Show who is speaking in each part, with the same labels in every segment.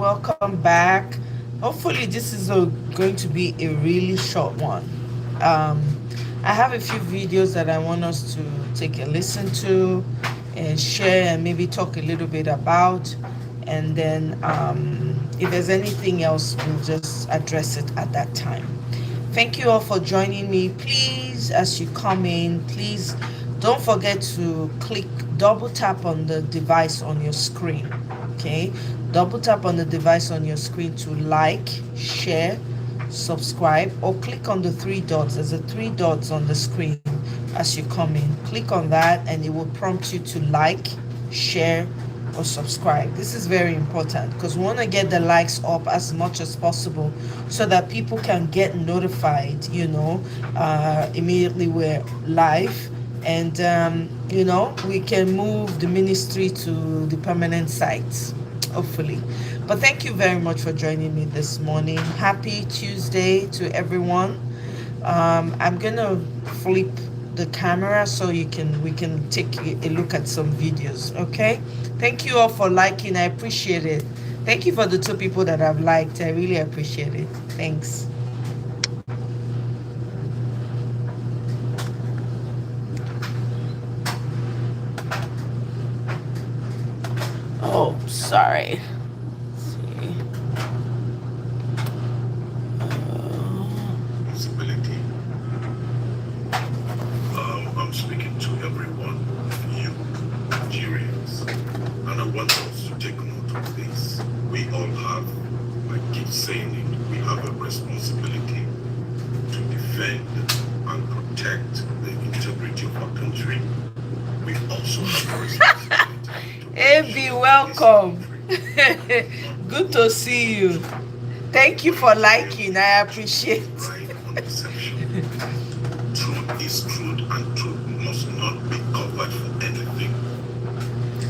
Speaker 1: welcome back. Hopefully, this is going to be a really short one. Um, I have a few videos that I want us to take a listen to and share and maybe talk a little bit about. And then, if there's anything else, we'll just address it at that time. Thank you all for joining me. Please, as you come in, please don't forget to double tap on the device on your screen. Okay, double tap on the device on your screen to like, share, subscribe, or click on the three dots. There's a three dots on the screen as you come in. Click on that, and it will prompt you to like, share, or subscribe. This is very important because we want to get the likes up as much as possible so that people can get notified, immediately we're live. And we can move the ministry to the permanent sites, hopefully. But thank you very much for joining me this morning. Happy Tuesday to everyone. I'm gonna flip the camera so we can take a look at some videos. Okay, thank you all for liking. I appreciate it. Thank you for the 2 people that have liked. I really appreciate it. Thanks. Oh, sorry. Let's see.
Speaker 2: Responsibility. I'm speaking to everyone, you Nigerians, and I want us to take note of this. We all have, I keep saying it, we have a responsibility to defend and protect the integrity of our country. We also have a responsibility to
Speaker 1: AB, welcome. Good to see you. Thank you for liking. I appreciate.
Speaker 2: Truth is truth, and truth must not be covered for anything.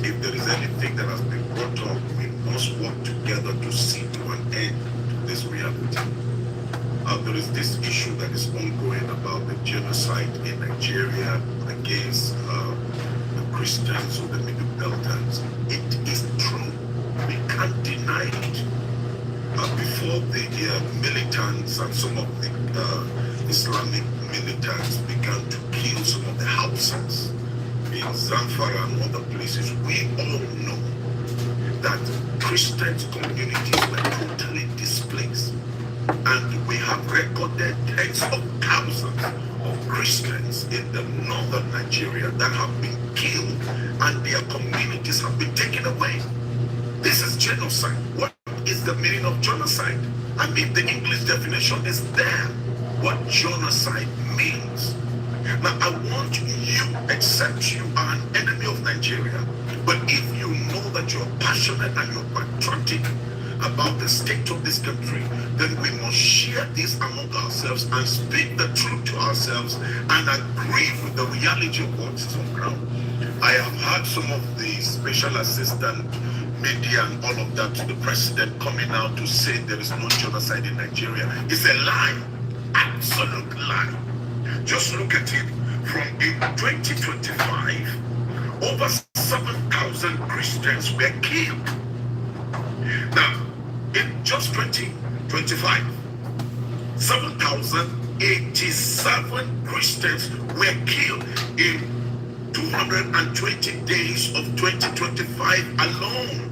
Speaker 2: If there is anything that has been brought up, we must work together to see to an end to this reality. There is this issue that is ongoing about the genocide in Nigeria against the Christians of the Middle Beltans. It is true. We can't deny it. Before the militants and some of the Islamic militants began to kill some of the Hausas in Zamfara and other places, we all know that Christian communities were totally displaced. And we have recorded tens of thousands of Christians in the northern Nigeria that have been killed and their communities have been taken away. This is genocide. What is the meaning of genocide? I mean, the English definition is there. What genocide means. Now, I want you, except you are an enemy of Nigeria, but if you know that you're passionate and you're patriotic about the state of this country, then we must share this among ourselves and speak the truth to ourselves and agree with the reality of what is on ground. I have heard some of the special assistant media and all of that to the president coming out to say there is no genocide in Nigeria. It's a lie, absolute lie. Just look at it. From in 2025, over 7,000 Christians were killed. Now, in just 2025, 7,087 Christians were killed in 220 days of 2025 alone.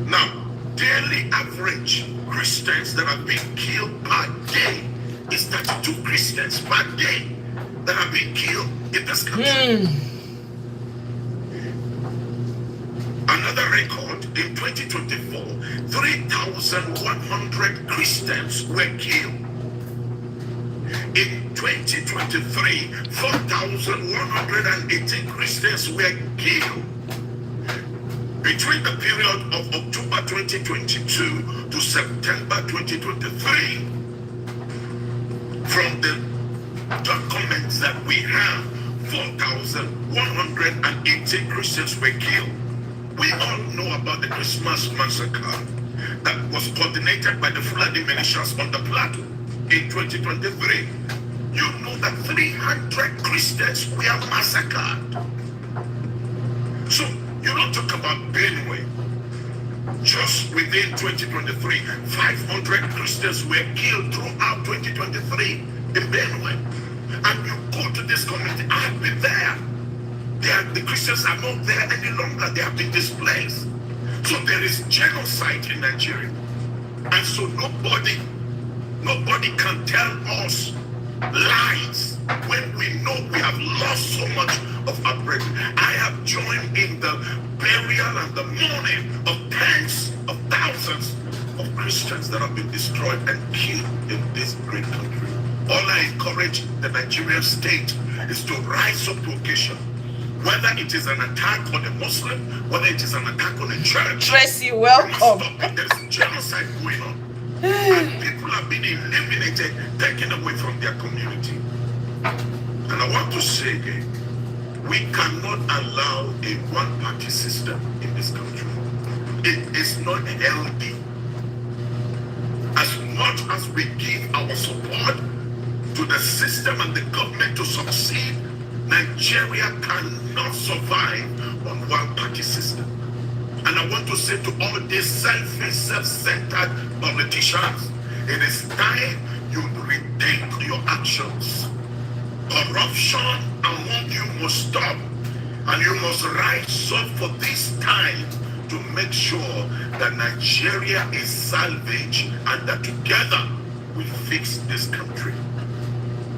Speaker 2: Now, daily average Christians that have been killed per day is 32 Christians per day that have been killed in this country. Another record in 2024, 3,100 Christians were killed. In 2023, 4,118 Christians were killed. Between the period of October 2022 to September 2023, from the documents that we have, 4,118 Christians were killed. We all know about the Christmas massacre that was coordinated by the Fulani militias on the plateau in 2023. You know that 300 Christians were massacred. So you don't talk about Benue. Just within 2023, 500 Christians were killed throughout 2023 in Benue. And you go to this community, I've been there. The Christians are not there any longer. They have been displaced. So there is genocide in Nigeria. And so nobody can tell us lies when we know we have lost so much of our brethren. I have joined in the burial and the mourning of tens of thousands of Christians that have been destroyed and killed in this great country. All I encourage the Nigerian state is to rise up to occasion. Whether it is an attack on a Muslim, whether it is an attack on a church.
Speaker 1: Tracy, welcome.
Speaker 2: There's genocide going on. And people are being eliminated, taken away from their community. And I want to say again, we cannot allow a one-party system in this country. It is not healthy. As much as we give our support to the system and the government to succeed, Nigeria cannot survive on one-party system. And I want to say to all these selfish, self-centered politicians, it is time you rethink your actions. Corruption among you must stop, and you must rise up for this time to make sure that Nigeria is salvaged and that together we fix this country.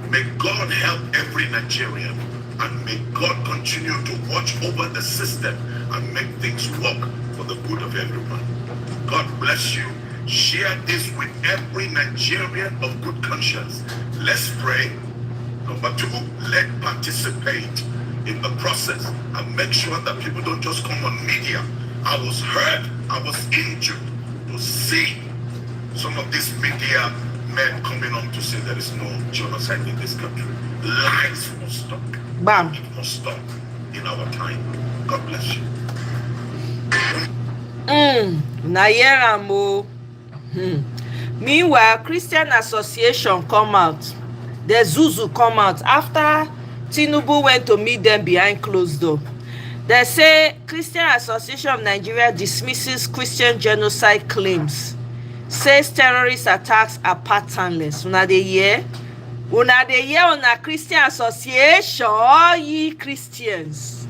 Speaker 2: May God help every Nigerian, and may God continue to watch over the system and make things work for the good of everyone. God bless you. Share this with every Nigerian of good conscience. Let's pray. Number two, let participate in the process and make sure that people don't just come on media. I was hurt, I was injured to see some of these media men coming on to say there is no genocide in this country. Lies must stop.
Speaker 1: Bam.
Speaker 2: It must stop in our time. God bless you.
Speaker 1: Nayera. Meanwhile, Christian Association come out. The Zuzu come out after Tinubu went to meet them behind closed door. They say Christian Association of Nigeria dismisses Christian genocide claims. Says terrorist attacks are patternless. Una dey hear? Una dey hear una Christian Association, all ye Christians.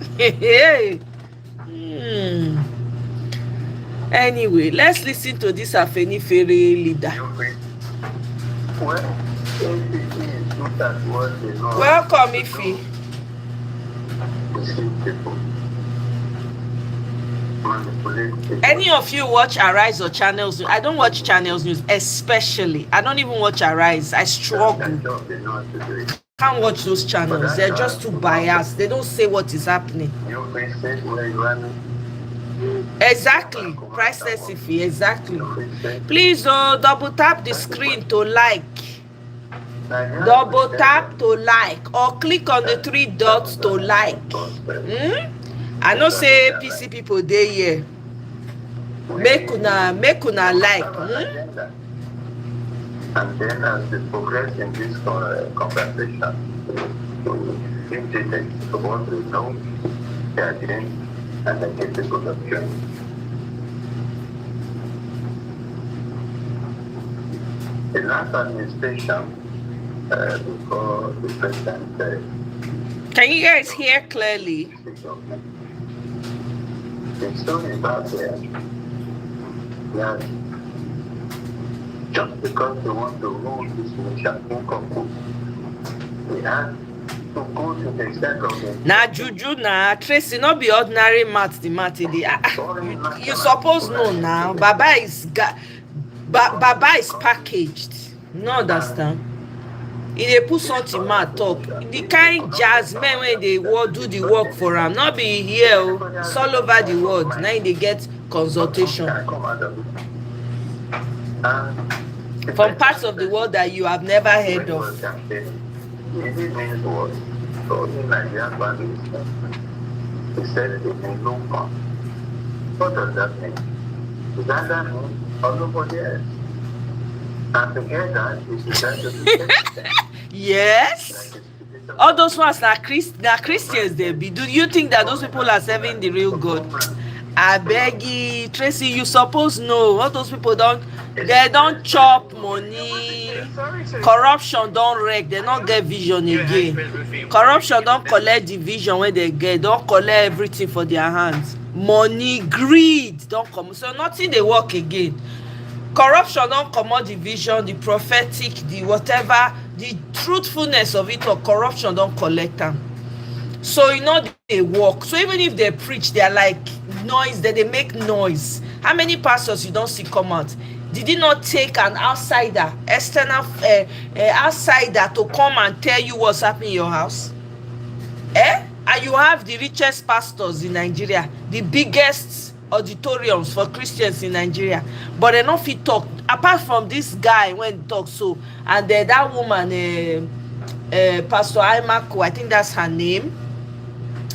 Speaker 1: Anyway, let's listen to this Afenifere leader. Welcome, Ifi. Any of you watch Arise or Channels News? I don't watch Channels News, especially. I don't even watch Arise. I struggle. Can't watch those channels. They're just too biased. They don't say what is happening. Exactly. Priceless Ifi. Exactly. Please double tap the screen to like. Double tap to like or click on the 3 dots to like. I know say PC people dey here. Make una like.
Speaker 3: And then as we progress in this conversation, we to want to know the agenda and the capable of change. The last administration before the president
Speaker 1: can you guys hear clearly?
Speaker 3: The story about there that just because they want to rule this nation they have to go to the extent of the
Speaker 1: Na juju na Tracy, not be ordinary math the math. You suppose know now. Baba is packaged. No understand. If they put something mad talk, the kind jazz men when they do the work for them, not be here, it's all over the world. Now they get consultation from parts of the world that you have never heard of.
Speaker 3: He said it in no fun. What does that mean? Does that mean nobody else? And together is
Speaker 1: yes. All those ones are Christians they be. Do you think that those people are serving the real God? I beg you, Tracy, you suppose know all those people they don't chop money. Corruption don't wreck, they don't get vision again. Corruption don't collect the vision when they get, don't collect everything for their hands. Money, greed don't come. So nothing they work again. Corruption don't comot the vision, the prophetic, the whatever, the truthfulness of it, or corruption don't collect am. So they work. So even if they preach, they are like noise, they make noise. How many pastors you don't see come out? Did he not take an outsider, external outsider to come and tell you what's happening in your house? And you have the richest pastors in Nigeria, the biggest auditoriums for Christians in Nigeria, but they not fit talk. Apart from this guy when talk so, and that woman, Pastor Imako, I think that's her name,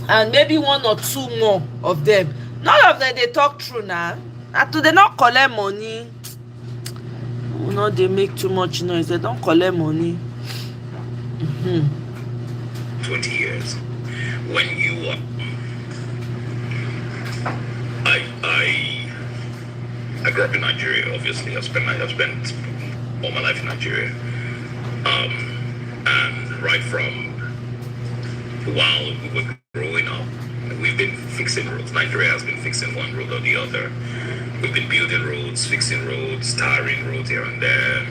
Speaker 1: and maybe one or two more of them. None of them they talk true now. And they not collect money. No, they make too much noise. They don't collect money.
Speaker 2: 20 years. When you are, I grew up in Nigeria. Obviously, I've spent all my life in Nigeria, and right from while we were growing up, we've been fixing roads. Nigeria has been fixing one road or the other. We've been building roads, fixing roads, tarring roads here and there.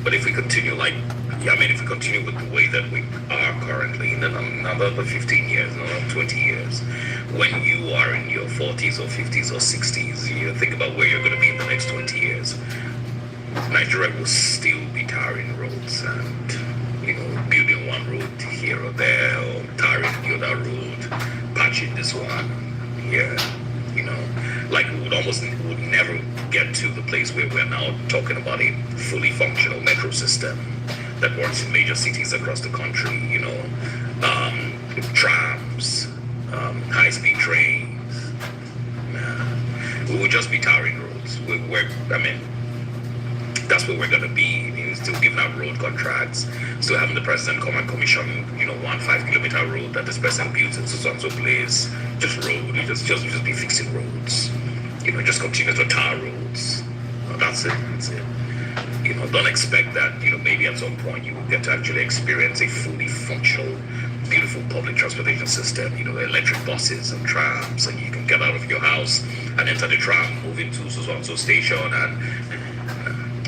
Speaker 2: But if we continue if we continue with the way that we are currently, then another 15 years, another 20 years, when you are in your 40s or 50s or 60s, you think about where you're going to be in the next 20 years. Nigeria will still be tarring roads and, building one road here or there, or tarring the other road, patching this one here, like we would never get to the place where we're now talking about a fully functional metro system that works in major cities across the country, trams, high-speed trains. We will just be tarring roads. That's where we're going to be. Still giving out road contracts, still having the president come and commission, 1 5-kilometer road that this person builds in so and so place. Just road. You just be fixing roads. Just continue to tar roads. That's it. Don't expect that, maybe at some point you will get to actually experience a fully functional, beautiful public transportation system, electric buses and trams, and you can get out of your house and enter the tram, move into so and so station, and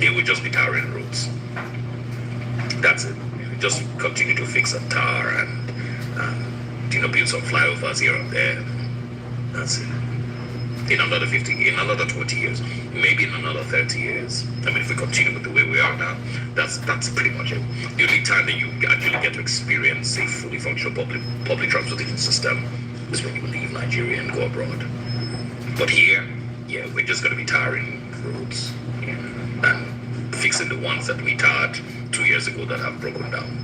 Speaker 2: it will just be tarring roads. That's it. Just continue to fix and tar and build some flyovers here and there. That's it. In another 20 years, maybe in another 30 years. If we continue with the way we are now, that's pretty much it. The only time that you actually get to experience a fully functional public transportation system is when you leave Nigeria and go abroad. But here, we're just going to be tarring roads and fixing the ones that we tarred 2 years ago that have broken down.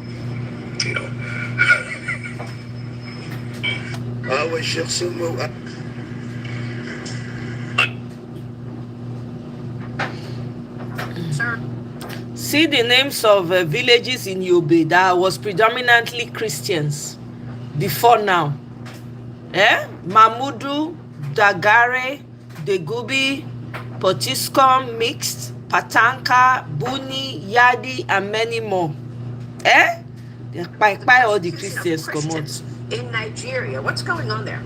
Speaker 1: See the names of villages in Yobe that was predominantly Christians before now. Mamudu, Dagare, Degubi, Potiskum, Mixed, Patanka, Buni, Yadi, and many more. They buy all the Christians come out.
Speaker 4: In Nigeria, what's going on there?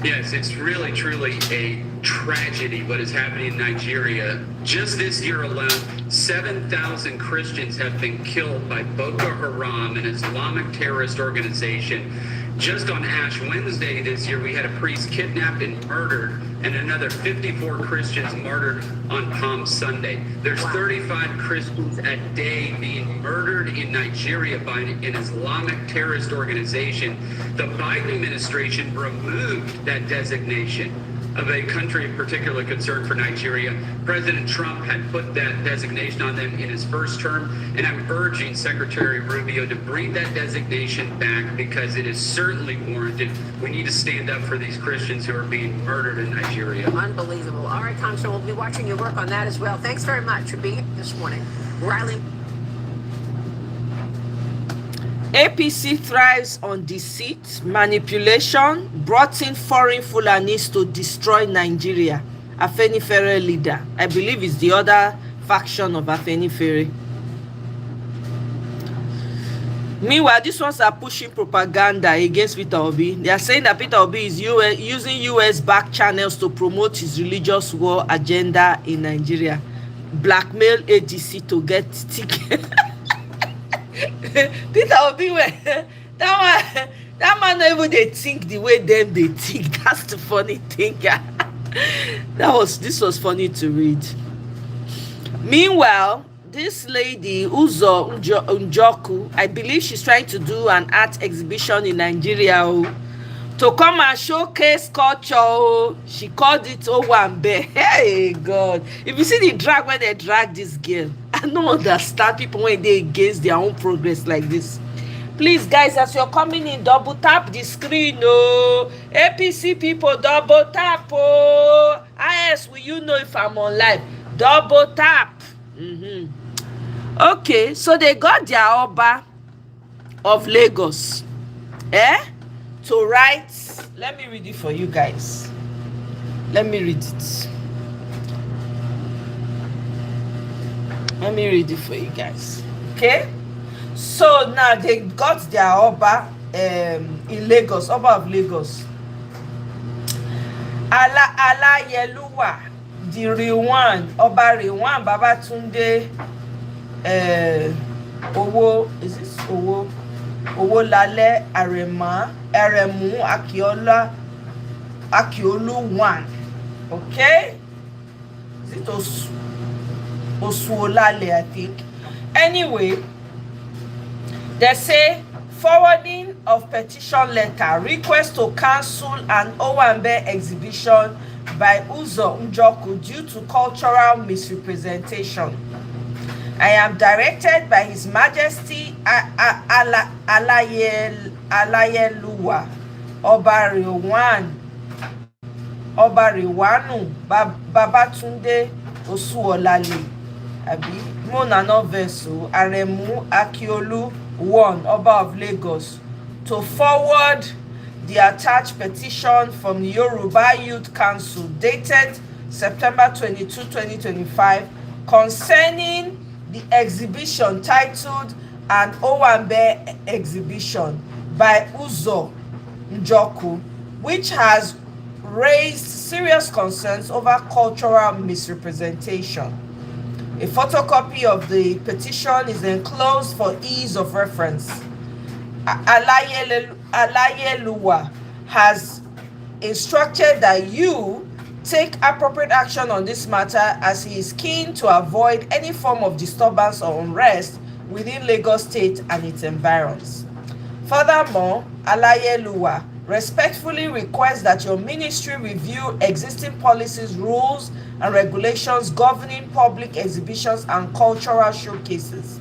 Speaker 5: Yes, it's really, truly a tragedy what is happening in Nigeria. Just this year alone, 7,000 Christians have been killed by Boko Haram, an Islamic terrorist organization. Just on Ash Wednesday this year, we had a priest kidnapped and murdered, and another 54 Christians martyred on Palm Sunday. There's 35 Christians a day being murdered in Nigeria by an Islamic terrorist organization. The Biden administration removed that designation of a country of particular concern for Nigeria. President Trump had put that designation on them in his first term, and I'm urging Secretary Rubio to bring that designation back because it is certainly warranted. We need to stand up for these Christians who are being murdered in Nigeria.
Speaker 4: Unbelievable. All right, Congressman, we'll be watching your work on that as well. Thanks very much for being here this morning. Riley.
Speaker 1: APC thrives on deceit, manipulation, brought in foreign Fulanis to destroy Nigeria. Afenifere leader. I believe it's the other faction of Afenifere. Meanwhile, these ones are pushing propaganda against Peter Obi. They are saying that Peter Obi is using US-backed channels to promote his religious war agenda in Nigeria. Blackmail ADC to get ticket. Peter Obi, that man not even they think the way them they think. That's the funny thing. This was funny to read. Meanwhile, this lady Uzo Njoku, I believe she's trying to do an art exhibition in Nigeria to come and showcase culture. She called it Owambe. Hey God, if you see the drag when they drag this girl, I don't understand people when they against their own progress like this. Please guys, as you're coming in, double tap the screen. APC people, double tap. IS, will you know if I'm on live? Double tap. Okay, so they got their Oba of Lagos to write. Let me read it for you guys. Let me read it. Let me read it for you guys. Okay, so now they got their Oba in Lagos, Oba of Lagos. Ala Yeluwa, the Rewan, Oba Rewan Babatunde. Owo, is this Owo? Owo Lale Aremu Akiolu 1. Okay? Is it Osuolale, I think. Anyway, they say forwarding of petition letter, request to cancel an Owambe exhibition by Uzo Njoku due to cultural misrepresentation. I am directed by His Majesty Alayeluwa Obariwanu Babatunde Osuolale Abi Mona Noveso Aremu Akiolu 1 Oba of Lagos to forward the attached petition from the Yoruba Youth Council dated September 22, 2025 concerning the exhibition titled An Owambe Exhibition by Uzo Njoku, which has raised serious concerns over cultural misrepresentation. A photocopy of the petition is enclosed for ease of reference. Alayeluwa has instructed that you take appropriate action on this matter as he is keen to avoid any form of disturbance or unrest within Lagos State and its environs. Furthermore, Alayeluwa respectfully requests that your ministry review existing policies, rules, and regulations governing public exhibitions and cultural showcases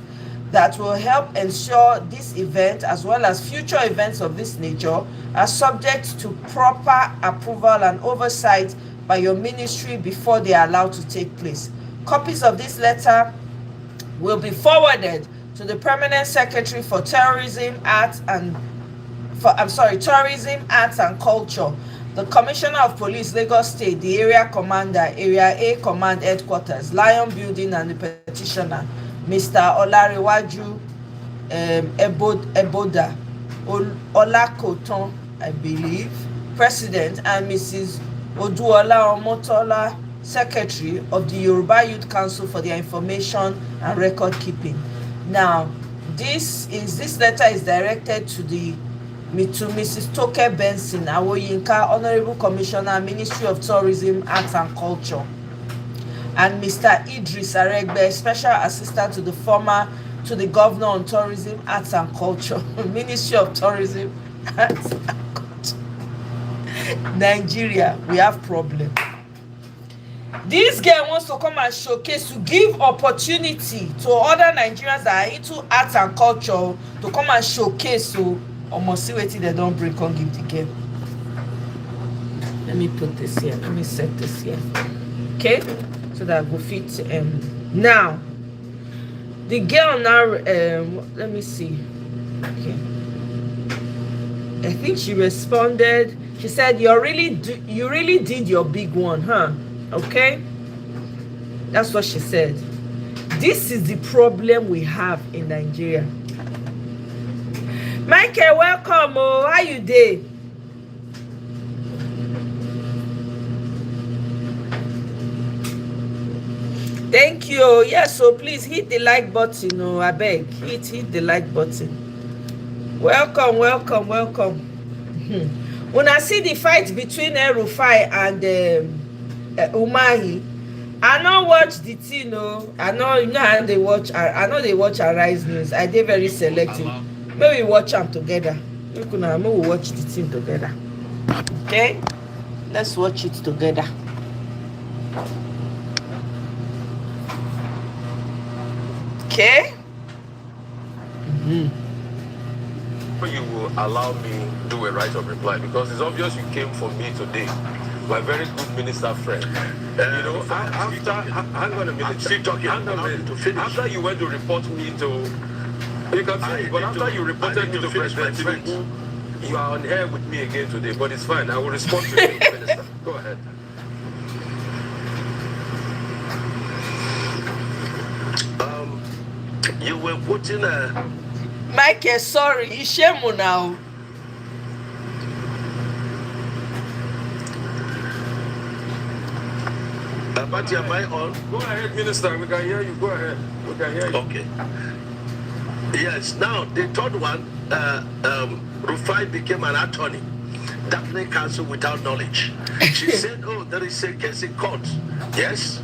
Speaker 1: that will help ensure this event, as well as future events of this nature, are subject to proper approval and oversight by your ministry before they are allowed to take place. Copies of this letter will be forwarded to the Permanent Secretary for Tourism, Arts and Culture, the Commissioner of Police, Lagos State, the Area Commander, Area A Command Headquarters, Lion Building, and the petitioner, Mr. Olarewaju Eboda Olakoton, I believe, President, and Mrs. Oduola Omotola, Secretary of the Yoruba Youth Council, for their information and record keeping. Now, this letter is directed to Mrs. Toke Benson Awoyinka, Honorable Commissioner, Ministry of Tourism, Arts and Culture, and Mr. Idris Aregbe, Special Assistant to the Governor on Tourism, Arts and Culture, Ministry of Tourism, Arts and Culture. Nigeria, we have problem. This girl wants to come and showcase, to give opportunity to other Nigerians that are into arts and culture to come and showcase. So almost see what they don't bring, can't give the girl. Let me put this here. Let me set this here. Okay, so that will fit. Now, the girl now. Let me see. Okay. I think she responded. She said, you really did your big one, huh? Okay, that's what she said. This is the problem we have in Nigeria. Michael, welcome. Oh, how you dey? Thank you. Yes, so please hit the like button. Oh, I beg. Hit the like button. Welcome. When I see the fight between Rufai and Umahi, I don't watch the thing. No, I know how they watch. I know they watch Arise News. I did very selective. Maybe we watch them together. Maybe we watch the thing together. Okay, let's watch it together. Okay.
Speaker 6: You will allow me do a right of reply, because it's obvious you came for me today, my very good minister friend. After hang on a minute, after you went to report me to, you can finish, but after you reported me to President Tinubu, you are on air with me again today. But it's fine, I will respond to you, Minister. Go ahead.
Speaker 2: You were putting a.
Speaker 1: Michael, sorry, you shame now.
Speaker 2: But am I on?
Speaker 6: Go ahead, Minister. We can hear you. Go ahead. We can hear you.
Speaker 2: Okay. Yes. Now the third one, Rufai became an attorney. Daphne counsel without knowledge. She said, "Oh, there is a case in court." Yes.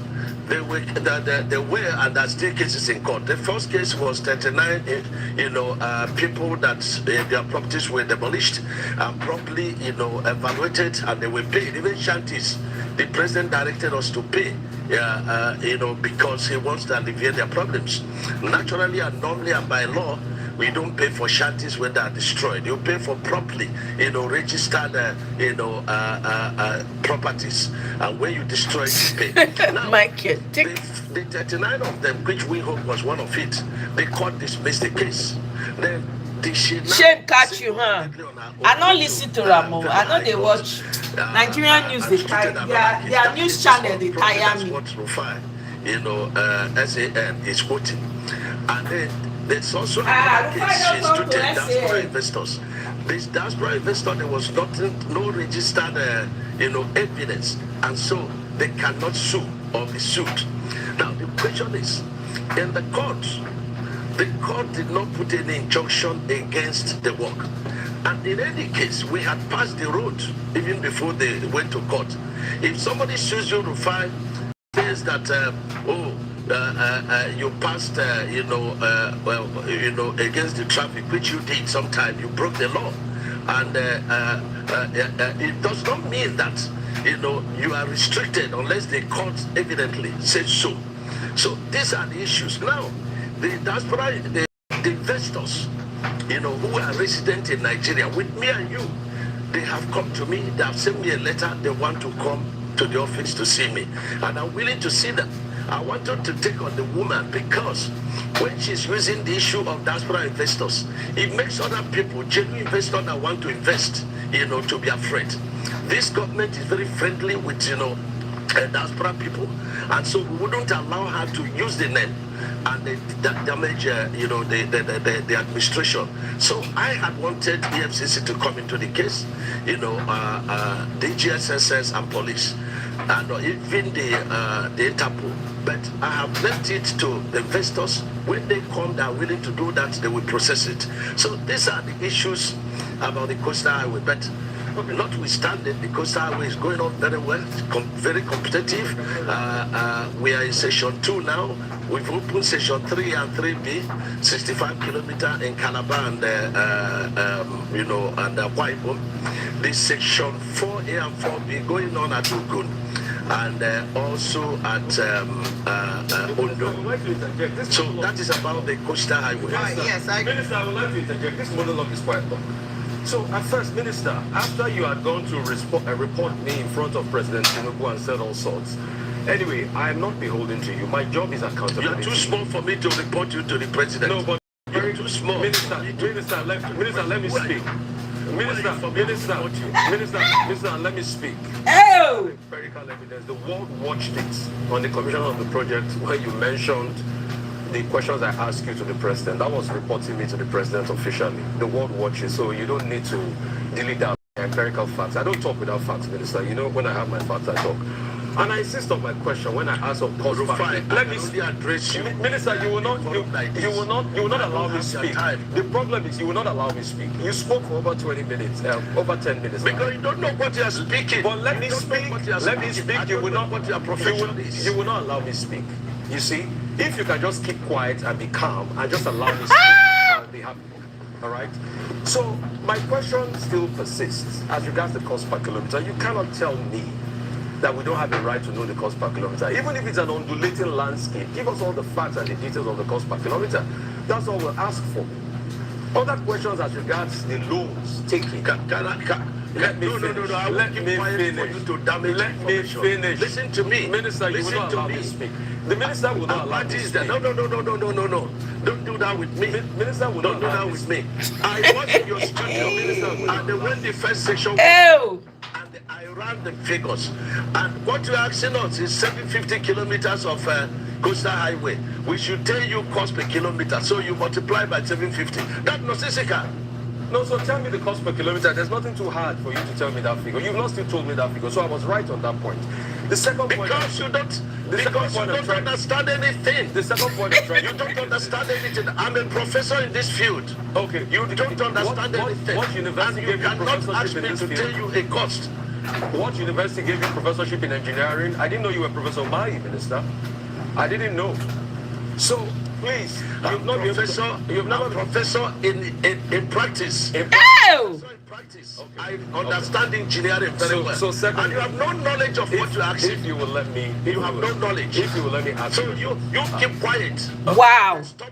Speaker 2: There were and there still cases in court. The first case was 39, people that their properties were demolished and properly, evaluated, and they were paid. Even shanties, the president directed us to pay, because he wants to alleviate their problems. Naturally and normally and by law, we don't pay for shanties when they are destroyed. You pay for properly, registered, properties. And when you destroy it, you pay. Now, the 39 of them, which we hope was one of it, the court dismissed the case. Then
Speaker 1: shame catch you, huh? I don't listen to Ramo. I know they watch Nigerian news. They carry their news channel. They tire me.
Speaker 2: SAN is quoting, and then there's also another case. She's to take diaspora investors. This diaspora investor, there was no registered, evidence, and so they cannot sue or be sued. Now the question is, in the court did not put any injunction against the work, and in any case, we had passed the road even before they went to court. If somebody sues you to file, says that you passed, against the traffic, which you did sometime, you broke the law. And it does not mean that, you are restricted unless the court evidently says so. So these are the issues. Now, the diaspora, the investors, who are resident in Nigeria, with me and you, they have come to me, they have sent me a letter, they want to come to the office to see me. And I'm willing to see them. I wanted to take on the woman because when she's using the issue of diaspora investors, it makes other people, genuine investors that want to invest, to be afraid. This government is very friendly with, diaspora people, and so we wouldn't allow her to use the name and damage, the administration. So I had wanted EFCC to come into the case, DGSSS and police, and even the Interpol. But I have left it to the investors. When they come, they are willing to do that, they will process it. So these are the issues about the coastal highway. But notwithstanding, the coastal highway is going on very well, very competitive. We are in session 2 now. We've opened session 3 and 3B, 65 kilometers in Calabar and Waipum. This section 4A and 4B going on at Ugun, and also at Ondo. So that is about the coastal highway.
Speaker 6: Yes, Minister, I would like to interject. This monologue is quite long. So at first, Minister, after you had gone to report me in front of President Tinubu and said all sorts, anyway, I am not beholden to you. My job is accountability.
Speaker 2: You're too small for me to report you to the president.
Speaker 6: No, but
Speaker 2: you're too small.
Speaker 6: Minister, let me speak. Minister, let me speak.
Speaker 1: Oh!
Speaker 6: Empirical evidence. The world watched it on the commission of the project where you mentioned the questions I asked you to the president. That was reporting me to the president officially. The world watches, so you don't need to delete that empirical facts. I don't talk without facts, Minister. You know, when I have my facts, I talk. And I insist on my question when I ask of course. Let me address you. Minister, you will not allow me speak. The problem is you will not allow me speak. You spoke for over 20 minutes, over 10 minutes.
Speaker 2: Because you don't know what you are speaking.
Speaker 6: But let me speak. Let me speak. You will not allow me speak. You see, if you can just keep quiet and be calm and just allow me speak, I'll be happy. All right. So my question still persists as regards the cost per kilometer. You cannot tell me that we don't have a right to know the cost per kilometer. Even if it's an undulating landscape, give us all the facts and the details of the cost per kilometer. That's all we'll ask for. Other questions as regards the loans taken. Let me finish. Let me finish.
Speaker 2: Listen to me.
Speaker 6: Minister, you will not allow me to speak. The minister will not allow me to speak.
Speaker 2: No. Don't do that with me.
Speaker 6: Minister will
Speaker 2: Don't do
Speaker 6: not allow
Speaker 2: that
Speaker 6: me to
Speaker 2: with me. I was in your studio, and they went the first section.
Speaker 1: Oh!
Speaker 2: And I ran the figures. And what you're asking us is 750 kilometers of coastal highway. We should tell you cost per kilometer. So you multiply by 750. That's nonsensical.
Speaker 6: No, so tell me the cost per kilometer. There's nothing too hard for you to tell me that figure. You've not still told me that figure, so I was right on that point. The second point...
Speaker 2: Because you don't understand anything.
Speaker 6: The second point I'm trying
Speaker 2: You don't understand anything. I'm a professor in this field.
Speaker 6: Okay.
Speaker 2: You don't understand anything.
Speaker 6: What university
Speaker 2: and you
Speaker 6: gave you
Speaker 2: cannot ask
Speaker 6: professorship
Speaker 2: me
Speaker 6: in
Speaker 2: to
Speaker 6: this
Speaker 2: tell
Speaker 6: field?
Speaker 2: you a cost.
Speaker 6: What university gave you professorship in engineering? I didn't know you were Professor Mai, Minister. I didn't know. So, please, you've not been professor. You've never been
Speaker 2: professor in practice.
Speaker 1: Oh!
Speaker 2: In practice. Okay. I understand engineering very well.
Speaker 6: So second,
Speaker 2: and you have no knowledge of what you're asking.
Speaker 6: If you will let me,
Speaker 2: you have no knowledge.
Speaker 6: If you will let me ask.
Speaker 2: So you keep quiet.
Speaker 1: Wow.
Speaker 2: Stop.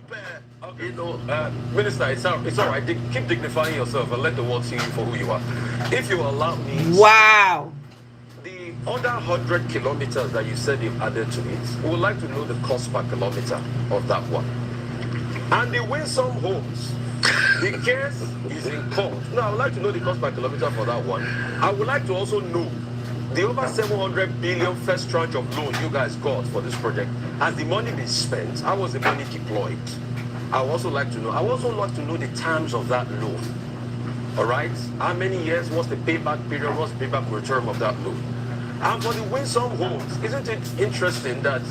Speaker 6: Minister, it's all right. Keep dignifying yourself and let the world see you for who you are. If you allow me.
Speaker 1: Wow.
Speaker 6: The other 100 kilometers that you said you've added to it, we would like to know the cost per kilometer of that one. And the Winsome Homes, the case is in court. Now, I would like to know the cost per kilometer for that one. I would like to also know the over 700 billion first tranche of loan you guys got for this project. Has the money been spent? How was the money deployed? I would also like to know. I would also like to know the terms of that loan. All right? How many years? What's the payback period? What's the payback return of that loan? And for the Winsome Homes, isn't it interesting that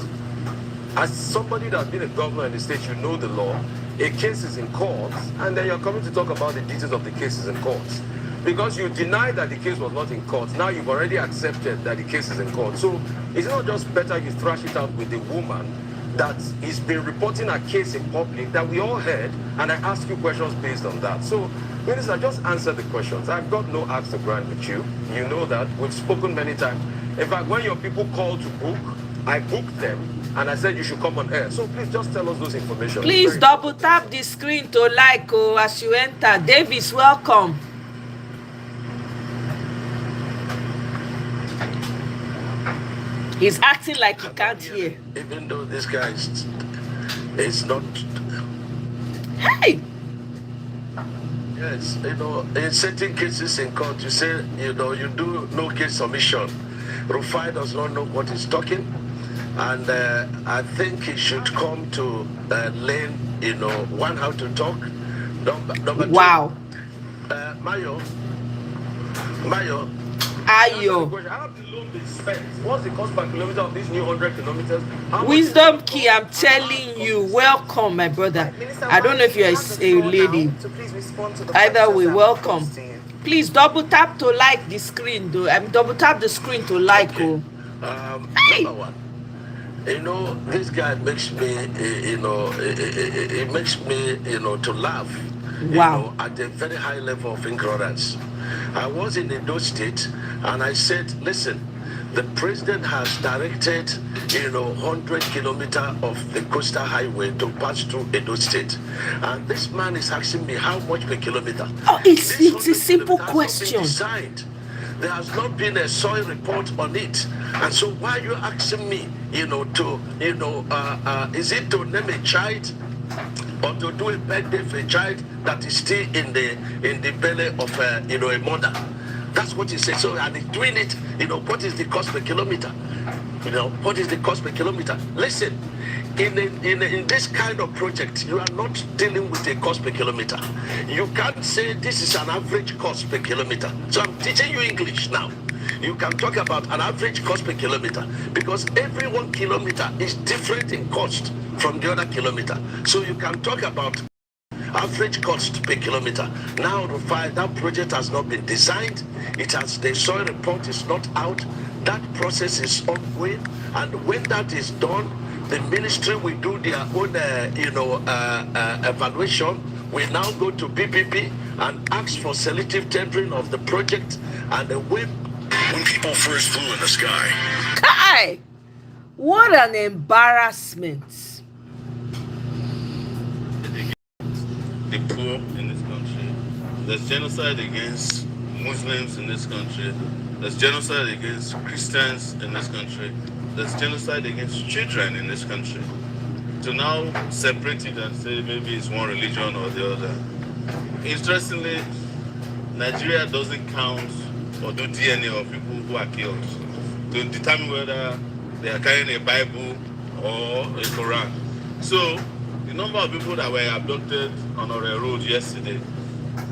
Speaker 6: as somebody that's been a governor in the state, you know the law, a case is in court, and then you're coming to talk about the details of the cases in court. Because you denied that the case was not in court, now you've already accepted that the case is in court. So it's not just better you thrash it out with the woman that is been reporting a case in public that we all heard, and I ask you questions based on that. So, Minister, just answer the questions. I've got no axe to grind with you. You know that. We've spoken many times. In fact, when your people called to book, I booked them, and I said you should come on air. So please just tell us those information.
Speaker 1: Please double tap the screen to like as you enter. Davis, welcome. He's acting like he can't hear.
Speaker 2: Even though this guy is not.
Speaker 1: Hey!
Speaker 2: Yes, in certain cases in court, you say, you do no case submission. Rufai does not know what he's talking. And I think he should come to learn, one, how to talk. Number two.
Speaker 1: Wow.
Speaker 2: Mayo.
Speaker 1: Ayo.
Speaker 6: How have the loan been spent? What's the cost per kilometer of these new 100 kilometers?
Speaker 1: Wisdom Key, I'm telling you, welcome, my brother. I don't know if you're a lady. Either way, welcome. Please double tap to like the screen, though. Double tap the screen to like.
Speaker 2: Okay. Number one. This guy makes me, it makes me, to laugh.
Speaker 1: Wow.
Speaker 2: At a very high level of ignorance. I was in Edo State, and I said, listen, the president has directed, 100 kilometers of the coastal highway to pass through Edo State. And this man is asking me how much per kilometer.
Speaker 1: Oh, it's a simple question.
Speaker 2: There has not been a soil report on it. And so why are you asking me, is it to name a child?
Speaker 7: or to do a birthday for a child that is still in the belly of a mother. That's what he said. So are they doing it? What is the cost per kilometer? What is the cost per kilometer? Listen, in this kind of project, you are not dealing with a cost per kilometer. You can't say this is an average cost per kilometer. So I'm teaching you English now. You can talk about an average cost per kilometer because every 1 kilometer is different in cost from the other kilometer. So you can talk about average cost per kilometer. Now that project has not been designed. The soil report is not out. That process is ongoing, and when that is done, the ministry will do their own evaluation. We now go to PPP and ask for selective tendering of the project, and when
Speaker 2: people first flew in the sky.
Speaker 1: Kai! What an embarrassment.
Speaker 8: The poor in this country. There's genocide against Muslims in this country. There's genocide against Christians in this country. There's genocide against children in this country. To now separate it and say maybe it's one religion or the other. Interestingly, Nigeria doesn't count or do DNA of people who are killed to determine whether they are carrying a Bible or a Quran. So, the number of people that were abducted on a road yesterday,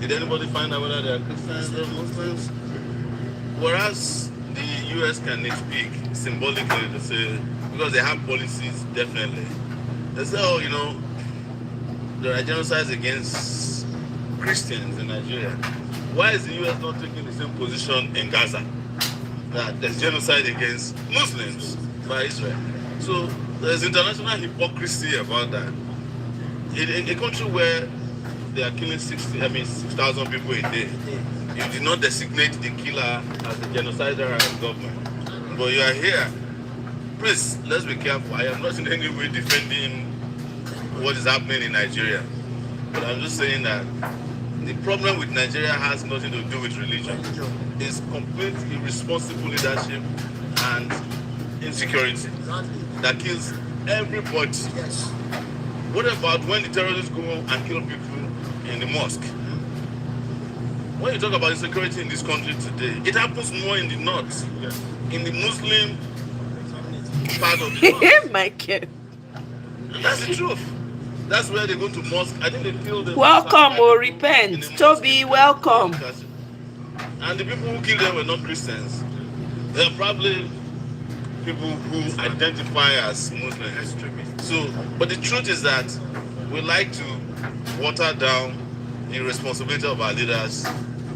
Speaker 8: did anybody find out whether they are Christians or Muslims? Whereas the US can nitpick symbolically to say, because they have policies, definitely. They say, there are genocides against Christians in Nigeria. Why is the US not taking the same position in Gaza? That there's genocide against Muslims by Israel. So there's international hypocrisy about that. In a country where they are killing 6,000 people a day, you did not designate the killer as a genocider as government. But you are here. Please, let's be careful. I am not in any way defending what is happening in Nigeria. But I'm just saying that the problem with Nigeria has nothing to do with religion. It's complete irresponsible leadership and insecurity that kills everybody. What about when the terrorists go and kill people in the mosque? When you talk about insecurity in this country today, it happens more in the north, in the Muslim part of the north.
Speaker 1: Michael.
Speaker 8: That's the truth. That's where they go to mosque. I think they kill them.
Speaker 1: Welcome or repent. Toby, welcome.
Speaker 8: And the people who killed them were not Christians. They're probably people who identify as Muslims. So, but the truth is that we like to water down the responsibility of our leaders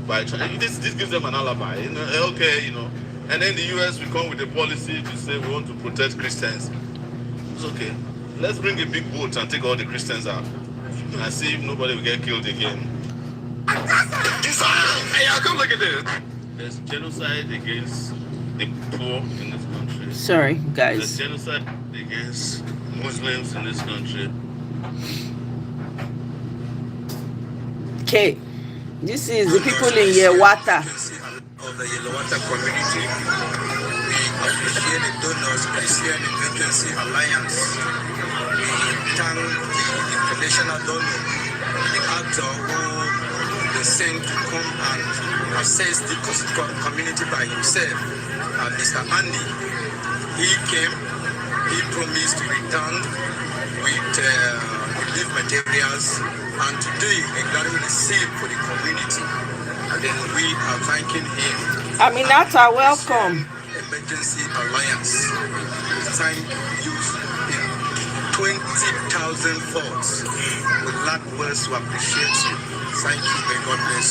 Speaker 8: by trying. This gives them an alibi. And then the US will come with a policy to say we want to protect Christians. It's okay. Let's bring a big boat and take all the Christians out and see if nobody will get killed again.
Speaker 2: Hey, y'all come look at this.
Speaker 8: There's genocide against the poor in this country.
Speaker 1: Sorry, guys.
Speaker 8: There's genocide against Muslims in this country.
Speaker 1: Okay, this is the people in Yewata.
Speaker 9: Of the Yelawata community, we appreciate the donors, Christian Emergency Alliance. We thank the international donor, the actor who they sent to come and assess the community by himself, Mr. Andy. He came, he promised to return with relief materials, and today we gathering the seed for the community. And then we are thanking him.
Speaker 1: Aminata, welcome.
Speaker 9: Emergency Alliance. We thank you in 20,000 thoughts. We lack words to appreciate you. Thank you. May God bless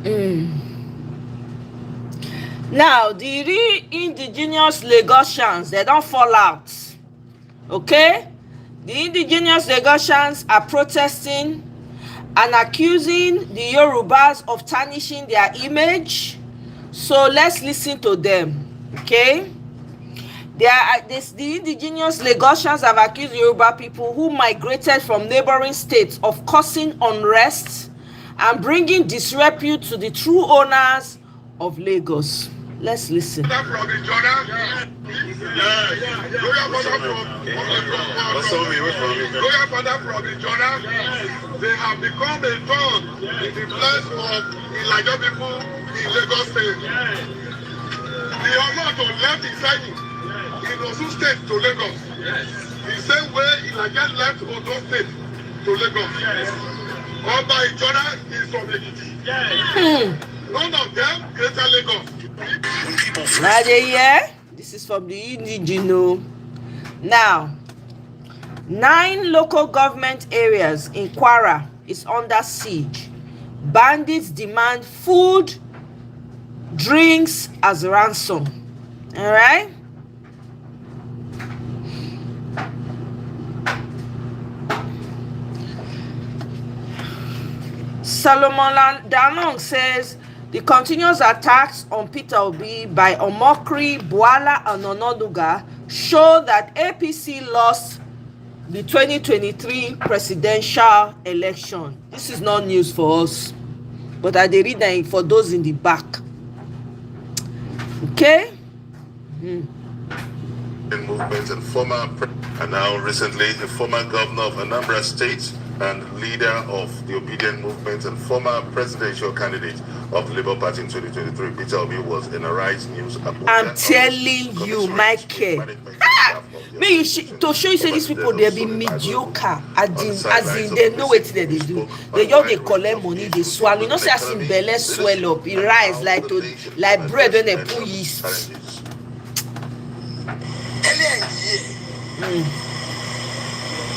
Speaker 9: you.
Speaker 1: Now, the real indigenous Lagosians, they don't fall out. Okay? The indigenous Lagosians are protesting and accusing the Yorubas of tarnishing their image. So let's listen to them. Okay? The indigenous Lagosians have accused Yoruba people who migrated from neighboring states of causing unrest and bringing disrepute to the true owners of Lagos. Let's listen.
Speaker 2: From the Jordan. Royal father from the Jordan. They have become a thorn in the flesh of Elijah people in Lagos State. The honor to left inside him in Osun State to Lagos. The same way Elijah left Osun State to Lagos. Oba Ijora is from Ekiti. None of them greater Lagos.
Speaker 1: This is from the indigenous. Now, 9 local government areas in Kwara is under siege. Bandits demand food, drinks as ransom. All right. Solomon Dalong says the continuous attacks on Peter Obi by Omokri, Bwala, and Ononuga show that APC lost the 2023 presidential election. This is not news for us, but I read that for those in the back. Okay.
Speaker 2: Movement and now recently the former governor of Anambra State and leader of the Obedient Movement and former presidential candidate of the Labour Party in 2023, Peter Obi, was in Arise News.
Speaker 1: I'm telling you, Michael. Me, you to show you say these people they be mediocre. As in they know what they do. They just they collect money, they swallow. You know, say as in belly swell up, it rise like bread when they put yeast.
Speaker 9: Earlier in the year,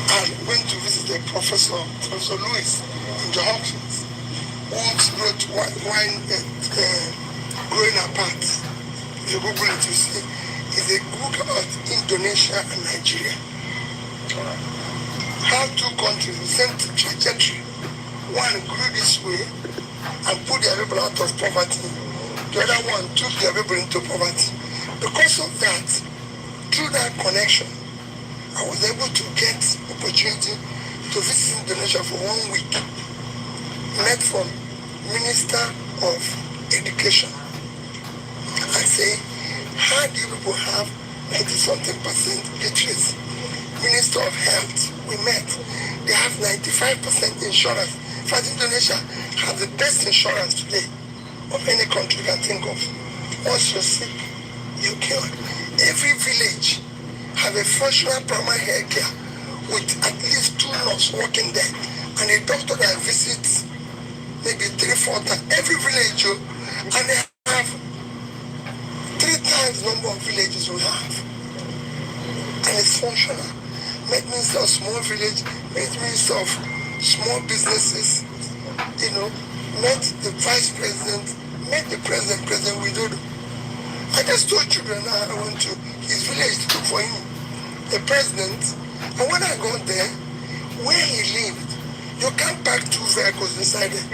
Speaker 9: I went to visit a Professor Lewis in the Hopkins, who wrote Wine Growing Apart. If you Google it, you see, it's a book about Indonesia and Nigeria. How 2 countries, the same trajectory. One grew this way and put their people out of poverty. The other one took their people into poverty. Because of that, through that connection, I was able to get opportunity to visit Indonesia for 1 week. Met from Minister of Education. I say, how do you people have 90-something% literacy? Minister of Health, we met. They have 95% insurance. In fact, Indonesia has the best insurance today of any country you can think of. Once you're sick, you're cured. Every village have a functional primary health care with at least 2 nurses working there and a doctor that visits maybe 3-4 times every village, and they have 3 times the number of villages we have, and it's functional. Make minister of small village, make minister of small businesses, you know, met the vice president, met the president Widodo. I just told children I went to his village to look for him, the president. And when I got there, where he lived, you can't park 2 vehicles inside there.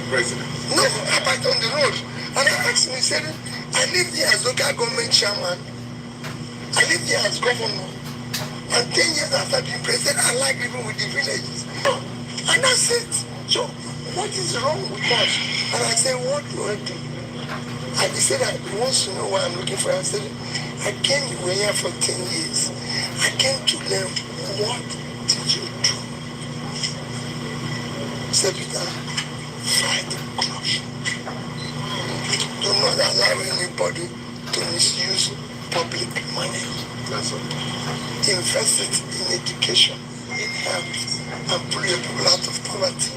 Speaker 2: President?
Speaker 9: No, I parked on the road. And I asked him, he said, I live here as local government chairman. I live here as governor. And 10 years after being president, I like living with the villages. And that's it. So, what is wrong with us? And I said, what do I do? And he said, he wants to know what I'm looking for. I said, I came here for 10 years. I came to learn, what did you do? He said, Peter, fight corruption. Do not allow anybody to misuse public money. That's all. Invest it in education, in health, and pull your people out of poverty.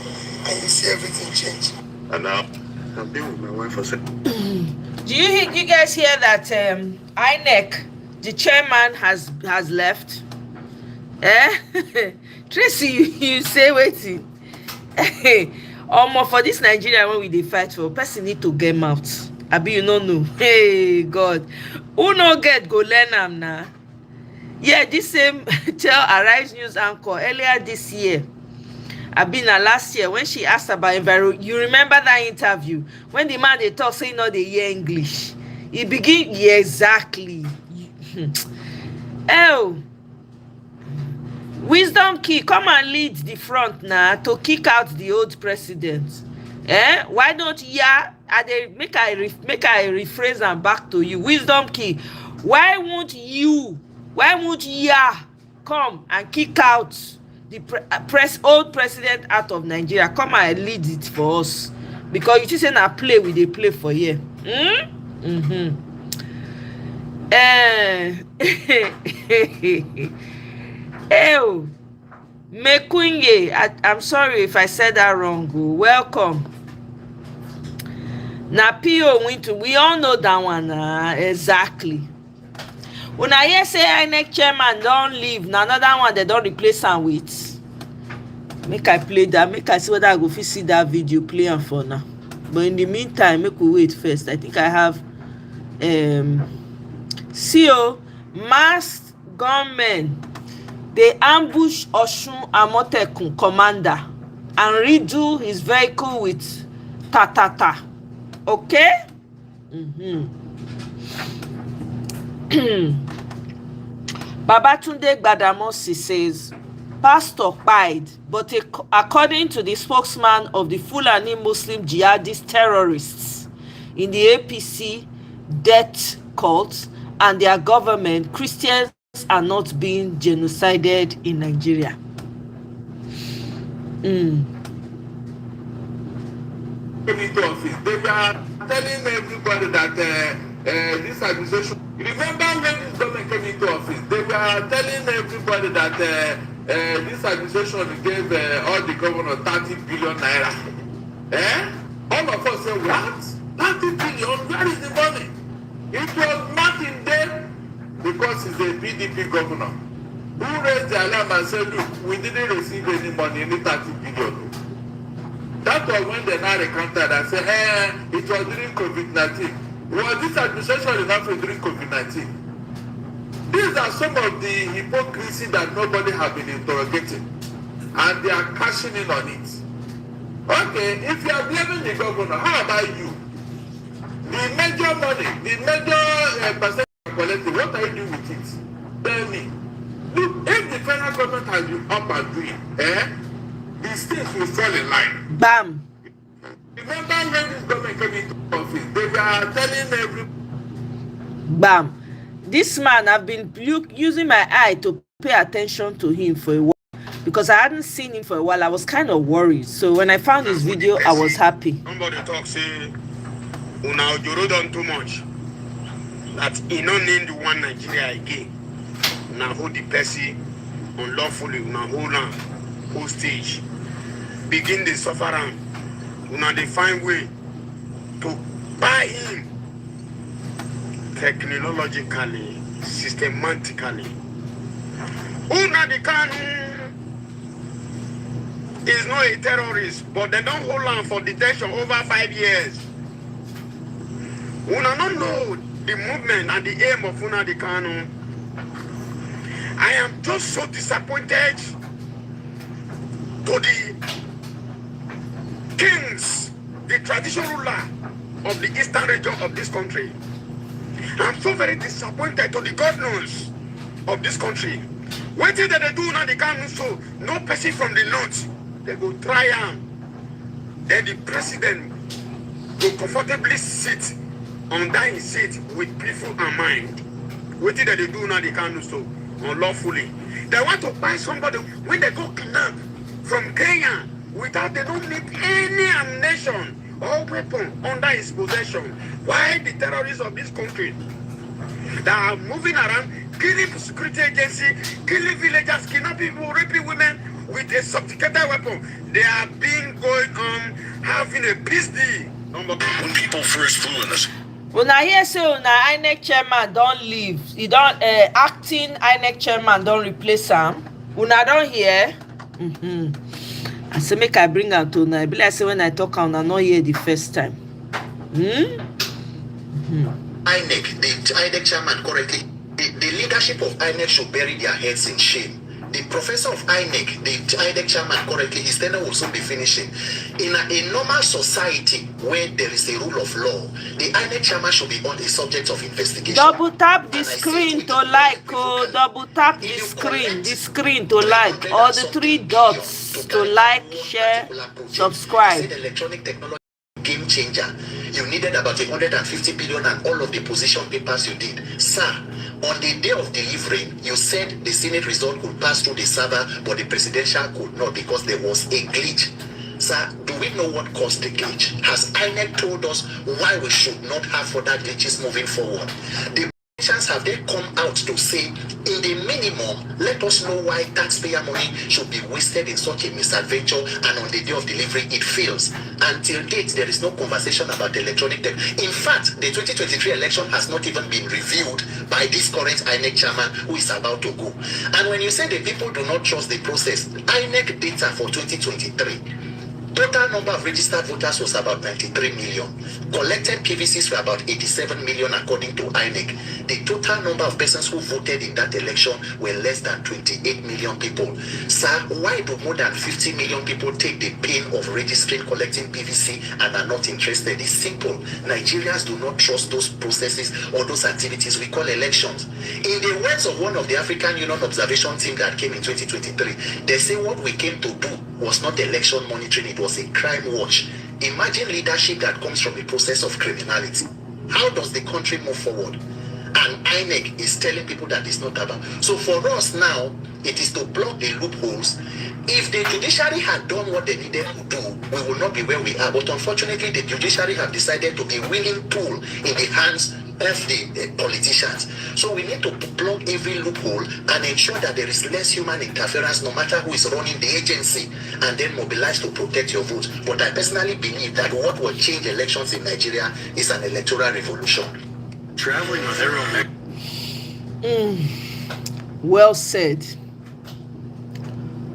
Speaker 9: And you see everything change.
Speaker 2: And now, I've been with my wife for 7
Speaker 1: Do you guys hear that INEC, the chairman has left? Tracy, you say waiting. For this Nigeria when we dey fight for, person need to get mouth. Abi you no know. Hey God, who no get go learn am now. Yeah, this same tell Arise News anchor earlier this year. Abina last year when she asked about environment, you remember that interview when the man they talk say no they hear English. He begin exactly. Oh, Wisdom Key, come and lead the front now to kick out the old president. Why don't ya make I rephrase and back to you. Wisdom key. Why won't ya come and kick out the old president out of Nigeria? Come and lead it for us, because you say na play we dey play for here. Oh, Mekunye, I'm sorry if I said that wrong. Welcome. Na PO Wintu, we all know that one exactly. Una hear say INEC chairman don leave, na another one they don replace am with. Make I play that, make I see whether I go fit see that video, play am for now. But in the meantime, make we wait first. I think I have CO masked gunmen. They ambush Osun Amotekun commander and redo his vehicle with ta. Okay? Babatunde Gbadamosi says, Pastor pied, but according to the spokesman of the Fulani Muslim jihadist terrorists in the APC death cult and their government, Christians are not being genocided in Nigeria.
Speaker 7: Into office, they were telling everybody that this administration. Remember when this government came into office, they were telling everybody that this administration gave all the governors 30 billion naira. All of us say, what? 30 billion? Where is the money? It was not in there because he's a PDP governor who raised the alarm and said, look, we didn't receive any money, any 30 billion. That was when they now recounted and said, it was during COVID-19. Was this administration enough during COVID-19? These are some of the hypocrisy that nobody has been interrogating. And they are cashing in on it. Okay, if you are blaming the governor, how about you? The major money, the major percentage collected, what are you doing with it? Tell me. Look, if the federal government has been up and doing, the states will fall in line.
Speaker 1: Bam.
Speaker 7: Remember when this government came into office, they were telling everybody.
Speaker 1: Bam. This man, I've been using my eye to pay attention to him for a while, because I hadn't seen him for a while. I was kind of worried. So when I found his video, I was happy.
Speaker 10: Somebody talk say, Una Ojoro done too much. That he no named one Nigeria again. Now hold the person unlawfully, now hold on, hostage. Begin the suffer. Una they find way to buy him technologically, systematically. Una the Kanu is not a terrorist, but they don't hold on for detention over 5 years. Una don't know the movement and the aim of Una the Kanu. I am just so disappointed to the kings, the traditional ruler of the eastern region of this country. I'm so very disappointed to the governors of this country. What did they do now? They can't so no person from the north. They go try am. Then the president will comfortably sit under his seat with peaceful and mind. What did they do now? They can't so unlawfully. They want to buy somebody when they go kidnap from Kenya without they don't need any ammunition or weapon under his possession. Why the terrorists of this country that are moving around, killing security agency, killing villagers, kidnapping people, raping women with a sophisticated weapon? They are being going on having a peace deal.
Speaker 2: When people first flew in this.
Speaker 1: When I hear say una INEC chairman don't leave, he don't acting INEC chairman don't replace him. Una don't hear. I say make I bring am to una. Be like say when I talk am, una not hear the first time.
Speaker 3: INEC, the INEC chairman correctly, the leadership of INEC should bury their heads in shame. The professor of INEC, the INEC chairman correctly, his tenure will soon be finishing. In a normal society where there is a rule of law, the INEC chairman should be on the subject of investigation.
Speaker 1: Double tap the screen to like, double tap the screen to like, or the 3 dots to like, share, subscribe.
Speaker 3: Electronic technology game changer. You needed about 150 billion and all of the position papers you did. Sir, on the day of delivering, you said the Senate result could pass through the server, but the presidential could not because there was a glitch. Sir, do we know what caused the glitch? Has INEC told us why we should not have further glitches moving forward? The politicians have they come out to say, in the minimum, let us know why taxpayer money should be wasted in such a misadventure, and on the day of delivery it fails. Until date, there is no conversation about electronic tech. In fact, the 2023 election has not even been reviewed by this current INEC chairman who is about to go. And when you say the people do not trust the process, INEC data for 2023, total number of registered voters was about 93 million. Collected PVCs were about 87 million according to INEC. The total number of persons who voted in that election were less than 28 million people. Sir, why do more than 50 million people take the pain of registering, collecting PVC and are not interested? It's simple. Nigerians do not trust those processes or those activities we call elections. In the words of one of the African Union observation team that came in 2023, they say what we came to do was not election monitoring, it was a crime watch. Imagine leadership that comes from a process of criminality. How does the country move forward? And INEC is telling people that it's not about. So for us now, it is to block the loopholes. If the judiciary had done what they needed to do, we will not be where we are. But unfortunately, the judiciary have decided to be a willing tool in the hands of the politicians. So we need to plug every loophole and ensure that there is less human interference no matter who is running the agency, and then mobilize to protect your vote. But I personally believe that what will change elections in Nigeria is an electoral revolution.
Speaker 7: Traveling on their own.
Speaker 1: Well said.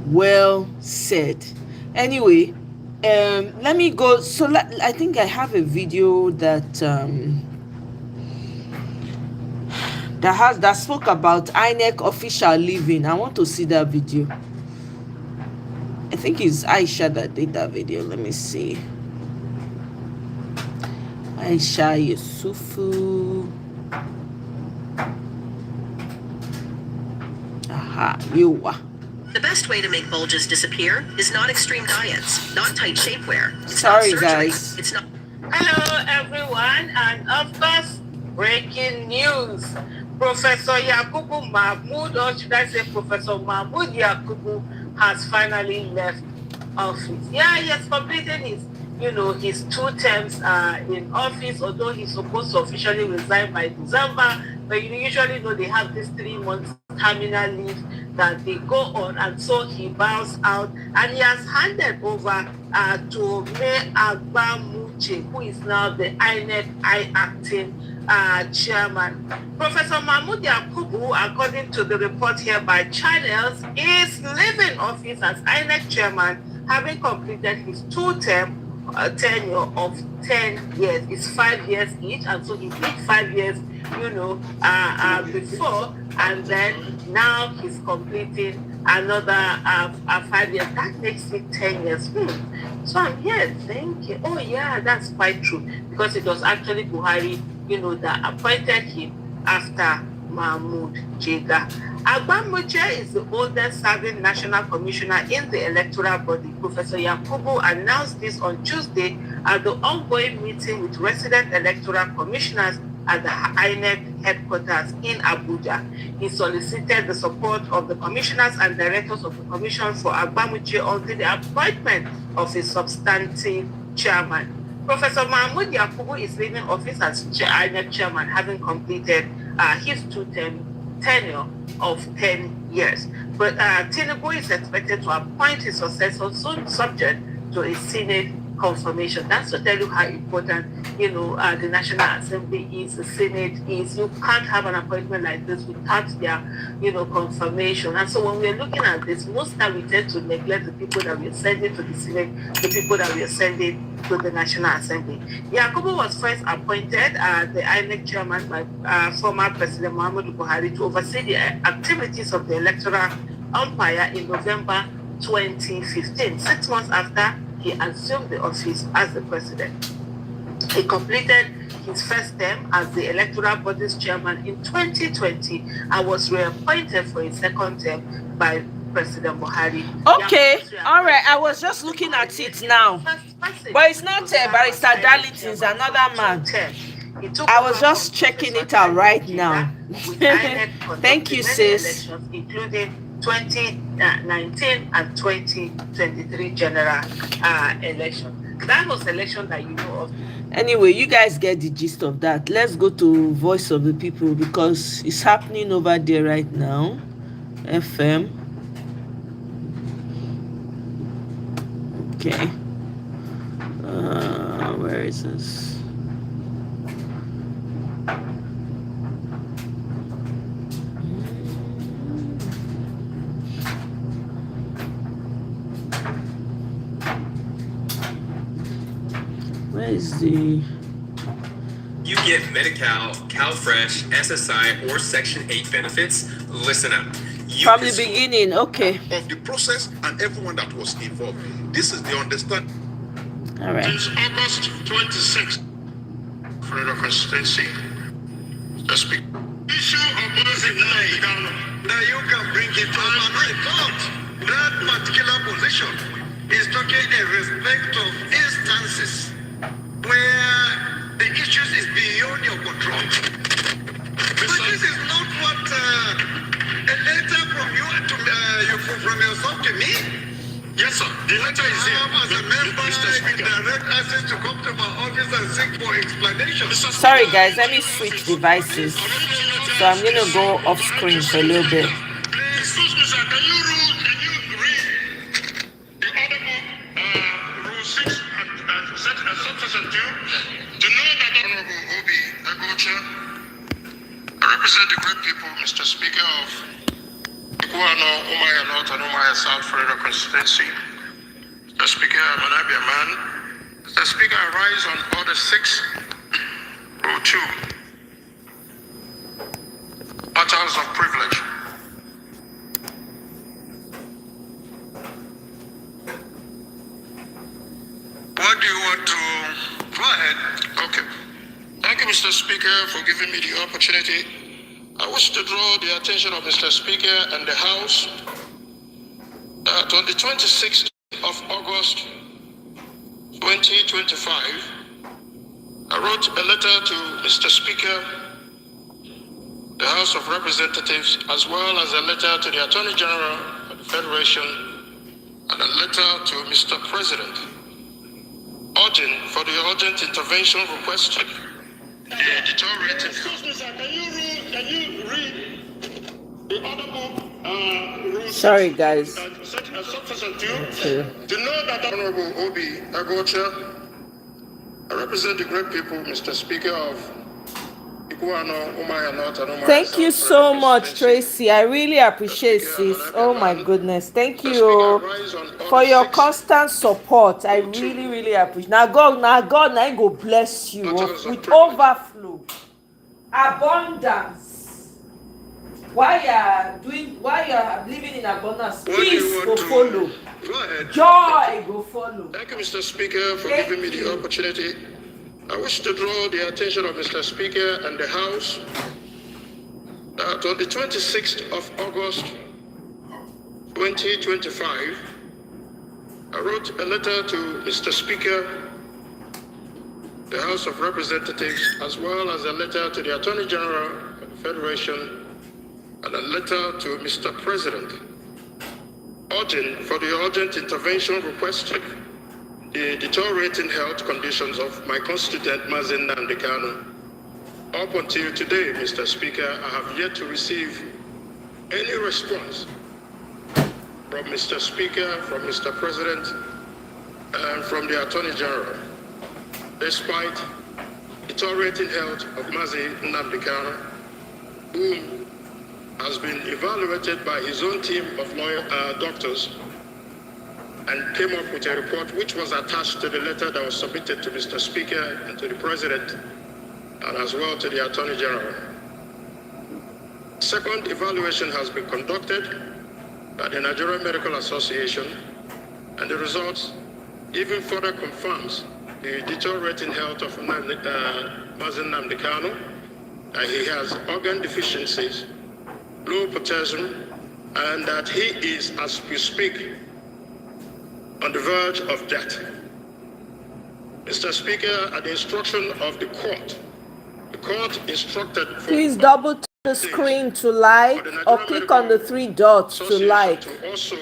Speaker 1: Well said. Anyway, let me go. So I think I have a video that that spoke about INEC official leaving. I want to see that video. I think it's Aisha that did that video. Let me see. Aisha Yusufu. Aha, you are.
Speaker 11: The best way to make bulges disappear is not extreme diets, not tight shapewear. It's
Speaker 1: Sorry,
Speaker 11: not surgery.
Speaker 1: guys.
Speaker 11: It's not.
Speaker 12: Hello, everyone, and of course, breaking news. Professor Yakubu Mahmoud, or should I say Professor Mahmoud Yakubu, has finally left office. Yeah, he has completed his 2 terms in office, although he's supposed to officially resign by December. But you usually know they have this 3 months terminal leave that they go on, and so he bows out, and he has handed over to May Agbamuche, who is now the INEC acting chairman. Professor Mahmoud Yakubu, according to the report here by channels, is leaving office as INEC chairman, having completed his 2-term tenure of 10 years. It's 5 years each, and so he did 5 years, before, and then now he's completing another 5 years. That makes it 10 years. So I'm here thinking, oh yeah, that's quite true, because it was actually Buhari, that appointed him after Mahmoud Jega. Agbamuche is the oldest serving national commissioner in the electoral body. Professor Yakubu announced this on Tuesday at the ongoing meeting with resident electoral commissioners at the INEC headquarters in Abuja. He solicited the support of the commissioners and directors of the commission for Agbamuche until the appointment of a substantive chairman. Professor Mahmoud Yakubu is leaving office as INEC chairman, having completed his 2-term tenure of 10 years. But Tinubu is expected to appoint his successor soon, subject to a Senate confirmation. That's to tell you how important, the National Assembly is, the Senate is. You can't have an appointment like this without their, confirmation. And so when we're looking at this, most time we tend to neglect the people that we're sending to the Senate, the people that we're sending to the National Assembly. Yakubu was first appointed the INEC chairman by former President Muhammadu Buhari to oversee the activities of the electoral umpire in November 2015, 6 months after he assumed the office as the president. He completed his first term as the electoral body's chairman in 2020 and was reappointed for his second term by President Buhari.
Speaker 1: Okay, all right. I was just looking at it now, but it's not Barrister Darlington, it's another man. I was just checking it out right now. Thank you, sis.
Speaker 12: Including 2019 and 2023 general election. That was election that you know of.
Speaker 1: Anyway, you guys get the gist of that. Let's go to Voice of the People because it's happening over there right now. FM. Okay. Where is this? Where is the...
Speaker 13: You get Medi-Cal, CalFresh, SSI, or Section 8 benefits? Listen up.
Speaker 1: From the beginning, okay.
Speaker 2: Of the process and everyone that was involved. This is the understanding.
Speaker 1: All right.
Speaker 10: Since August 26th, for the constituency, the speaker. Issue of policy that you can bring it up, and I thought that particular position is talking in respect of instances where the issues is beyond your control. But this is not what a letter from you to from yourself to me. Yes, sir. The letter is here. As a member, direct access to come to my office and seek for explanation.
Speaker 1: Sorry, guys. Let me switch devices. So I'm gonna go off screen for a little bit.
Speaker 10: Excuse me, sir. Can you read the article, Rule 6, Subsection 2, to know that Honorable Obi Agocha, I represent the great people, Mr. Speaker of Iguano, Omoye North and Omoye South Florida constituency. Mr. Speaker, I'm an Abia man. Mr. Speaker, I rise on Order 6, Rule 2, Matters of Privilege. What do you want to... Go ahead. Okay. Thank you, Mr. Speaker, for giving me the opportunity. I wish to draw the attention of Mr. Speaker and the House that on the 26th of August 2025, I wrote a letter to Mr. Speaker, the House of Representatives, as well as a letter to the Attorney General of the Federation, and a letter to Mr. President, urging for the urgent intervention requested. Excuse me, sir. Can you read the article?
Speaker 1: Sorry, guys.
Speaker 10: Subsection 2, to know that Honorable Obi Agocha, I represent the great people, Mr. Speaker of Iguano, Omoye North and Omoye
Speaker 1: Thank
Speaker 10: South
Speaker 1: you so much, Tracy. I really appreciate this. Oh my goodness. Thank you for your constant support. I really, really appreciate. Now God, now go bless you with overflow, abundance. While you are living in abundance, peace go follow. Joy go follow.
Speaker 10: Thank you, Mr. Speaker, for giving me the opportunity. I wish to draw the attention of Mr. Speaker and the House that on the 26th of August 2025, I wrote a letter to Mr. Speaker, the House of Representatives, as well as a letter to the Attorney General of the Federation, and a letter to Mr. President, urging for the urgent intervention requested the deteriorating health conditions of my constituent Mazin Nandekano. Up until today, Mr. Speaker, I have yet to receive any response from Mr. Speaker, from Mr. President, and from the Attorney General, despite deteriorating health of Mazin Nandekano, whom has been evaluated by his own team of doctors and came up with a report which was attached to the letter that was submitted to Mr. Speaker and to the President and as well to the Attorney General. Second evaluation has been conducted by the Nigerian Medical Association, and the results even further confirms the deteriorating health of Mazin Nandekano, that he has organ deficiencies, low potassium, and that he is, as we speak, on the verge of death. Mr. Speaker, at the instruction of the court instructed for...
Speaker 1: Please double tap the screen to like or click on the 3 dots to like.
Speaker 10: To also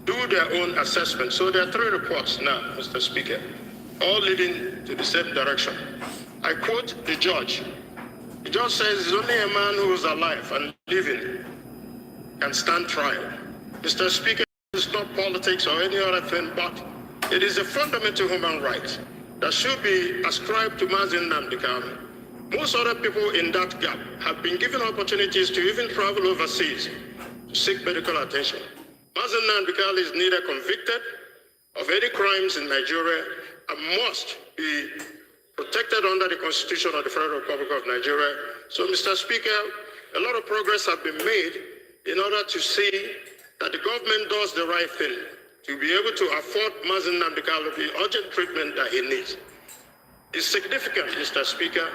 Speaker 10: do their own assessment. So there are 3 reports now, Mr. Speaker, all leading to the same direction. I quote the judge. The judge says it's only a man who is alive and living can stand trial. Mr. Speaker, it's not politics or any other thing, but it is a fundamental human right that should be ascribed to Mazi Nnamdi Kanu. Most other people in that gap have been given opportunities to even travel overseas to seek medical attention. Mazi Nnamdi Kanu is neither convicted of any crimes in Nigeria and must be protected under the Constitution of the Federal Republic of Nigeria. So, Mr. Speaker, a lot of progress has been made in order to see that the government does the right thing to be able to afford Mazi Nnamdi Kanu the urgent treatment that he needs. It's significant, Mr. Speaker,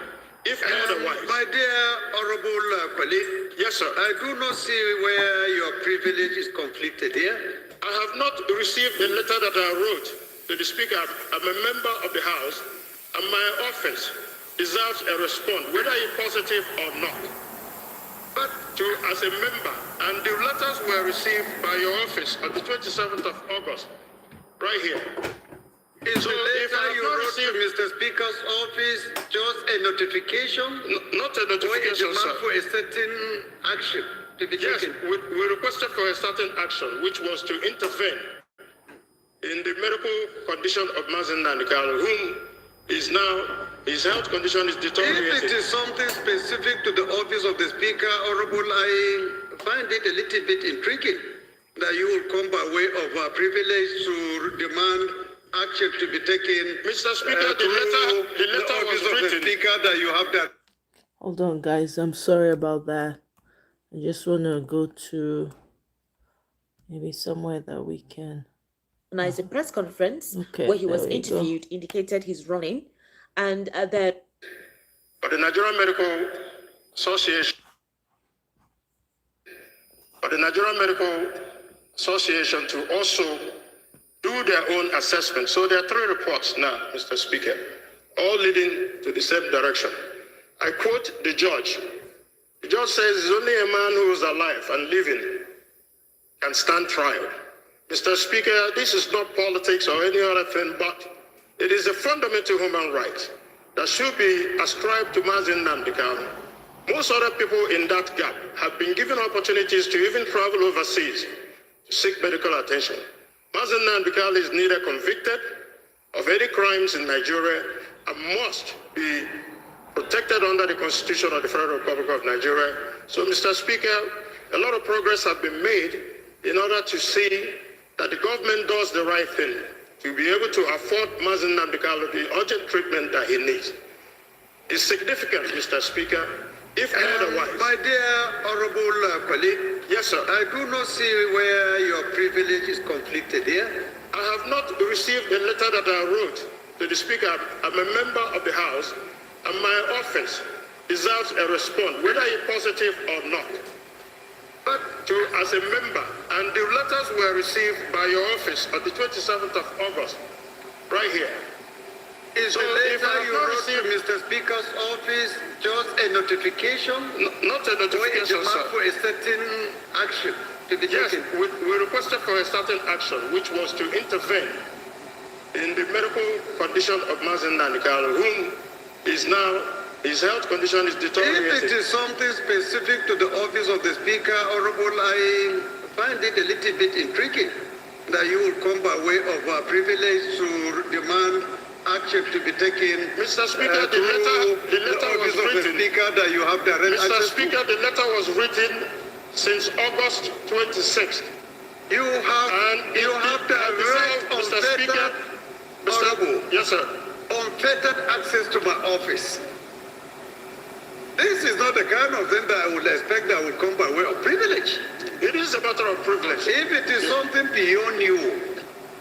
Speaker 10: if otherwise.
Speaker 14: My dear honorable colleague.
Speaker 10: Yes, sir.
Speaker 14: I do not see where your privilege is conflicted here.
Speaker 10: I have not received a letter that I wrote to the Speaker. I'm a member of the House, and my office deserves a response, whether it's positive or not. But as a member, and the letters were received by your office on the 27th of August, right here.
Speaker 14: Is the letter you wrote to Mr. Speaker's office just a notification?
Speaker 10: Not a notification, sir.
Speaker 14: For a certain action to be taken?
Speaker 10: Yes, we requested for a certain action, which was to intervene in the medical condition of Mazi Nnamdi Kanu, whom is now, his health condition is deteriorating.
Speaker 14: If it is something specific to the office of the Speaker, Honorable, I find it a little bit intriguing that you will come by way of a privilege to demand action to be taken.
Speaker 10: Mr. Speaker, the letter was written.
Speaker 14: The Speaker that you have that.
Speaker 1: Hold on, guys. I'm sorry about that. I just want to go to maybe somewhere that we can.
Speaker 15: Organized a press conference where he was interviewed, indicated he's running, and that.
Speaker 10: But the Nigerian Medical Association. To also do their own assessment. So there are 3 reports now, Mr. Speaker, all leading to the same direction. I quote the judge. The judge says it's only a man who is alive and living can stand trial. Mr. Speaker, this is not politics or any other thing, but it is a fundamental human right that should be ascribed to Mazi Nnamdi Kanu. Most other people in that gap have been given opportunities to even travel overseas to seek medical attention. Mazi Nnamdi Kanu is neither convicted of any crimes in Nigeria and must be protected under the Constitution of the Federal Republic of Nigeria. So, Mr. Speaker, a lot of progress has been made in order to see that the government does the right thing to be able to afford Mazi Nnamdi Kanu the urgent treatment that he needs. It's significant, Mr. Speaker, if otherwise.
Speaker 14: My dear honorable colleague.
Speaker 10: Yes, sir.
Speaker 14: I do not see where your privilege is conflicted here.
Speaker 10: I have not received a letter that I wrote to the Speaker. I'm a member of the House, and my office deserves a response, whether it's positive or not. But as a member, and the letters were received by your office on the 27th of August, right here.
Speaker 14: Is the letter you wrote to Mr. Speaker's office just a notification?
Speaker 10: Not a notification, sir.
Speaker 14: For a certain action to be taken?
Speaker 10: Yes, we requested for a certain action, which was to intervene in the medical condition of Mazi Nnamdi Kanu, whom is now, his health condition is deteriorating.
Speaker 14: If it is something specific to the office of the Speaker, Honorable, I find it a little bit intriguing that you will come by way of a privilege to demand action to be taken.
Speaker 10: Mr. Speaker, the letter was written.
Speaker 14: Speaker that you have direct
Speaker 10: Mr. Speaker, the letter was written since August 26th.
Speaker 14: You have direct,
Speaker 10: Mr. Speaker, yes, sir.
Speaker 14: Unfettered access to my office. This is not the kind of thing that I would expect that would come by way of privilege.
Speaker 10: It is a matter of privilege.
Speaker 14: If it is something beyond you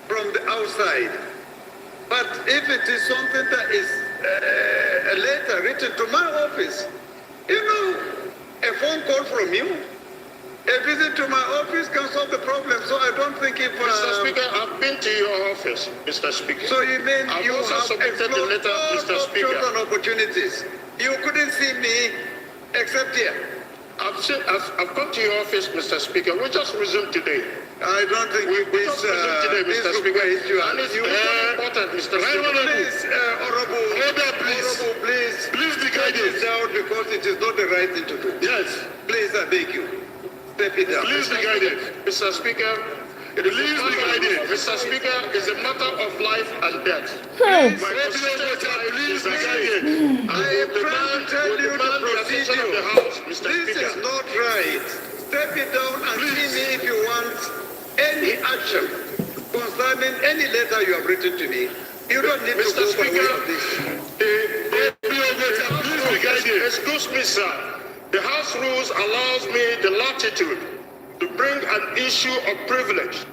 Speaker 14: from the outside, but if it is something that is a letter written to my office, a phone call from you, A visit to my office can solve the problem, so I don't think if...
Speaker 7: Mr. Speaker, I've been to your office, Mr. Speaker.
Speaker 14: So you mean
Speaker 7: I've
Speaker 14: you
Speaker 7: also
Speaker 14: have
Speaker 7: submitted the letter, Mr. Speaker.
Speaker 14: options and opportunities. You couldn't see me except here.
Speaker 7: I've come to your office, Mr. Speaker. We just resumed today.
Speaker 14: I don't think
Speaker 7: we just resumed today, Mr. Speaker. And it's very important, Mr. Speaker.
Speaker 14: Please, Honorable, please.
Speaker 7: Please be guided.
Speaker 14: Step it down because it is not the right thing to do.
Speaker 7: Yes.
Speaker 14: Please, I beg you. Step it down.
Speaker 7: Please be guided, Mr. Speaker. Please be guided, Mr. Speaker. It's a matter of life and death. My please be guided.
Speaker 14: I am trying to tell you the procedure
Speaker 7: of the House, Mr.
Speaker 14: This
Speaker 7: Speaker.
Speaker 14: is not right. Step it down and see me if you want any action concerning any letter you have written to me. You don't need to go by way of this.
Speaker 7: Please be guided. Excuse me, sir. The House rules allows me the latitude to bring an issue of privilege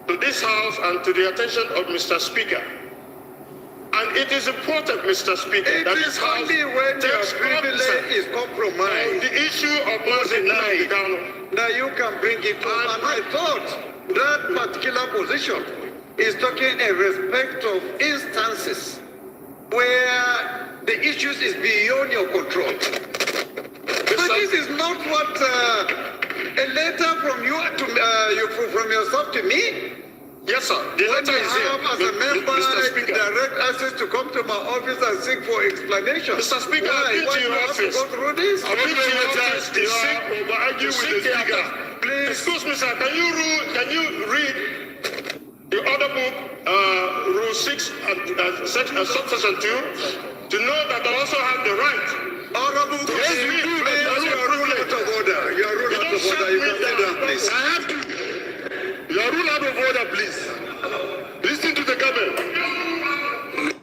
Speaker 7: to this House and to the attention of Mr. Speaker. And it is important, Mr. Speaker, that this House
Speaker 14: only when your
Speaker 7: takes
Speaker 14: privilege is compromised.
Speaker 7: the issue of denied.
Speaker 14: Now you can bring it up. And I thought that particular position is talking in respect of instances where the issues is beyond your control. But this is not what a letter from you to from yourself to me.
Speaker 7: Yes, sir.
Speaker 14: When you have as a member direct access to come to my office and seek for explanation.
Speaker 7: Mr. Speaker, I've been to your office.
Speaker 14: Go through this?
Speaker 7: I've been to your office to argue with the Speaker.
Speaker 14: Please.
Speaker 7: Excuse me, sir. Can you read the other book, Rule 6, subsection 2, to know that I also have the right.
Speaker 14: Honorable, please, you are ruled out of order. You are ruled out of order. You can sit down, please.
Speaker 7: I have to. You are ruled out of order, please. Listen to the government.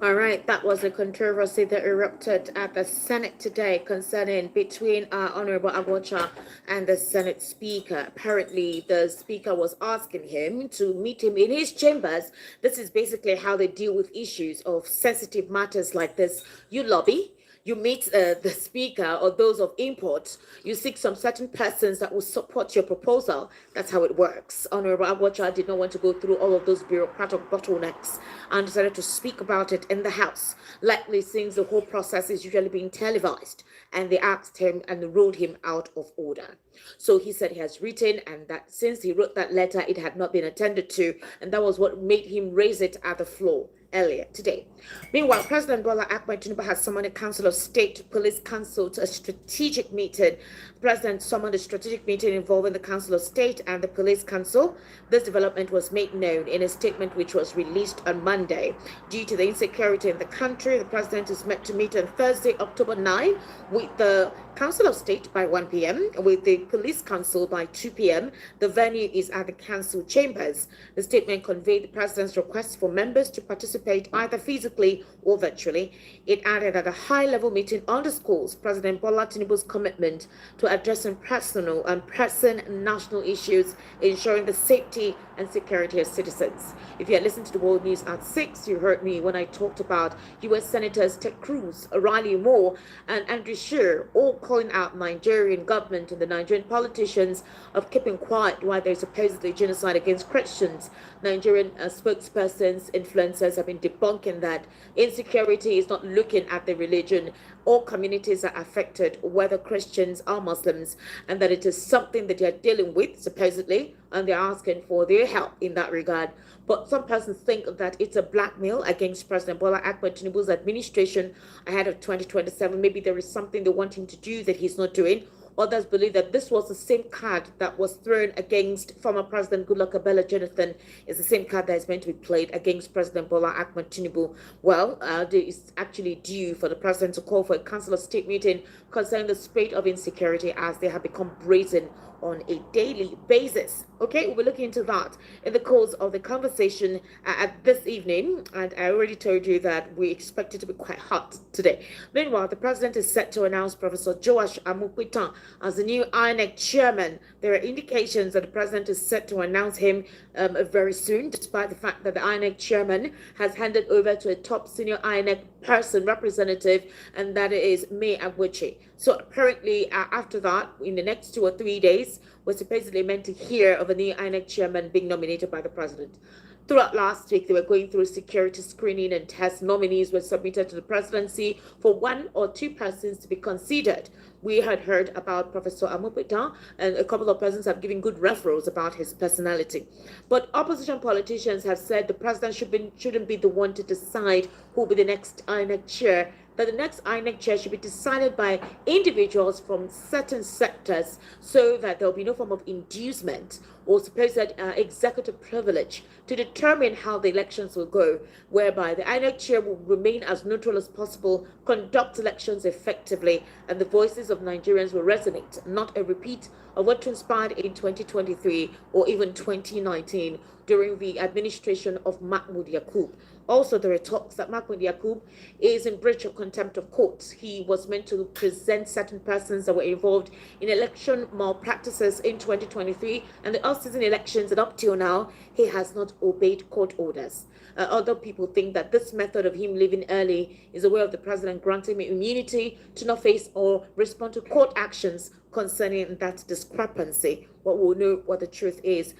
Speaker 15: All right, that was a controversy that erupted at the Senate today concerning between Honorable Agwocha and the Senate Speaker. Apparently, the Speaker was asking him to meet him in his chambers. This is basically how they deal with issues of sensitive matters like this. You lobby. You meet the speaker or those of import, you seek some certain persons that will support your proposal. That's how it works. Honorable Agwocha did not want to go through all of those bureaucratic bottlenecks and decided to speak about it in the House, likely since the whole process is usually being televised, and they asked him and ruled him out of order. So he said he has written, and that since he wrote that letter, it had not been attended to, and that was what made him raise it at the floor earlier today. Meanwhile, President Bola Ahmed Tinubu has summoned a Council of State Police Council to a strategic meeting. The President summoned a strategic meeting involving the Council of State and the Police Council. This development was made known in a statement which was released on Monday. Due to the insecurity in the country, the President is meant to meet on Thursday, October 9, with the Council of State by 1 p.m., with the Police Council by 2 p.m. The venue is at the Council chambers. The statement conveyed the President's request for members to participate either physically or virtually. It added that a high-level meeting underscores President Bola Tinubu's commitment to addressing personal and pressing national issues, ensuring the safety and security of citizens. If you had listened to the World News at 6, you heard me when I talked about U.S. Senators Ted Cruz, Riley Moore, and Andrew Scheer, all calling out Nigerian government and the Nigerian politicians of keeping quiet while there is supposedly genocide against Christians. Nigerian spokespersons, influencers have been debunking that insecurity is not looking at the religion. All communities are affected, whether Christians or Muslims, and that it is something that they are dealing with, supposedly, and they're asking for their help in that regard. But some persons think that it's a blackmail against President Bola Ahmed Tinubu's administration ahead of 2027. Maybe there is something they want him to do that he's not doing. Others believe that this was the same card that was thrown against former President Goodluck Ebele Jonathan. Is the same card that is meant to be played against President Bola Ahmed Tinubu. Well, there is actually due for the president to call for a Council of State meeting concerning the spate of insecurity as they have become brazen on a daily basis. Okay, we'll be looking into that in the course of the conversation at this evening, and I already told you that we expect it to be quite hot today. Meanwhile, the president is set to announce Professor Joash Amupitan as the new INEC chairman. There are indications that the president is set to announce him very soon, despite the fact that the INEC chairman has handed over to a top senior INEC person representative, and that is May Agweche. So apparently, after that, in the next 2 or 3 days, we're supposedly meant to hear of a new INEC chairman being nominated by the president. Throughout last week, they were going through security screening and test. Nominees were submitted to the presidency for 1 or 2 persons to be considered. We had heard about Professor Amopeta, and a couple of persons have given good referrals about his personality. But opposition politicians have said the president shouldn't be the one to decide who will be the next INEC chair, that the next INEC chair should be decided by individuals from certain sectors so that there will be no form of inducement or supposed executive privilege to determine how the elections will go, whereby the INEC chair will remain as neutral as possible, conduct elections effectively, and the voices of Nigerians will resonate, not a repeat of what transpired in 2023 or even 2019 during the administration of Mahmoud Yakub. Also, there are talks that Mahmoud Yakub is in breach of contempt of court. He was meant to present certain persons that were involved in election malpractices in 2023 and the off-season elections, and up till now, he has not obeyed court orders. Other people think that this method of him leaving early is a way of the president granting him immunity to not face or respond to court actions concerning that discrepancy. But we'll know what the truth is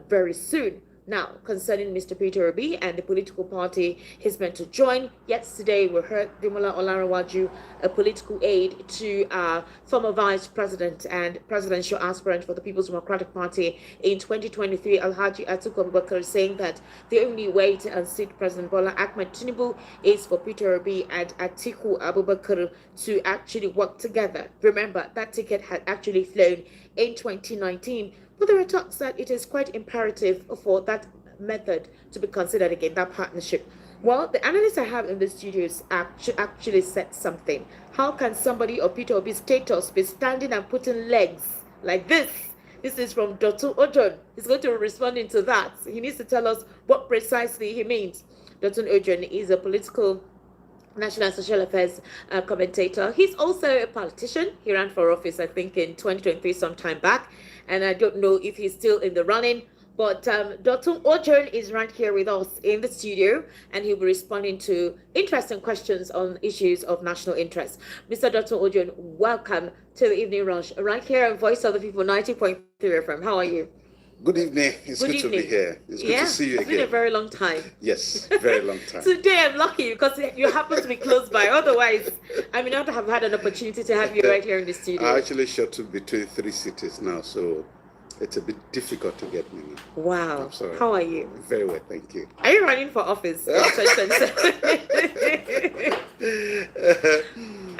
Speaker 15: very soon. Now, concerning Mr. Peter Obi and the political party he's meant to join, yesterday we heard Demola Olarawaju, a political aide to former Vice President and presidential aspirant for the People's Democratic Party in 2023, Alhaji Atiku Abubakar, saying that the only way to unseat President Bola Ahmed Tinubu is for Peter Obi and Atiku Abubakar to actually work together. Remember, that ticket had actually flown in 2019. But there are talks that it is quite imperative for that method to be considered again, that partnership. Well, the analyst I have in the studios actually said something. How can somebody of Peter Obi's status be standing and putting legs like this? This is from Dr. Ojon. He's going to be responding to that. He needs to tell us what precisely he means. Dr. Ojon is a political national and social affairs commentator. He's also a politician. He ran for office, I think, in 2023, some time back. And I don't know if he's still in the running. But Dr. Ojon is right here with us in the studio, and he'll be responding to interesting questions on issues of national interest. Mr. Dr. Ojon, welcome to the Evening Rush. Right here on Voice of the People, 90.3 FM. How are you?
Speaker 16: Good evening. It's good to be here. It's good to see you again.
Speaker 15: It's been a very long time.
Speaker 16: Yes, very long time.
Speaker 15: Today I'm lucky because you happen to be close by. Otherwise, I may not have had an opportunity to have you right here in the studio.
Speaker 16: I actually shuttled between 3 cities now, so it's a bit difficult to get me now.
Speaker 15: Wow.
Speaker 16: I'm sorry.
Speaker 15: How are you?
Speaker 16: Very well, thank you.
Speaker 15: Are you running for office? Are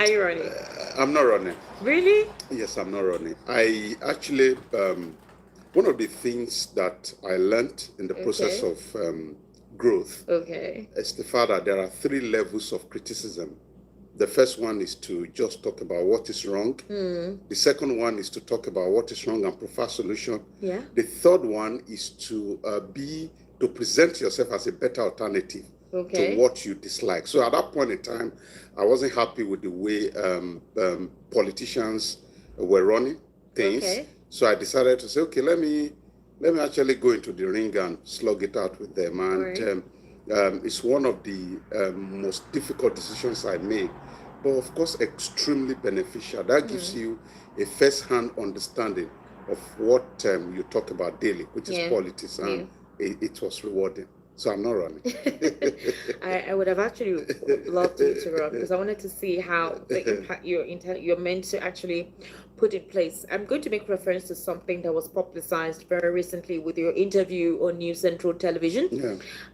Speaker 15: you running?
Speaker 16: I'm not running.
Speaker 15: Really?
Speaker 16: Yes, I'm not running. I actually... one of the things that I learned in the process of growth is the fact that there are 3 levels of criticism. The first one is to just talk about what is wrong. The second one is to talk about what is wrong and provide solution. The third one is to present yourself as a better alternative to what you dislike. So at that point in time, I wasn't happy with the way politicians were running things. So I decided to say, okay, let me actually go into the ring and slug it out with them. And it's one of the most difficult decisions I made, but of course extremely beneficial. That gives you a first-hand understanding of what you talk about daily, which is politics, and it was rewarding. So I'm not running.
Speaker 15: I would have actually loved you to run because I wanted to see how the impact you're meant to actually put in place. I'm going to make reference to something that was publicized very recently with your interview on News Central Television.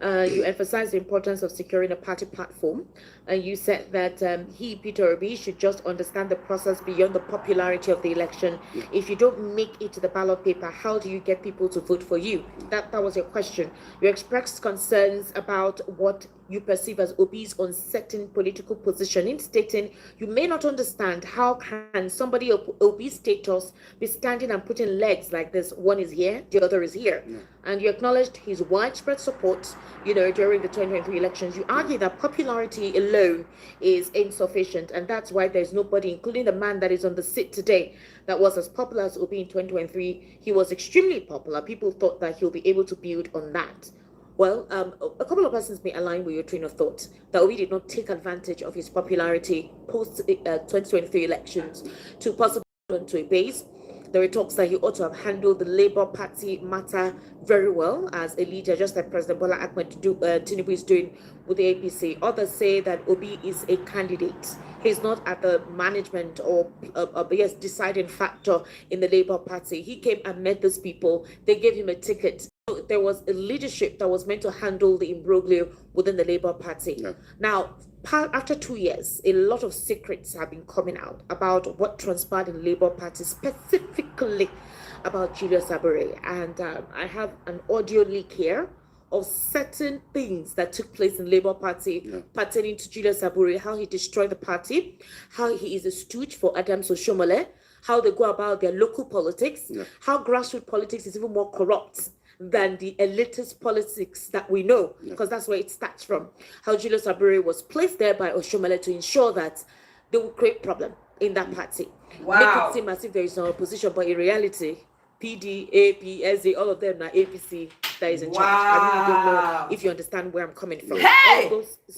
Speaker 15: You emphasized the importance of securing a party platform. You said that Peter Obi, should just understand the process beyond the popularity of the election. If you don't make it to the ballot paper, how do you get people to vote for you? That was your question. You expressed concerns about what you perceive as Obi's uncertain political positioning, stating you may not understand how can somebody of Obi's status be standing and putting legs like this. One is here, the other is here. And you acknowledged his widespread support, during the 2023 elections. You argue that popularity alone is insufficient, and that's why there's nobody, including the man that is on the seat today, that was as popular as Obi in 2023. He was extremely popular. People thought that he'll be able to build on that. Well, a couple of persons may align with your train of thought that Obi did not take advantage of his popularity post 2023 elections to possibly turn to a base. There were talks that he ought to have handled the Labour Party matter very well as a leader, just like President Bola Ahmed Tinubu is doing with the APC. Others say that Obi is a candidate. He's not at the management or yes, deciding factor in the Labour Party. He came and met those people. They gave him a ticket. So there was a leadership that was meant to handle the imbroglio within the Labour Party. Yeah. Now, after 2 years, a lot of secrets have been coming out about what transpired in the Labour Party, specifically about Julius Abure. And I have an audio leak here of certain things that took place in the Labour Party pertaining to Julius Abure, how he destroyed the party, how he is a stooge for Adams Oshomole, how they go about their local politics, how grassroots politics is even more corrupt than the elitist politics that we know, because that's where it starts from. How Julius Abure was placed there by Oshomole to ensure that they would create problem in that party. Wow. Make it seem as if there is no opposition, but in reality, PD, AP, SD, all of them are APC that is in charge. I really don't know if you understand where I'm coming from.
Speaker 1: Hey!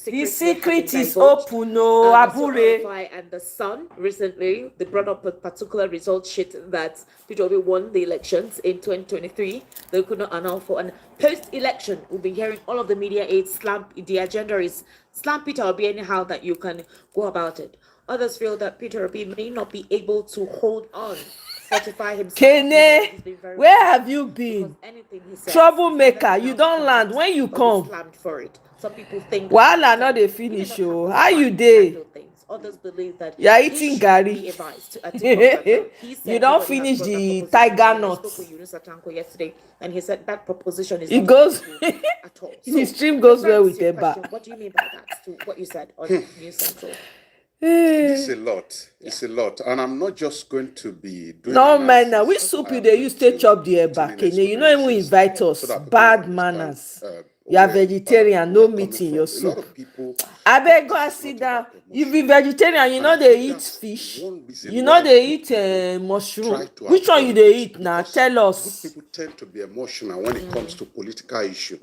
Speaker 1: The secret is open, no, Abure.
Speaker 15: And the Sun recently, they brought up a particular result sheet that Peter Obi won the elections in 2023. They could not announce for. And post-election, we'll be hearing all of the media aids slam. The agenda is slam Peter Obi anyhow that you can go about it. Others feel that Peter Obi may not be able to hold on.
Speaker 1: Kene, where have you been? Troublemaker, you don't land when you come.
Speaker 15: Some people think
Speaker 1: Wahala not dey finish oh. How you dey?
Speaker 15: Others believe that
Speaker 1: you are eating garri. You don't finish the tiger nuts.
Speaker 15: Yesterday, and he said that proposition is
Speaker 1: it goes
Speaker 15: at all. So,
Speaker 1: the stream goes well with the back.
Speaker 15: What do you mean by that? To what you said on News Central?
Speaker 16: It's a lot. It's a lot, and I'm not just going to be doing.
Speaker 1: No man, now we soup you dey use take chop the eba. You know even invite us. Bad manners. You are vegetarian, no meat in your soup. I beg go and sit down. You be vegetarian, you know they eat fish. You know they eat mushroom. Which one you they eat now? Tell us.
Speaker 16: Good people tend to be emotional when it comes to political issue.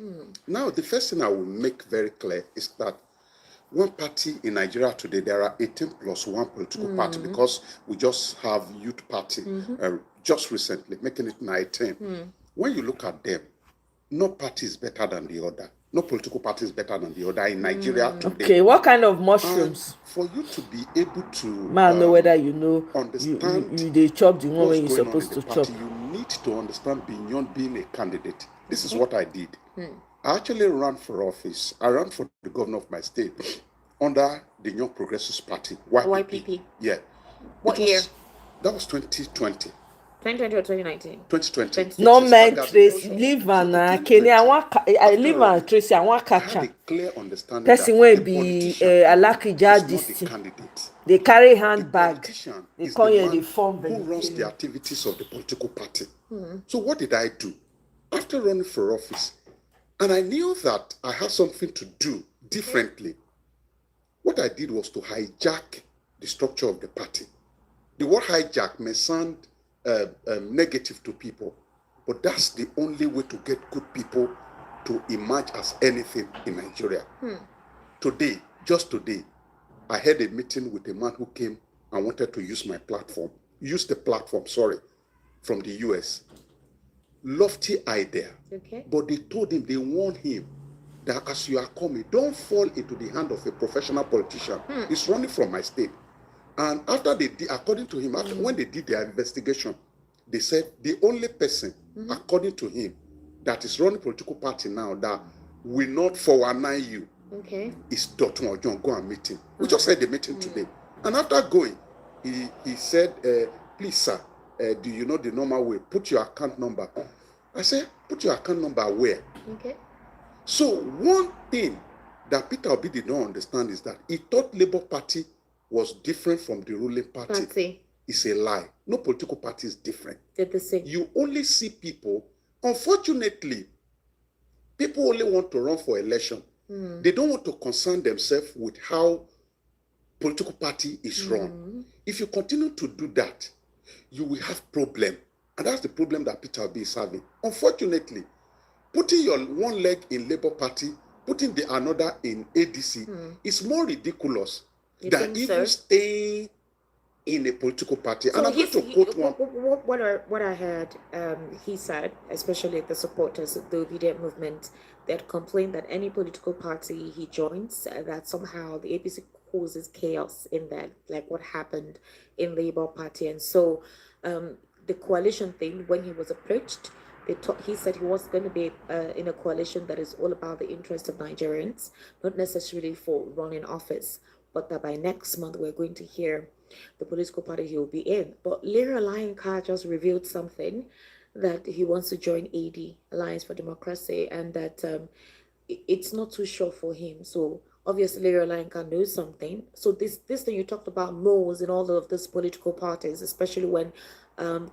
Speaker 16: Now, the first thing I will make very clear is that one party in Nigeria today, there are 18 plus one political party because we just have youth party just recently, making it 19. When you look at them, no party is better than the other. No political party is better than the other in Nigeria today.
Speaker 1: Okay, what kind of mushrooms?
Speaker 16: And for you to be able to
Speaker 1: know whether you know
Speaker 16: understand
Speaker 1: you they chop the one when you're supposed to chop.
Speaker 16: You need to understand beyond being a candidate. This is what I did. I actually ran for office. I ran for the governor of my state under the Young Progressives Party,
Speaker 15: YPP.
Speaker 16: Yeah.
Speaker 15: What year?
Speaker 16: That was 2020.
Speaker 15: 2020 or 2019?
Speaker 16: 2020.
Speaker 1: No man, Tracy, leave and Kenny. I leave and Tracy. I want catch her.
Speaker 16: Clear understanding.
Speaker 1: Person will be Alakija this. They carry handbag. They call you the form.
Speaker 16: Who runs the activities of the political party? So what did I do after running for office? And I knew that I had something to do differently. What I did was to hijack the structure of the party. The word hijack may sound negative to people, but that's the only way to get good people to emerge as anything in Nigeria. Today, just today, I had a meeting with a man who came and wanted to use my platform, from the US. Lofty idea, but they told him, they warned him that as you are coming, don't fall into the hand of a professional politician. He's running from my state. And after they did, according to him, when they did their investigation, they said the only person, according to him, that is running political party now that will not 419 you is Dr. Ojon. Go and meet him. We just had the meeting today. And after going, he said, please, sir, do you know the normal way? Put your account number. I said, put your account number where? So one thing that Peter Obi did not understand is that he thought Labour Party was different from the ruling party. It's a lie. No political party is different.
Speaker 15: They're the same.
Speaker 16: You only see people, unfortunately, people only want to run for election. They don't want to concern themselves with how political party is run. If you continue to do that, you will have problem. And that's the problem that Peter Obi is having. Unfortunately, putting your one leg in Labour Party, putting the another in ADC is more ridiculous than even staying in a political party.
Speaker 15: So
Speaker 16: and I'm going to quote one.
Speaker 15: What I heard he said, especially the supporters of the obedient movement, that complained that any political party he joins, that somehow the APC causes chaos in that, like what happened in Labour Party. And so the coalition thing, when he was approached, he said he was going to be in a coalition that is all about the interests of Nigerians, not necessarily for running office, but that by next month we're going to hear the political party he will be in. But Lira Lionka just revealed something, that he wants to join AD, Alliance for Democracy, and that it's not too sure for him. So obviously Lira Lionka knows something. So this thing you talked about moles in all of these political parties, especially when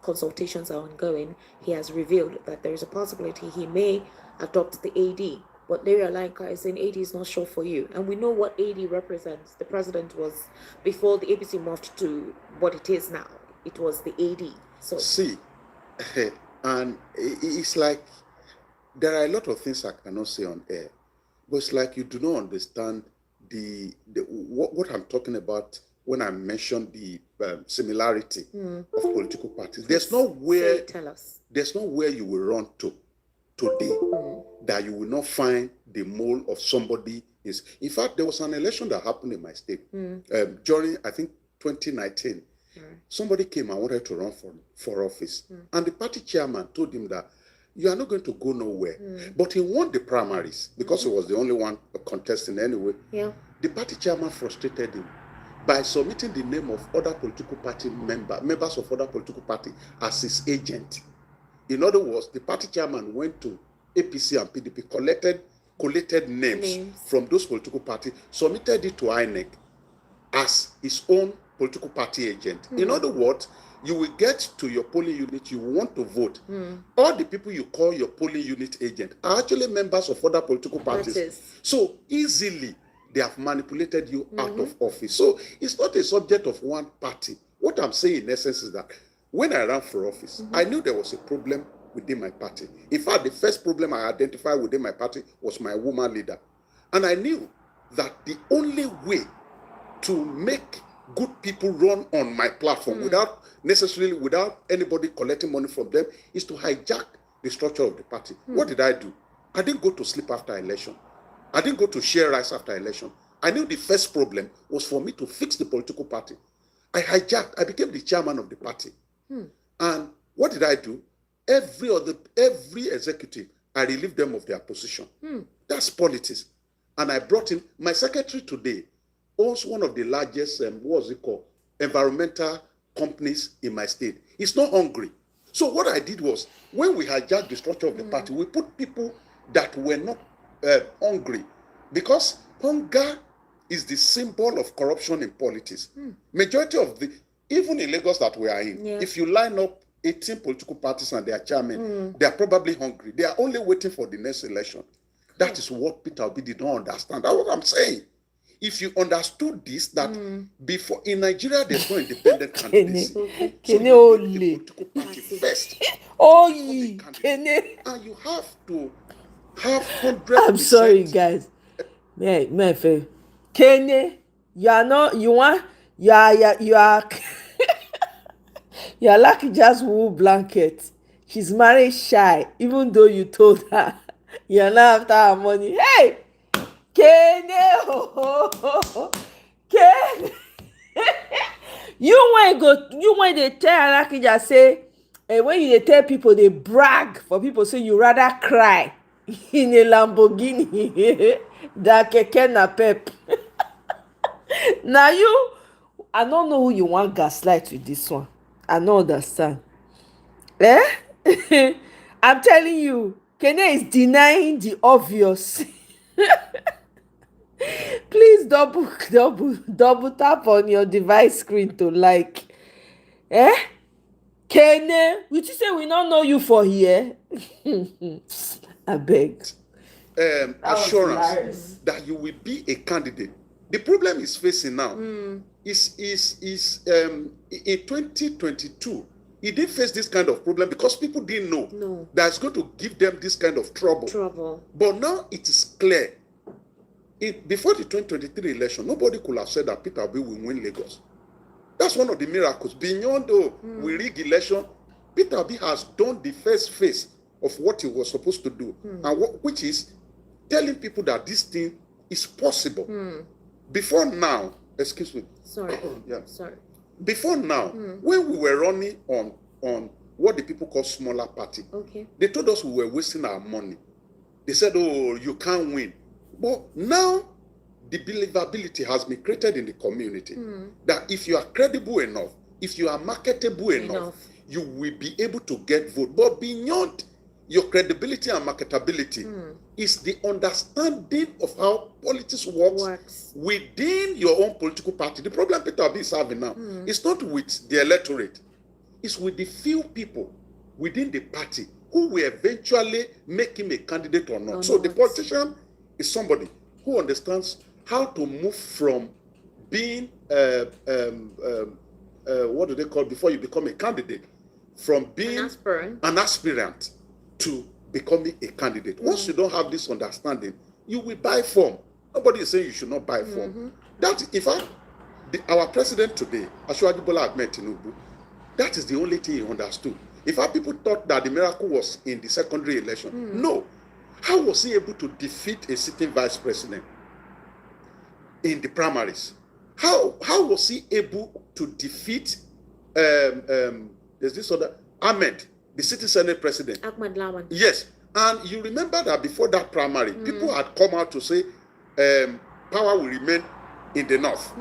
Speaker 15: consultations are ongoing, he has revealed that there is a possibility he may adopt the AD. But Larry Alanka is saying AD is not sure for you. And we know what AD represents. The president was, before the APC morphed to what it is now, it was the AD. So
Speaker 16: see, and it's like, there are a lot of things I cannot say on air. But it's like you do not understand what I'm talking about when I mention the similarity of political parties. There's nowhere, there's nowhere you will run to today that you will not find the mole of somebody. In fact, there was an election that happened in my state during, I think, 2019. Somebody came and wanted to run for office. And the party chairman told him that you are not going to go nowhere. But he won the primaries because he was the only one contesting anyway. The party chairman frustrated him by submitting the name of other political party members of other political party as his agent. In other words, the party chairman went to APC and PDP, collated names from those political parties, submitted it to INEC as his own political party agent. In other words, you will get to your polling unit, you want to vote. All the people you call your polling unit agent are actually members of other political parties. So easily, they have manipulated you out of office. So it's not a subject of one party. What I'm saying in essence is that when I ran for office, I knew there was a problem within my party. In fact, the first problem I identified within my party was my woman leader. And I knew that the only way to make good people run on my platform without anybody collecting money from them is to hijack the structure of the party. What did I do? I didn't go to sleep after election. I didn't go to share rice after election. I knew the first problem was for me to fix the political party. I became the chairman of the party. And what did I do? Every executive, I relieved them of their position. That's politics. And I brought in my secretary today, owns one of the largest, environmental companies in my state. He's not hungry. So what I did was, when we hijacked the structure of the party, we put people that were not hungry, because hunger is the symbol of corruption in politics. Majority of even in Lagos that we are in, if you line up 18 political parties and their chairman, they are probably hungry. They are only waiting for the next election. That is what Peter Obi did not understand. That's what I'm saying. If you understood this, that before in Nigeria there's no independent candidacy. So you need the political party first. And you have to have 100%.
Speaker 1: I'm sorry, guys. Kene, you are not. You are. You are like just wool blanket. She's married shy, even though you told her you are not after her money. Hey, Kene, Kene. You when they tell Alakija say, when you tell people they brag for people, say you rather cry in a Lamborghini than keke na pep. Now you, I don't know who you want gaslight with this one. I don't understand. I'm telling you, Kene is denying the obvious. Please double tap on your device screen to like. Kene, we just say we don't know you for here. I beg.
Speaker 16: Assurance that you will be a candidate. The problem is facing now is in 2022, he didn't face this kind of problem because people didn't know that it's going to give them this kind of trouble. But now it is clear. Before the 2023 election, nobody could have said that Peter Obi will win Lagos. That's one of the miracles. Beyond we rig election, Peter Obi has done the first phase of what he was supposed to do, and which is telling people that this thing is possible. Before now, excuse me.
Speaker 15: Sorry.
Speaker 16: Yeah.
Speaker 15: Sorry.
Speaker 16: Before now, when we were running on what the people call smaller party, they told us we were wasting our money. They said, oh, you can't win. But now, the believability has been created in the community that if you are credible enough, if you are marketable enough, you will be able to get vote. But beyond your credibility and marketability is the understanding of how politics works within your own political party. The problem Peter Obi is having now is not with the electorate. It's with the few people within the party who will eventually make him a candidate or not. So the politician is somebody who understands how to move from being, what do they call before you become a candidate? From being an aspirant to becoming a candidate. Once you don't have this understanding, you will buy form. Nobody is saying you should not buy form. That, in fact, our president today, Asiwaju Bola Ahmed Tinubu, that is the only thing he understood. In fact, people thought that the miracle was in the secondary election. No. How was he able to defeat a sitting vice president in the primaries? How was he able to defeat there's this other Ahmed, the city senate president?
Speaker 15: Ahmed Lawan.
Speaker 16: Yes. And you remember that before that primary, people had come out to say power will remain in the north.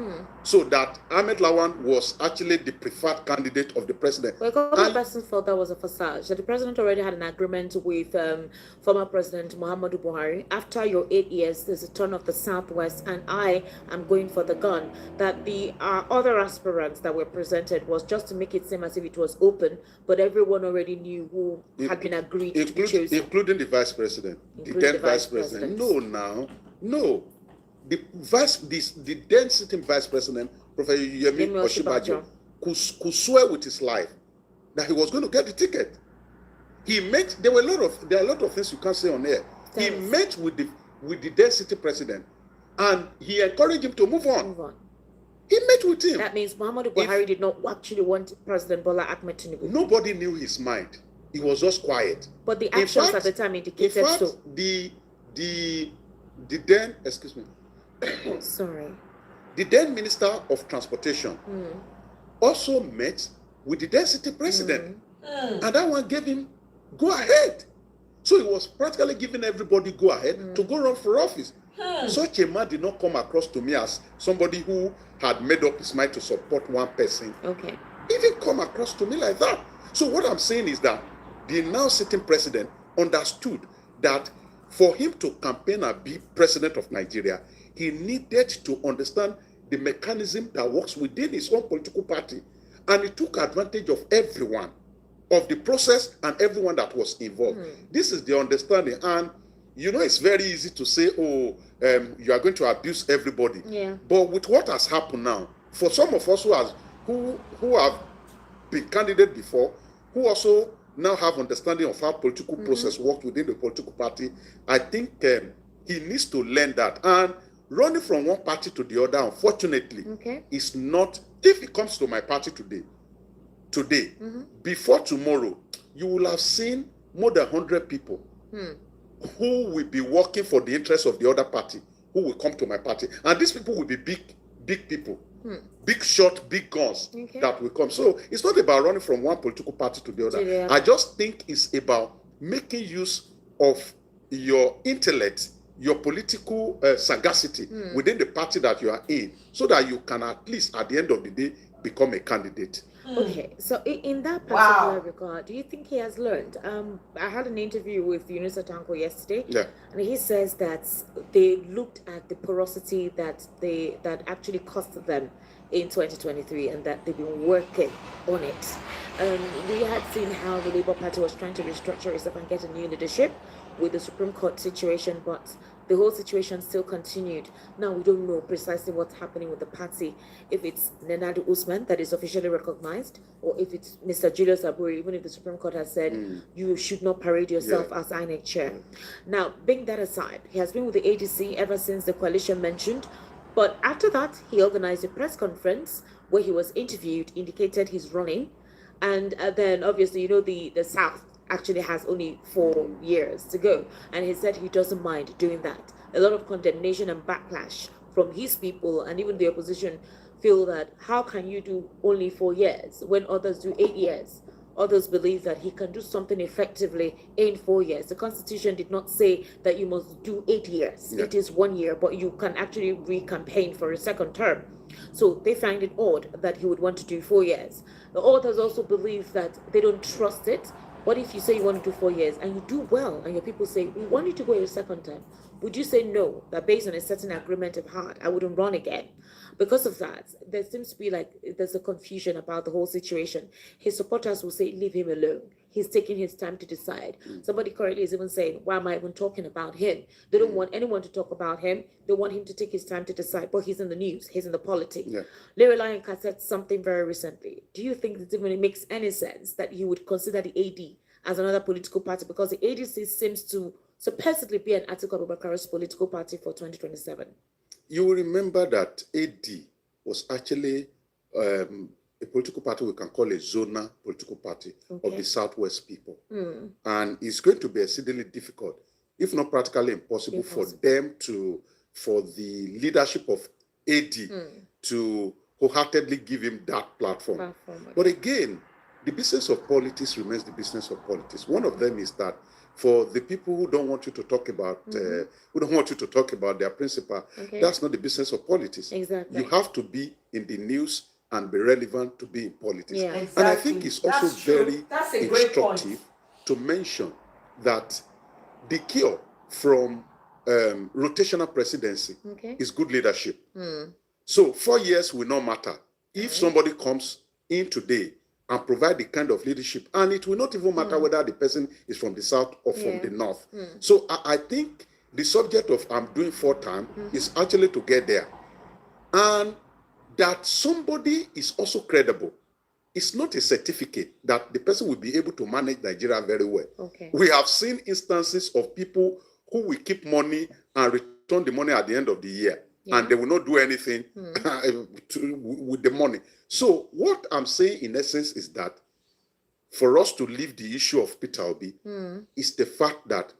Speaker 16: So that Ahmed Lawan was actually the preferred candidate of the president.
Speaker 15: Well, a couple of persons thought that was a facade. So the president already had an agreement with former President Muhammadu Buhari. After your 8 years, there's a turn of the Southwest, and I am going for the gun. That the other aspirants that were presented was just to make it seem as if it was open, but everyone already knew who had been agreed to be chosen.
Speaker 16: Including the vice president, the then vice president. No. The then sitting vice president, Professor Yemi Osinbajo, could swear with his life that he was going to get the ticket. There are a lot of things you can't say on air. He met with the then sitting president, and he encouraged him to move on. He met with him.
Speaker 15: That means Muhammadu Buhari did not actually want President Bola Ahmed Tinubu.
Speaker 16: Nobody knew his mind. He was just quiet.
Speaker 15: But the actions at the time indicated so.
Speaker 16: The then, excuse me.
Speaker 15: Sorry.
Speaker 16: The then Minister of Transportation also met with the then city president. And that one gave him go ahead. So he was practically giving everybody go ahead to go run for office. Such a man did not come across to me as somebody who had made up his mind to support one person.
Speaker 15: Okay.
Speaker 16: He didn't come across to me like that. So what I'm saying is that the now sitting president understood that for him to campaign and be president of Nigeria, he needed to understand the mechanism that works within his own political party. And he took advantage of everyone, of the process and everyone that was involved. This is the understanding. And, you know, it's very easy to say, you are going to abuse everybody.
Speaker 15: Yeah.
Speaker 16: But with what has happened now, for some of us who have been candidate before, who also now have understanding of how political process works within the political party, I think he needs to learn that. And running from one party to the other, unfortunately, is not, if it comes to my party today, before tomorrow, you will have seen more than 100 people who will be working for the interests of the other party, who will come to my party. And these people will be big people, big shot, big guns that will come. So it's not about running from one political party to the other. I just think it's about making use of your intellect, your political sagacity within the party that you are in, so that you can at least, at the end of the day, become a candidate.
Speaker 15: Okay, so in that particular regard, do you think he has learned? I had an interview with Yunusa Tanko yesterday, and he says that they looked at the porosity that actually cost them in 2023, and that they've been working on it. We had seen how the Labour Party was trying to restructure itself and get a new leadership. with the Supreme Court situation, but the whole situation still continued. Now we don't know precisely what's happening with the party, if it's Nenadu Usman that is officially recognized, or if it's Mr. Julius Aburi, even if the Supreme Court has said you should not parade yourself as INEC chair. Now, being that aside, he has been with the ADC ever since the coalition mentioned, but after that, he organized a press conference where he was interviewed, indicated he's running, and then obviously, you know, the South actually has only 4 years to go, and he said he doesn't mind doing that. A lot of condemnation and backlash from his people and even the opposition feel that how can you do only 4 years when others do 8 years? Others believe that he can do something effectively in 4 years. The Constitution did not say that you must do 8 years. It is 1 year, but you can actually re-campaign for a second term. So they find it odd that he would want to do 4 years. The others also believe that they don't trust it. What if you say you want to do 4 years and you do well and your people say, we want you to go a second time? Would you say no, that based on a certain agreement of heart, I wouldn't run again? Because of that, there seems to be like there's a confusion about the whole situation. His supporters will say, leave him alone. He's taking his time to decide. Somebody currently is even saying, why am I even talking about him? They don't want anyone to talk about him. They want him to take his time to decide. But he's in the news. He's in the politics. Larry Lionka said something very recently. Do you think that even it makes any sense that you would consider the AD as another political party? Because the ADC seems to supposedly be an Atiku Abubakar's political party for 2027.
Speaker 16: You will remember that AD was actually a political party we can call a zonal political party of the Southwest people. And it's going to be exceedingly difficult, if not practically impossible, for them to, for the leadership of AD to wholeheartedly give him that platform. But again, the business of politics remains the business of politics. One of them is that for the people who don't want you to talk about, who don't want you to talk about their principle, that's not the business of politics.
Speaker 15: Exactly.
Speaker 16: You have to be in the news and be relevant to be in politics.
Speaker 15: Yeah.
Speaker 1: Exactly.
Speaker 16: And I think it's also very instructive to mention that the cure from rotational presidency is good leadership. So 4 years will not matter. If somebody comes in today and provide the kind of leadership, and it will not even matter whether the person is from the South or from the North. So I think the subject of I'm doing 4 terms is actually to get there. And that somebody is also credible. It's not a certificate that the person will be able to manage Nigeria very well. We have seen instances of people who will keep money and return the money at the end of the year. And they will not do anything with the money. So what I'm saying in essence is that for us to leave the issue of Peter Obi is the fact that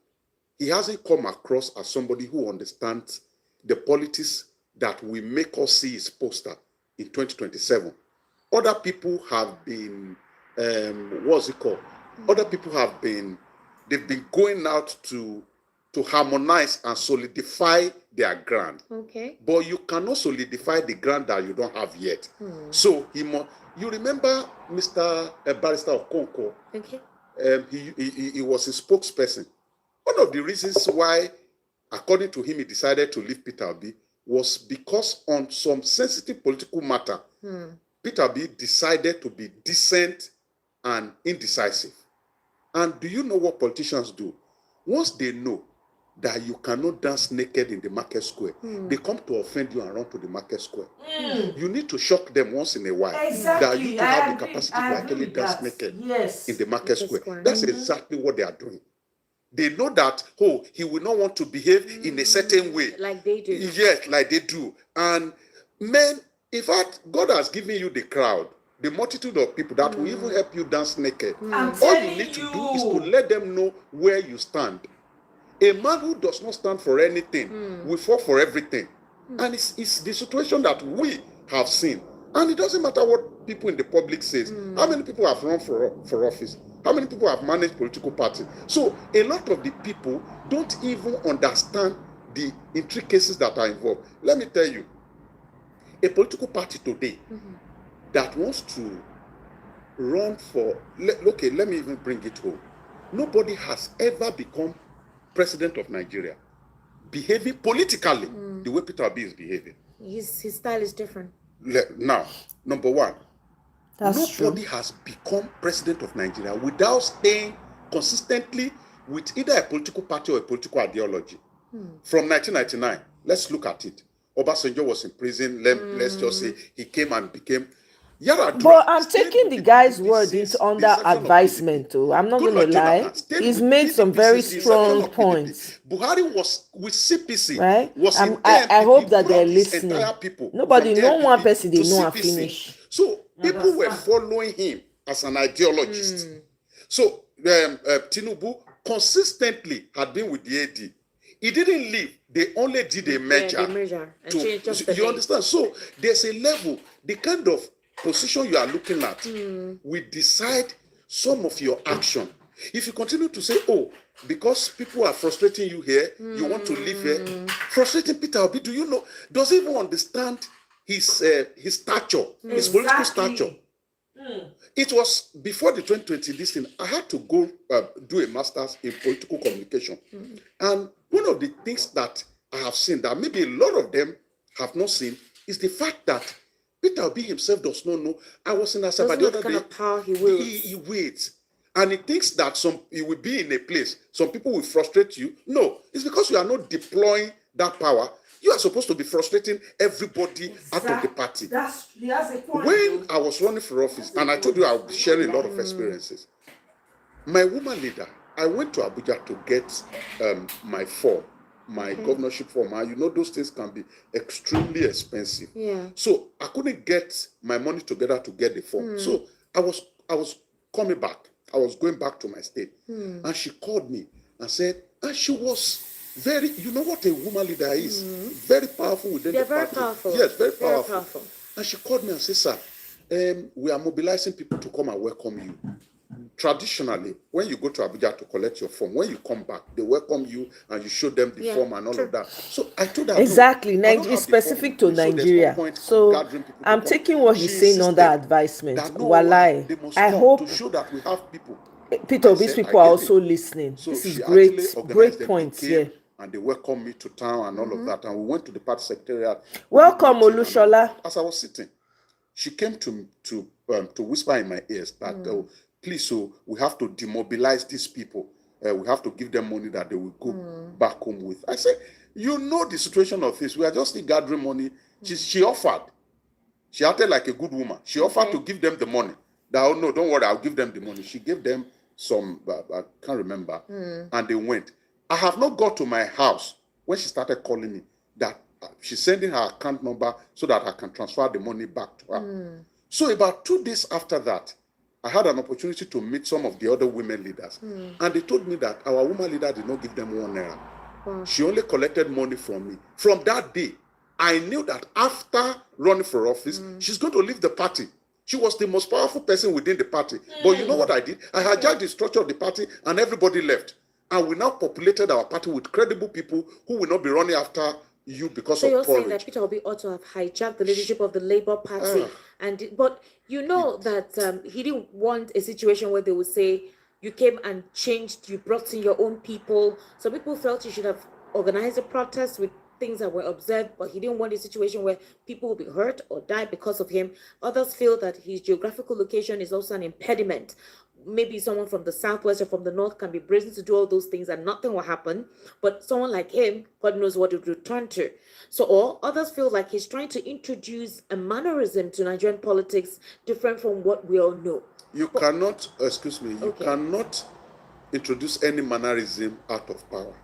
Speaker 16: he hasn't come across as somebody who understands the politics that will make us see his poster in 2027. Other people have been, what's it called? Other people have been, they've been going out to harmonize and solidify their ground. But you cannot solidify the ground that you don't have yet. So you remember Mr. Barrister of Conco? He was a spokesperson. One of the reasons why, according to him, he decided to leave Peter Obi was because on some sensitive political matter, Peter Obi decided to be decent and indecisive. And do you know what politicians do? Once they know that you cannot dance naked in the market square, they come to offend you and run to the market square. You need to shock them once in a while that you have the capacity to actually dance naked in the market square. That's exactly what they are doing. They know that, oh, he will not want to behave in a certain way.
Speaker 15: Like they do.
Speaker 16: Yes, like they do. And men, in fact, God has given you the crowd, the multitude of people that will even help you dance naked. All you need to do is to let them know where you stand. A man who does not stand for anything will fall for everything. And it's the situation that we have seen. And it doesn't matter what people in the public says. How many people have run for office? How many people have managed political parties? So a lot of the people don't even understand the intricacies that are involved. Let me tell you, a political party today that wants to run for, okay, let me even bring it home. Nobody has ever become president of Nigeria behaving politically the way Peter Obi is behaving.
Speaker 15: His style is different.
Speaker 16: Now, number one, nobody has become president of Nigeria without staying consistently with either a political party or a political ideology. From 1999, let's look at it. Obasanjo was in prison. Let's just say he came and became.
Speaker 1: But I'm taking the guy's word into under advisement. I'm not going to lie. He's made some very strong points.
Speaker 16: Buhari was with CPC.
Speaker 1: Right?
Speaker 16: Was in
Speaker 1: I hope that they're listening. Nobody, no one person they know and finish.
Speaker 16: So people were following him as an ideologist. So Tinubu consistently had been with the AD. He didn't leave. They only did a merger. You understand? So there's a level, the kind of position you are looking at will decide some of your action. If you continue to say, oh, because people are frustrating you here, you want to live here, frustrating Peter Obi, do you know, does he even understand his stature, his political stature? It was before the 2020 this thing, I had to go do a master's in political communication. And one of the things that I have seen that maybe a lot of them have not seen is the fact that Peter Obi himself does not know. I was in Asaba the other day. He waits. And he thinks that he will be in a place, some people will frustrate you. No, it's because you are not deploying that power. You are supposed to be frustrating everybody out of the party.
Speaker 1: He has a point.
Speaker 16: When I was running for office, and I told you I would be sharing a lot of experiences, my woman leader, I went to Abuja to get my form, my governorship form. And you know those things can be extremely expensive.
Speaker 15: Yeah.
Speaker 16: So I couldn't get my money together to get the form. So I was coming back. I was going back to my state. And she called me and said, and she was very, you know what a woman leader is? Very powerful within the party.
Speaker 15: Very powerful.
Speaker 16: Yes, very powerful. And she called me and said, sir, we are mobilizing people to come and welcome you. Traditionally, when you go to Abuja to collect your form, when you come back, they welcome you and you show them the form and all of that. So I told her,
Speaker 1: exactly, it's specific to Nigeria. So I'm taking what he's saying under advisement. Walai, I hope
Speaker 16: to show that we have people.
Speaker 1: Peter, these people are also listening. So this is great points here.
Speaker 16: And they welcomed me to town and all of that. And we went to the party secretariat.
Speaker 1: Welcome, Olushola.
Speaker 16: As I was sitting, she came to whisper in my ears that, please, so we have to demobilize these people. We have to give them money that they will go back home with. I said, you know the situation of this. We are just gathering money. She offered. She acted like a good woman. She offered to give them the money. That, oh no, don't worry, I'll give them the money. She gave them some, I can't remember, and they went. I have not got to my house when she started calling me that she's sending her account number so that I can transfer the money back to her. So about 2 days after that, I had an opportunity to meet some of the other women leaders. And they told me that our woman leader did not give them 1 naira. She only collected money from me. From that day, I knew that after running for office, she's going to leave the party. She was the most powerful person within the party. But you know what I did? I hijacked the structure of the party and everybody left. And we now populated our party with credible people who will not be running after you because of porridge. So you're saying that
Speaker 15: Peter Obi ought to have hijacked the leadership of the Labour Party. But you know that he didn't want a situation where they would say, you came and changed, you brought in your own people. Some people felt you should have organized a protest with things that were observed, but he didn't want a situation where people will be hurt or die because of him. Others feel that his geographical location is also an impediment. Maybe someone from the southwest or from the north can be brazen to do all those things and nothing will happen. But someone like him, God knows what it would return to. So, or others feel like he's trying to introduce a mannerism to Nigerian politics different from what we all know.
Speaker 16: You cannot introduce any mannerism out of power.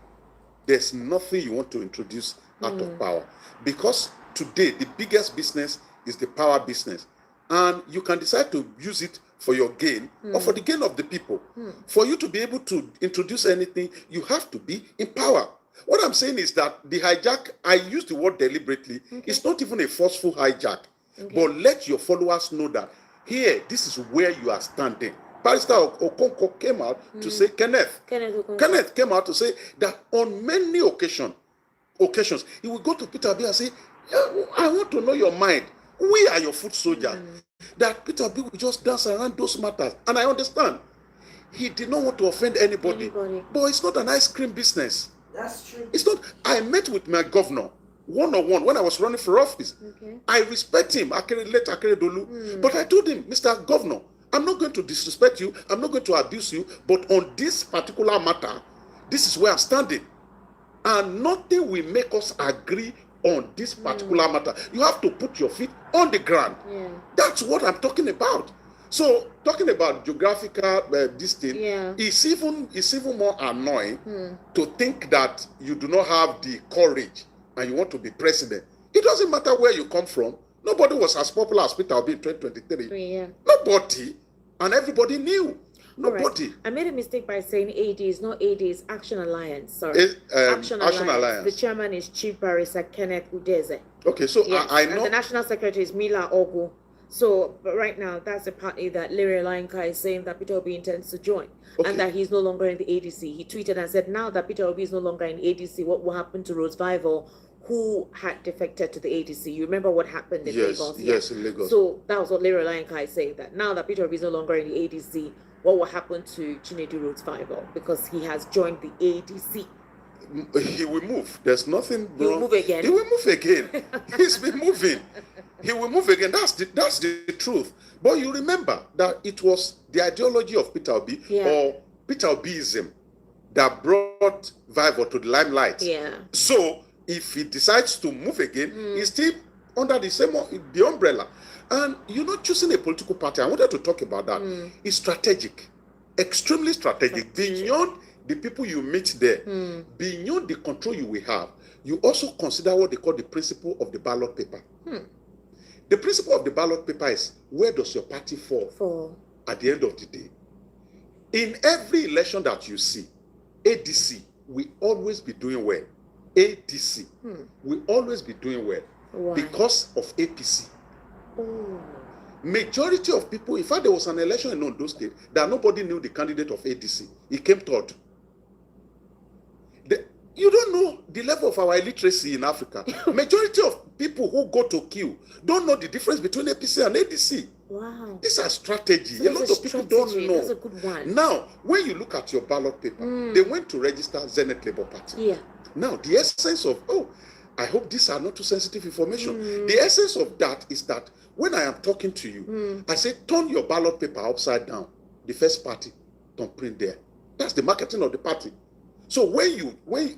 Speaker 16: There's nothing you want to introduce out of power. Because today, the biggest business is the power business. And you can decide to use it for your gain or for the gain of the people. For you to be able to introduce anything, you have to be in power. What I'm saying is that the hijack, I use the word deliberately, it's not even a forceful hijack. But let your followers know that here, this is where you are standing. Barrister Okonkwo came out to say, Kenneth came out to say that on many occasions, he will go to Peter Obi and say, I want to know your mind. We are your foot soldiers. That Peter Obi will just dance around those matters. And I understand. He did not want to offend anybody. But it's not an ice cream business.
Speaker 1: That's true.
Speaker 16: It's not. I met with my governor one-on-one when I was running for office. I respect him, late Akere Dolu. But I told him, Mr. Governor, I'm not going to disrespect you. I'm not going to abuse you. But on this particular matter, this is where I'm standing. And nothing will make us agree on this particular matter. You have to put your feet on the ground.
Speaker 15: Yeah.
Speaker 16: That's what I'm talking about. So talking about geographical this thing is even more annoying to think that you do not have the courage and you want to be president. It doesn't matter where you come from. Nobody was as popular as Peter Obi in 2023.
Speaker 15: Yeah.
Speaker 16: Nobody, and everybody knew. Nobody.
Speaker 15: Right. I made a mistake by saying AD. It's not AD, it's Action Alliance. Sorry.
Speaker 16: Action Alliance.
Speaker 15: The chairman is Chief Barrister Kenneth Udeze.
Speaker 16: Okay, so
Speaker 15: yes.
Speaker 16: I know.
Speaker 15: And the national secretary is Mila Ogu. So, but right now, that's the party that Larry Olanka is saying that Peter Obi intends to join, and that he's no longer in the ADC. He tweeted and said, now that Peter Obi is no longer in the ADC, what will happen to Rose Vival, who had defected to the ADC? You remember what happened in Lagos?
Speaker 16: Yes, in Lagos.
Speaker 15: So that was what Larry Olanka is saying, that now that Peter Obi is no longer in the ADC, what will happen to Chinedu Rose Vival, because he has joined the ADC?
Speaker 16: He will move. There's nothing wrong.
Speaker 15: He will move again.
Speaker 16: He will move again. He's been moving. He will move again. That's the truth. But you remember that it was the ideology of Peter Obi or Peter Obiism that brought Vival to the limelight.
Speaker 15: Yeah.
Speaker 16: So if he decides to move again, he's still under the umbrella. And choosing a political party, I wanted to talk about that. It's strategic, extremely strategic. Beyond the people you meet there, beyond the control you will have, you also consider what they call the principle of the ballot paper. The principle of the ballot paper is, where does your party fall at the end of the day? In every election that you see, ADC will always be doing well. ADC will always be doing well.
Speaker 15: Why?
Speaker 16: Because of APC. Majority of people, in fact, there was an election in Ondo State that nobody knew the candidate of ADC. He came third. You don't know the level of our illiteracy in Africa. Majority of people who go to queue don't know the difference between APC and ADC.
Speaker 15: Wow.
Speaker 16: These are strategy.
Speaker 15: So
Speaker 16: a lot of people don't know.
Speaker 15: That's a good one.
Speaker 16: Now, when you look at your ballot paper, they went to register Zenith Labour Party.
Speaker 15: Yeah.
Speaker 16: Now, the essence of, I hope these are not too sensitive information. The essence of that is that when I am talking to you, I say, turn your ballot paper upside down. The first party, don't print there. That's the marketing of the party. So when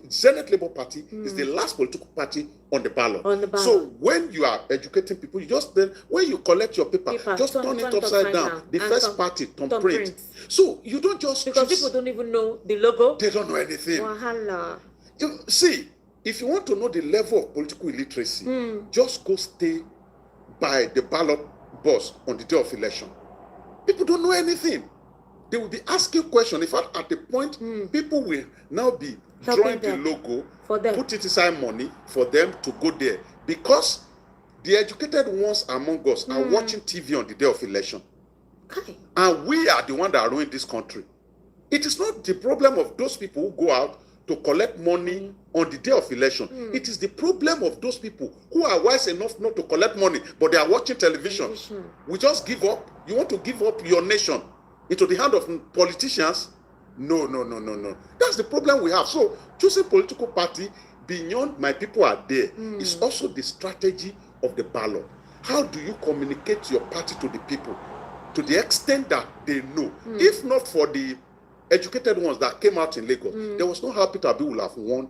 Speaker 16: Zenith Labour Party is the last political party on the ballot. So when you are educating people, you just when you collect your paper just turn it upside down. The first party, don't print. So you don't just
Speaker 15: because people don't even know the logo.
Speaker 16: They don't know anything.
Speaker 15: Wahala.
Speaker 16: See, if you want to know the level of political illiteracy, just go stay by the ballot box on the day of election. People don't know anything. They will be asking questions. In fact, at the point, people will now be drawing the logo, put it inside money for them to go there. Because the educated ones among us are watching TV on the day of election.
Speaker 15: Okay.
Speaker 16: And we are the ones that are ruining this country. It is not the problem of those people who go out to collect money on the day of election. It is the problem of those people who are wise enough not to collect money, but they are watching television. We just give up. You want to give up your nation into the hand of politicians? No. That's the problem we have. So choosing political party beyond my people are there is also the strategy of the ballot. How do you communicate your party to the people to the extent that they know? If not for the educated ones that came out in Lagos, there was no how Peter Obi will have won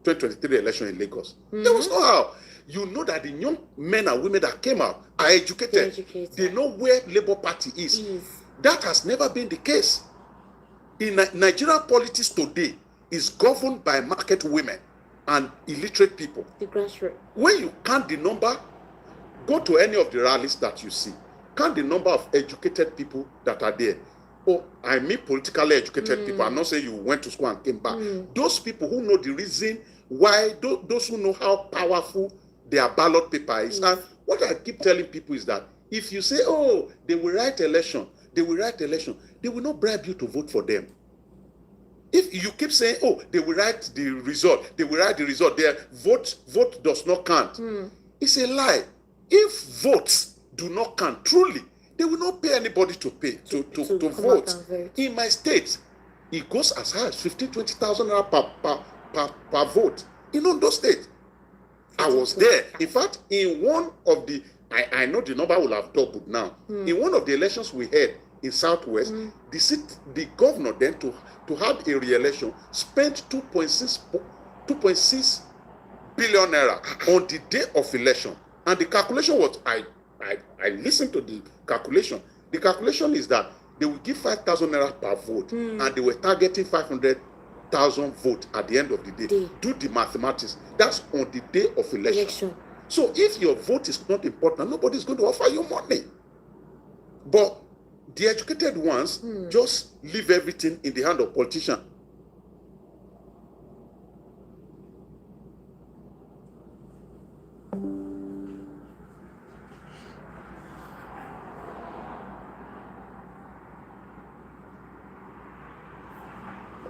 Speaker 16: 2023 election in Lagos. There was no how. You know that the young men and women that came out are educated. They know where Labour Party is. That has never been the case. In Nigerian politics today is governed by market women and illiterate people.
Speaker 15: The grassroots.
Speaker 16: When you count the number, go to any of the rallies that you see, count the number of educated people that are there. Oh, I mean politically educated people. I'm not saying you went to school and came back. Those people who know the reason why, those who know how powerful their ballot paper is. And what I keep telling people is that if you say, oh, they will write election, they will not bribe you to vote for them. If you keep saying, oh, they will write the result, their vote does not count. It's a lie. If votes do not count, truly, they will not pay anybody to vote. In my state, it goes as high as 15,000 to 20,000 per vote. In Ondo State, I was there. In fact, in one of the, I know the number will have doubled now. In one of the elections we had in Southwest, the governor then to have a re-election spent 2.6 billion naira on the day of election. And the calculation was, I listened to the calculation. The calculation is that they will give 5,000 naira per vote, and they were targeting 500,000 votes at the end of the day. Do the mathematics. That's on the day of election. So if your vote is not important, nobody's going to offer you money. But the educated ones just leave everything in the hand of politicians.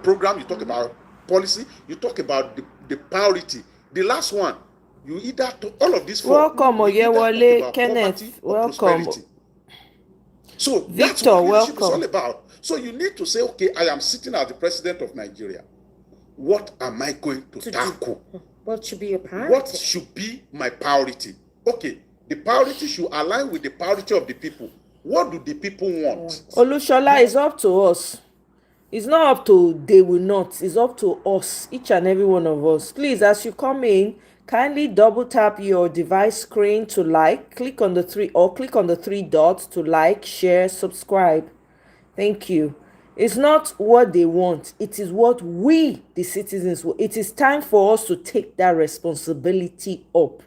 Speaker 16: Program, you talk about policy, you talk about the priority. The last one, you either all of these four.
Speaker 1: Welcome, Oyewole, Kenneth. Welcome.
Speaker 16: So
Speaker 1: Victor,
Speaker 16: that's what leadership
Speaker 1: welcome.
Speaker 16: is all about. So you need to say, okay, I am sitting as the president of Nigeria. What am I going to tackle?
Speaker 15: What should be your priority?
Speaker 16: What should be my priority? Okay, the priority should align with the priority of the people. What do the people want?
Speaker 1: Olushola, is up to us. It's not up to they will not. It's up to us, each and every one of us. Please, as you come in, kindly double tap your device screen to like. Click on the three dots to like, share, subscribe. Thank you. It's not what they want. It is what we, the citizens, want. It is time for us to take that responsibility up.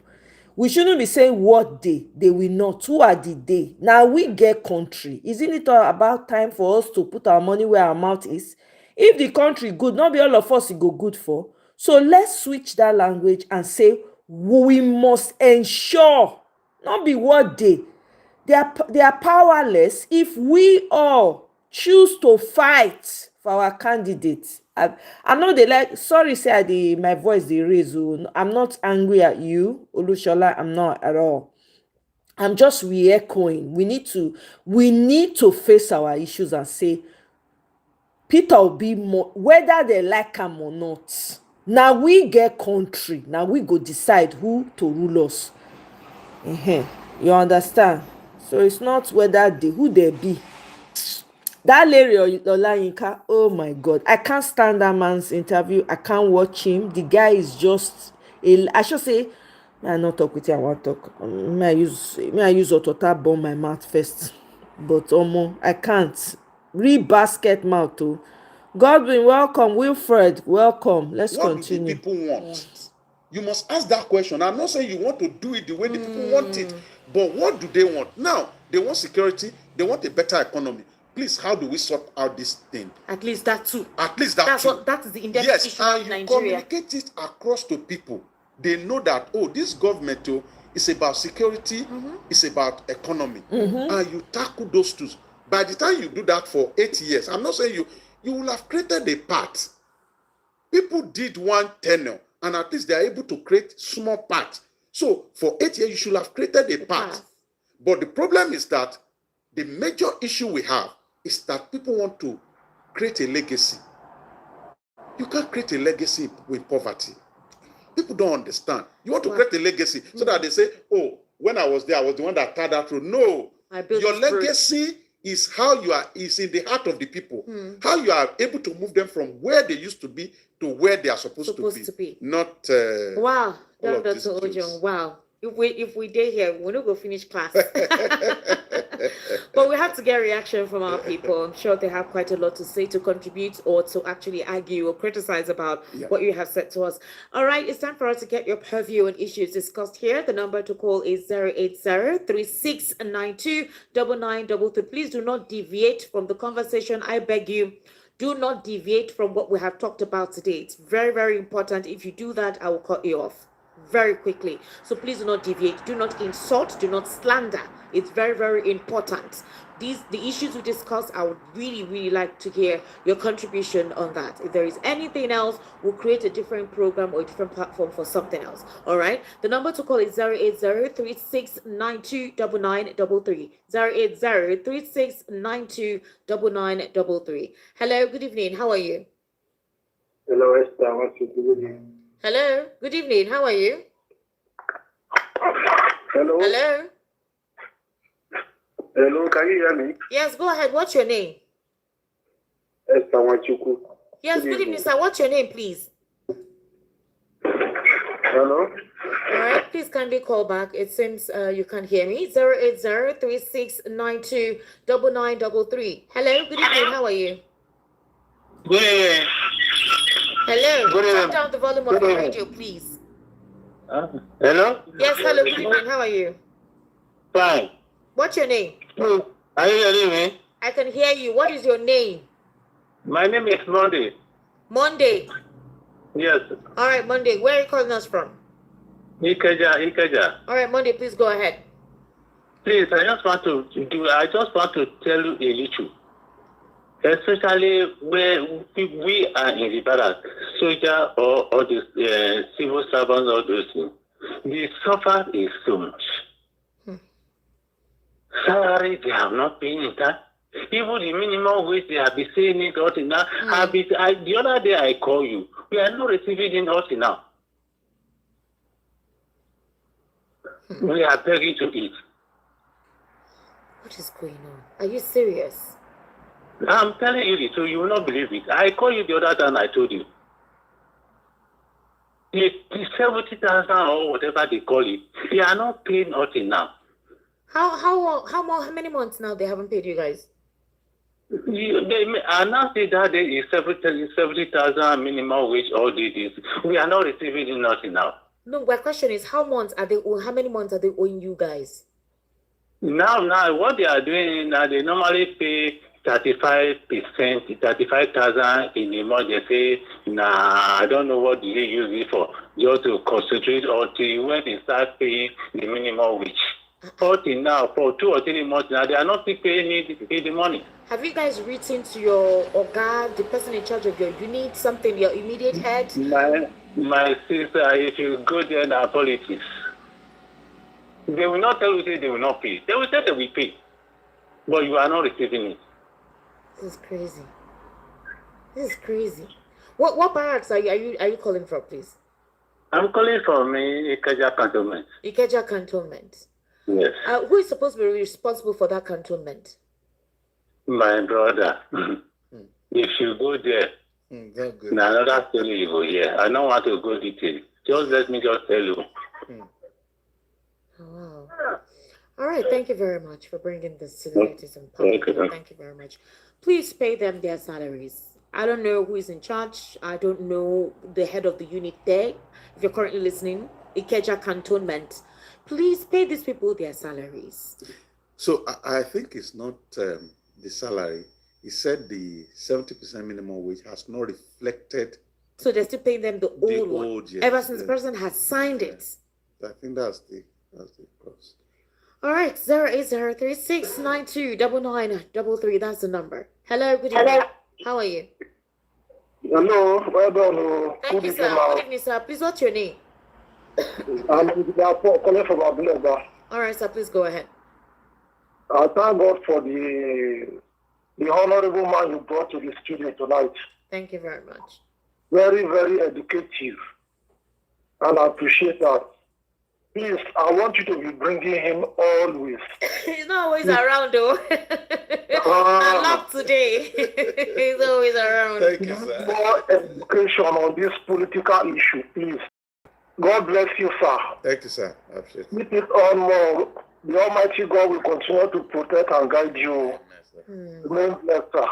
Speaker 1: We shouldn't be saying what they will not. Who are the they? Now we get country. Isn't it about time for us to put our money where our mouth is? If the country good, not be all of us it go good for. So let's switch that language and say we must ensure, not be what they are powerless if we all choose to fight for our candidates. I'm not sorry say my voice dey raise. I'm not angry at you, Olushola. I'm not at all. I'm just re-echoing. We need to face our issues and say Peter Obi, whether they like him or not. Now we get country. Now we go decide who to rule us. You understand? So it's not whether who they be. That Larry Olayinka, oh my God, I can't stand that man's interview. I can't watch him. The guy is just I should say, may I not talk with you. I want to talk. May I use Otota bomb my mouth first. But I can't. Read basket mouth too. Godwin, welcome. Wilfred, welcome. Let's continue.
Speaker 16: What do the people want? You must ask that question. I'm not saying you want to do it the way the people want it, but what do they want? Now, they want security. They want a better economy. Please, how do we sort out this thing?
Speaker 15: At least that too.
Speaker 16: At least that too.
Speaker 15: That is the in-depth issue in Nigeria.
Speaker 16: Communicate it across to people. They know that, this government is about security, it's about economy. And you tackle those two. By the time you do that for 8 years, I'm not saying you will have created a path. People did one tenure, and at least they are able to create small parts. So for 8 years, you should have created a path. But the problem is that the major issue we have is that people want to create a legacy. You can't create a legacy with poverty. People don't understand. You want to create a legacy so that they say, when I was there, I was the one that tied that road. No, your legacy is how you are, is in the heart of the people. How you are able to move them from where they used to be to where they are supposed to be. Not
Speaker 15: wow, Dr. Ojon, wow. If we did here, we're not going to finish class. But we have to get reaction from our people. I'm sure they have quite a lot to say, to contribute, or to actually argue or criticize about what you have said to us. All right, it's time for us to get your purview on issues discussed here. The number to call is 080-3692-9933. Please do not deviate from the conversation. I beg you. Do not deviate from what we have talked about today. It's very, very important. If you do that, I will cut you off very quickly. So please do not deviate. Do not insult. Do not slander. It's very, very important. The issues we discuss, I would really, really like to hear your contribution on that. If there is anything else, we'll create a different program or a different platform for something else. All right. The number to call is 080-3692-9933. 080-3692-9933. Hello. Good evening. How are you?
Speaker 17: Hello, Esther. Good evening.
Speaker 15: Hello. Good evening. How are you?
Speaker 17: Hello.
Speaker 15: Hello.
Speaker 17: Hello, can you hear me?
Speaker 15: Yes, go ahead. What's your name?
Speaker 17: Esther Wachuku.
Speaker 15: Yes, good evening, sir. What's your name, please?
Speaker 17: Hello?
Speaker 15: All right, please kindly call back. It seems you can't hear me. 080-3692-9933. Hello, good evening. How are you?
Speaker 18: Good evening.
Speaker 15: Hello.
Speaker 18: Good evening.
Speaker 15: Turn down the volume of the radio, please.
Speaker 18: Hello?
Speaker 15: Yes, hello, good evening. How are you?
Speaker 18: Fine.
Speaker 15: What's your name?
Speaker 18: Are you hearing me?
Speaker 15: I can hear you. What is your name?
Speaker 18: My name is Monday.
Speaker 15: Monday.
Speaker 18: Yes.
Speaker 15: All right, Monday. Where are you calling us from?
Speaker 18: Ikeja.
Speaker 15: All right, Monday, please go ahead.
Speaker 18: Please, I just want to tell you a little. Especially where we are in the barrack, soldier or the civil servants, all those things. The suffer is so much. Salary, they have not been in that. Even the minimum wage, they have been saying it all now. The other day I call you. We are not receiving it all now. We are begging to eat.
Speaker 15: What is going on? Are you serious?
Speaker 18: I'm telling you the truth, you will not believe it. I called you the other time I told you. The 70,000 or whatever they call it, they are not paying nothing now.
Speaker 15: How many months now they haven't paid you guys?
Speaker 18: They announced it that day is 70,000 minimum wage all this. We are not receiving nothing now.
Speaker 15: No, my question is how many months are they owing you guys?
Speaker 18: Now, what they are doing now, they normally pay 35%, 35,000 in a month. They say, I don't know what they use it for. Just to concentrate until when they start paying the minimum wage. Until now, for 2 or 3 months now, they are not paying the money.
Speaker 15: Have you guys written to your Oga, the person in charge of your unit, something, your immediate head?
Speaker 18: My sister, if you go there in our politics, they will not tell you they will not pay. They will say they will pay, but you are not receiving it.
Speaker 15: This is crazy. This is crazy. What barracks are you calling from, please?
Speaker 18: I'm calling from Ikeja Cantonment.
Speaker 15: Ikeja Cantonment.
Speaker 18: Yes.
Speaker 15: Who is supposed to be responsible for that cantonment?
Speaker 18: My brother. If you go there, another story you go here. I don't want to go detail. Just let me just tell you.
Speaker 15: Oh, wow. All right. Thank you very much for bringing this to the latest and public. Thank you very much. Please pay them their salaries. I don't know who is in charge. I don't know the head of the unit there. If you're currently listening, Ikeja Cantonment, please pay these people their salaries.
Speaker 16: So I think it's not the salary. He said the 70% minimum wage has not reflected.
Speaker 15: So they're still paying them the old one,
Speaker 16: yes,
Speaker 15: ever since the person has signed it.
Speaker 16: I think that's the cost.
Speaker 15: All right, 08036929933. That's the number. Hello, good evening. How are you?
Speaker 17: Hello, well done.
Speaker 15: Thank you, sir. Good evening, sir. Please, what's your name?
Speaker 17: I'm calling from Abuja.
Speaker 15: All right, sir. Please go ahead.
Speaker 17: I thank God for the honorable man you brought to the studio tonight.
Speaker 15: Thank you very much.
Speaker 17: Very, very educative. And I appreciate that. Please, I want you to be bringing him always.
Speaker 15: He's not always around, though. I love today. He's always around.
Speaker 16: Thank you, sir.
Speaker 17: More education on this political issue, please. God bless you, sir.
Speaker 16: Thank you, sir. I appreciate it.
Speaker 17: Keep it on more. The Almighty God will continue to protect and guide you. Remain blessed, sir.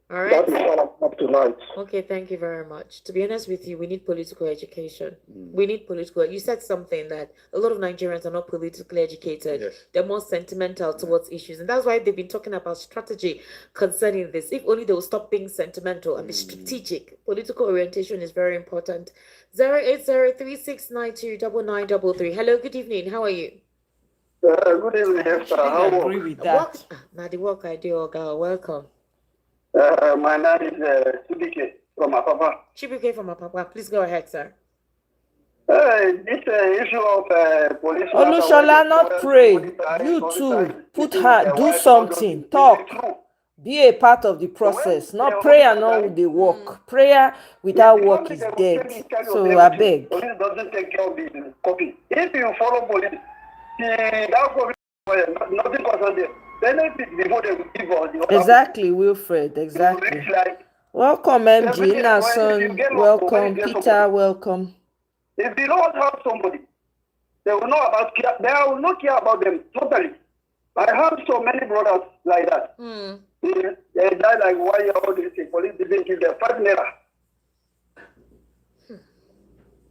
Speaker 15: All right.
Speaker 17: That is all I have tonight.
Speaker 15: Okay, thank you very much. To be honest with you, we need political education. We need political. You said something that a lot of Nigerians are not politically educated.
Speaker 16: Yes.
Speaker 15: They're more sentimental towards issues. And that's why they've been talking about strategy concerning this. If only they will stop being sentimental and be strategic. Political orientation is very important. 08036929933. Hello, good evening. How are you?
Speaker 17: Good evening, Esther. How are you?
Speaker 15: Now the work I do, Oga. Welcome.
Speaker 17: My name is Chibike from Apapa.
Speaker 15: Chibike from Apapa. Please go ahead, sir.
Speaker 17: This issue of police.
Speaker 1: Olushola, not pray. You too. Put her, do something. Talk. Be a part of the process. Not prayer, not the work. Prayer without work is dead. So I beg.
Speaker 17: Police doesn't take care of the copy. If you follow police, that nothing concerns them. Benefit before they will give us the other
Speaker 1: Exactly, Wilfred. Exactly. Welcome, MG. Nason. Welcome, Peter. Welcome.
Speaker 17: If they don't have somebody, they will know about care. They will not care about them totally. I have so many brothers like that. They die like 1 year old. The police didn't give them 5 naira.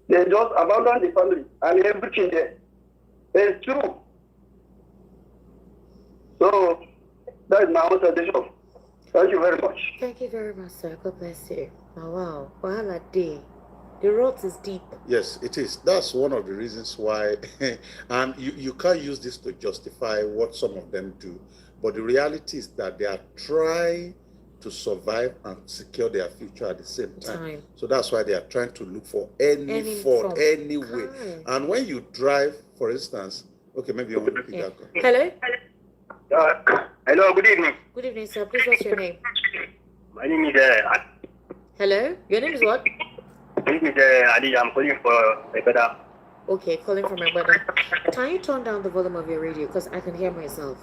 Speaker 17: They just abandon the family and everything there. It's true. So that is my own suggestion. Thank you very much.
Speaker 15: Thank you very much, sir. God bless you. Oh, wow. Wahala day. The road is deep.
Speaker 16: Yes, it is. That's one of the reasons why, and you can't use this to justify what some of them do. But the reality is that they are trying to survive and secure their future at the same time. So that's why they are trying to look for any fault, any way. And when you drive, for instance, okay, maybe you want to pick that.
Speaker 15: Hello?
Speaker 17: Hello, good evening.
Speaker 15: Good evening, sir. Please, what's your name?
Speaker 17: My name is
Speaker 15: Hello? Your name is what?
Speaker 17: my name is Ali. I'm calling for my brother.
Speaker 15: Okay, calling from my brother. Can you turn down the volume of your radio? Because I can hear myself.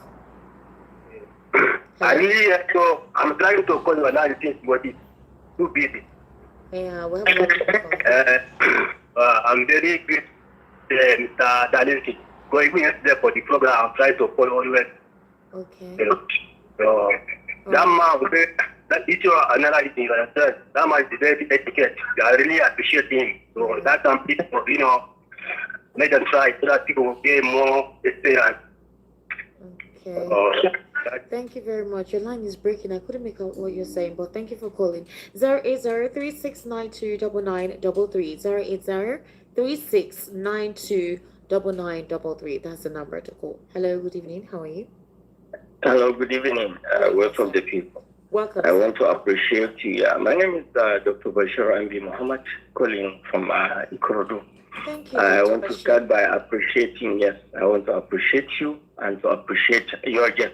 Speaker 17: I really, so I'm trying to call you analysis, but it's too busy.
Speaker 15: Yeah, we have a lot of people.
Speaker 17: I'm very good, Mr. Daniel. Going yesterday for the program, I'm trying to call always.
Speaker 15: Okay.
Speaker 17: So that man, that issue analysis, you understand? That man is very etiquette. I really appreciate him. So that some people, make them try so that people will get more experience.
Speaker 15: Okay. Thank you very much. Your line is breaking. I couldn't make out what you're saying, but thank you for calling. 08036929933. 08036929933. That's the number to call. Hello, good evening. How are you?
Speaker 19: Hello, good evening. Welcome the people.
Speaker 15: Welcome.
Speaker 19: I want to appreciate you. My name is Dr. Bashir Ambi Muhammad, calling from Ikorodu.
Speaker 15: Thank you.
Speaker 19: I want to start by appreciating, I want to appreciate you and to appreciate your guest.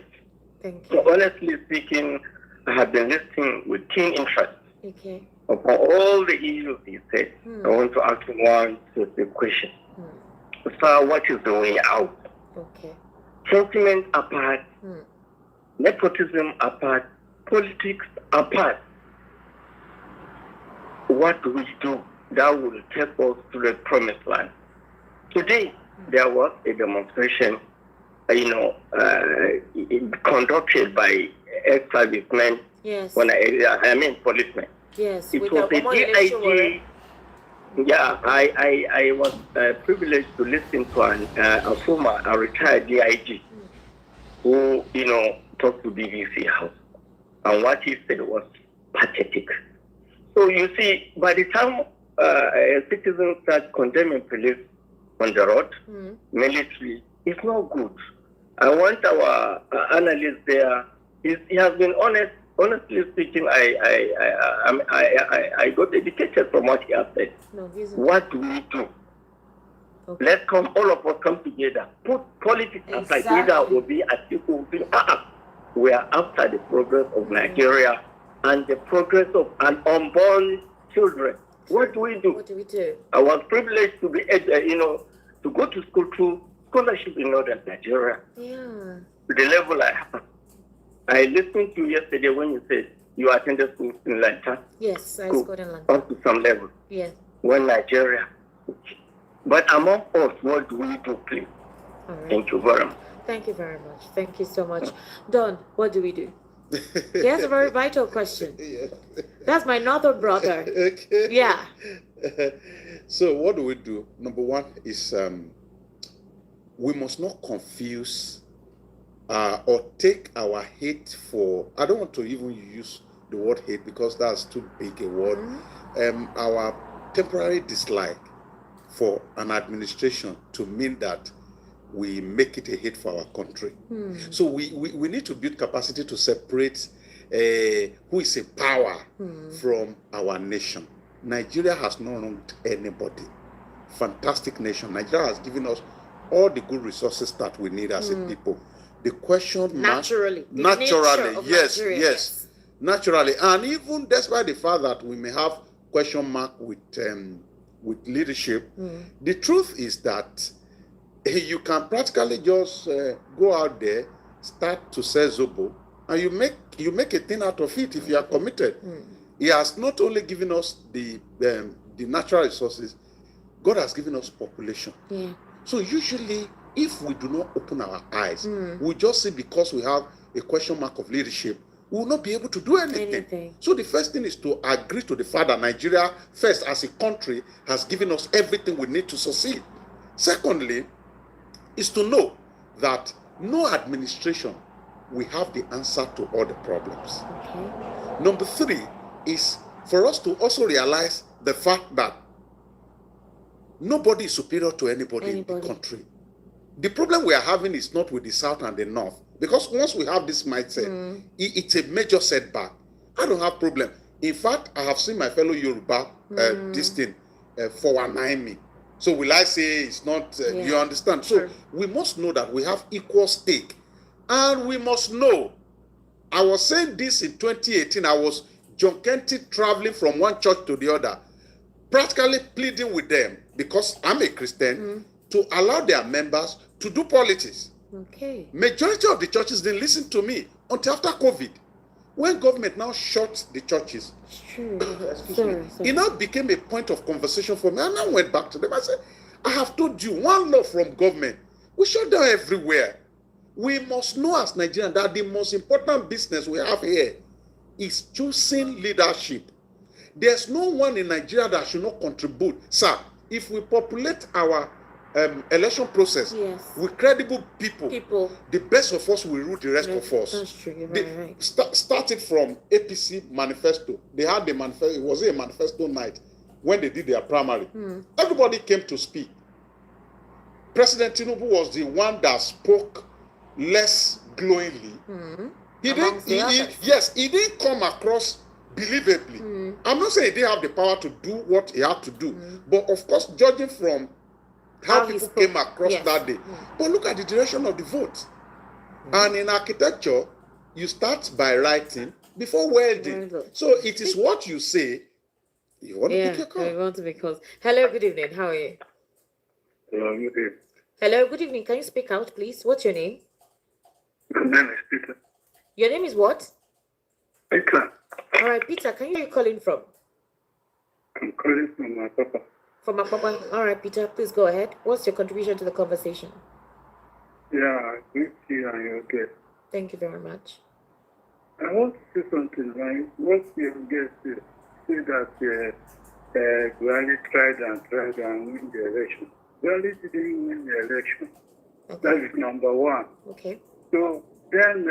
Speaker 15: Thank you.
Speaker 19: So honestly speaking, I have been listening with keen interest.
Speaker 15: Okay.
Speaker 19: Upon all the issues he said. I want to ask him one specific question. So what is the way out?
Speaker 15: Okay.
Speaker 19: Sentiment apart, nepotism apart, politics apart. What do we do that will take us to the promised land? Today, there was a demonstration, conducted by ex-servicemen.
Speaker 15: Yes.
Speaker 19: When I mean policemen.
Speaker 15: Yes.
Speaker 19: It was a DIG. Yeah, I was privileged to listen to a retired DIG who, talked to BBC House. And what he said was pathetic. So you see, by the time citizens start condemning police on the road, military, it's not good. I want our analyst there. He has been honest. Honestly speaking, I got educated from what he has said. What do we do? Okay. Let's all of us come together. Put politics aside. Either will be as people will be. We are after the progress of Nigeria and the progress of unborn children. What do we do?
Speaker 15: What do we do?
Speaker 19: I was privileged to be, to go to school through scholarship in Northern Nigeria.
Speaker 15: Yeah.
Speaker 19: The level I have. I listened to you yesterday when you said you attended school in Lanta.
Speaker 15: Yes, I schooled in Lanta.
Speaker 19: Up to some level.
Speaker 15: Yes.
Speaker 19: When Nigeria. But among us, what do we do, please?
Speaker 15: All right.
Speaker 19: Thank you very much.
Speaker 15: Thank you very much. Thank you so much. Don, what do we do? He has a very vital question. That's my northern brother.
Speaker 16: Okay.
Speaker 15: Yeah.
Speaker 16: So what do we do? Number one is we must not confuse or take our hate for, I don't want to even use the word hate because that's too big a word. Our temporary dislike for an administration to mean that we make it a hate for our country. So we need to build capacity to separate who is in power from our nation. Nigeria has not wronged anybody. Fantastic nation. Nigeria has given us all the good resources that we need as a people. The question
Speaker 15: naturally,
Speaker 16: yes, naturally, and even despite the fact that we may have question mark with leadership, the truth is that you can practically just go out there, start to sell Zobo, and you make a thing out of it if you are committed. He has not only given us the natural resources, God has given us population.
Speaker 15: Yeah.
Speaker 16: So usually, if we do not open our eyes, we just see because we have a question mark of leadership, we will not be able to do anything. So the first thing is to agree to the fact that Nigeria, first as a country, has given us everything we need to succeed. Secondly, is to know that no administration will have the answer to all the problems.
Speaker 15: Okay.
Speaker 16: Number 3 is for us to also realize the fact that nobody is superior to anybody in the country. The problem we are having is not with the South and the North, because once we have this mindset, it's a major setback. I don't have problem. In fact, I have seen my fellow Yoruba this thing for me. So will I say it's not, you understand? So we must know that we have equal stake. And we must know, I was saying this in 2018, I was John Kenty traveling from one church to the other, practically pleading with them, because I'm a Christian, to allow their members to do politics.
Speaker 15: Okay.
Speaker 16: Majority of the churches didn't listen to me until after COVID. When government now shut the churches, it now became a point of conversation for me. And I went back to them. I said, I have told you, one law from government, we shut down everywhere. We must know as Nigerians that the most important business we have here is choosing leadership. There's no one in Nigeria that should not contribute. Sir, if we populate our election process with credible people, the best of us will rule the rest of us.
Speaker 15: That's true. Right.
Speaker 16: Started from APC manifesto. They had the manifesto. It was a manifesto night when they did their primary. Everybody came to speak. President Tinubu was the one that spoke less glowingly. He didn't come across believably. I'm not saying he didn't have the power to do what he had to do, but of course, judging from how people came across that day. But look at the direction of the vote. And in architecture, you start by writing before welding. So it is what you say. You want to pick your call.
Speaker 15: I want to be called. Hello, good evening. How are you? Hello, good evening. Can you speak out, please? What's your name?
Speaker 20: My name is Peter.
Speaker 15: Your name is what?
Speaker 20: Peter.
Speaker 15: All right, Peter, can you where are you calling from?
Speaker 20: I'm calling from my papa.
Speaker 15: From my papa. All right, Peter, please go ahead. What's your contribution to the conversation?
Speaker 20: Yeah, greet you and your guest.
Speaker 15: Thank you very much.
Speaker 20: I want to say something, right? What your guest say that Buhari tried and win the election. Buhari didn't win the election. Okay. That is number one.
Speaker 15: Okay.
Speaker 20: So then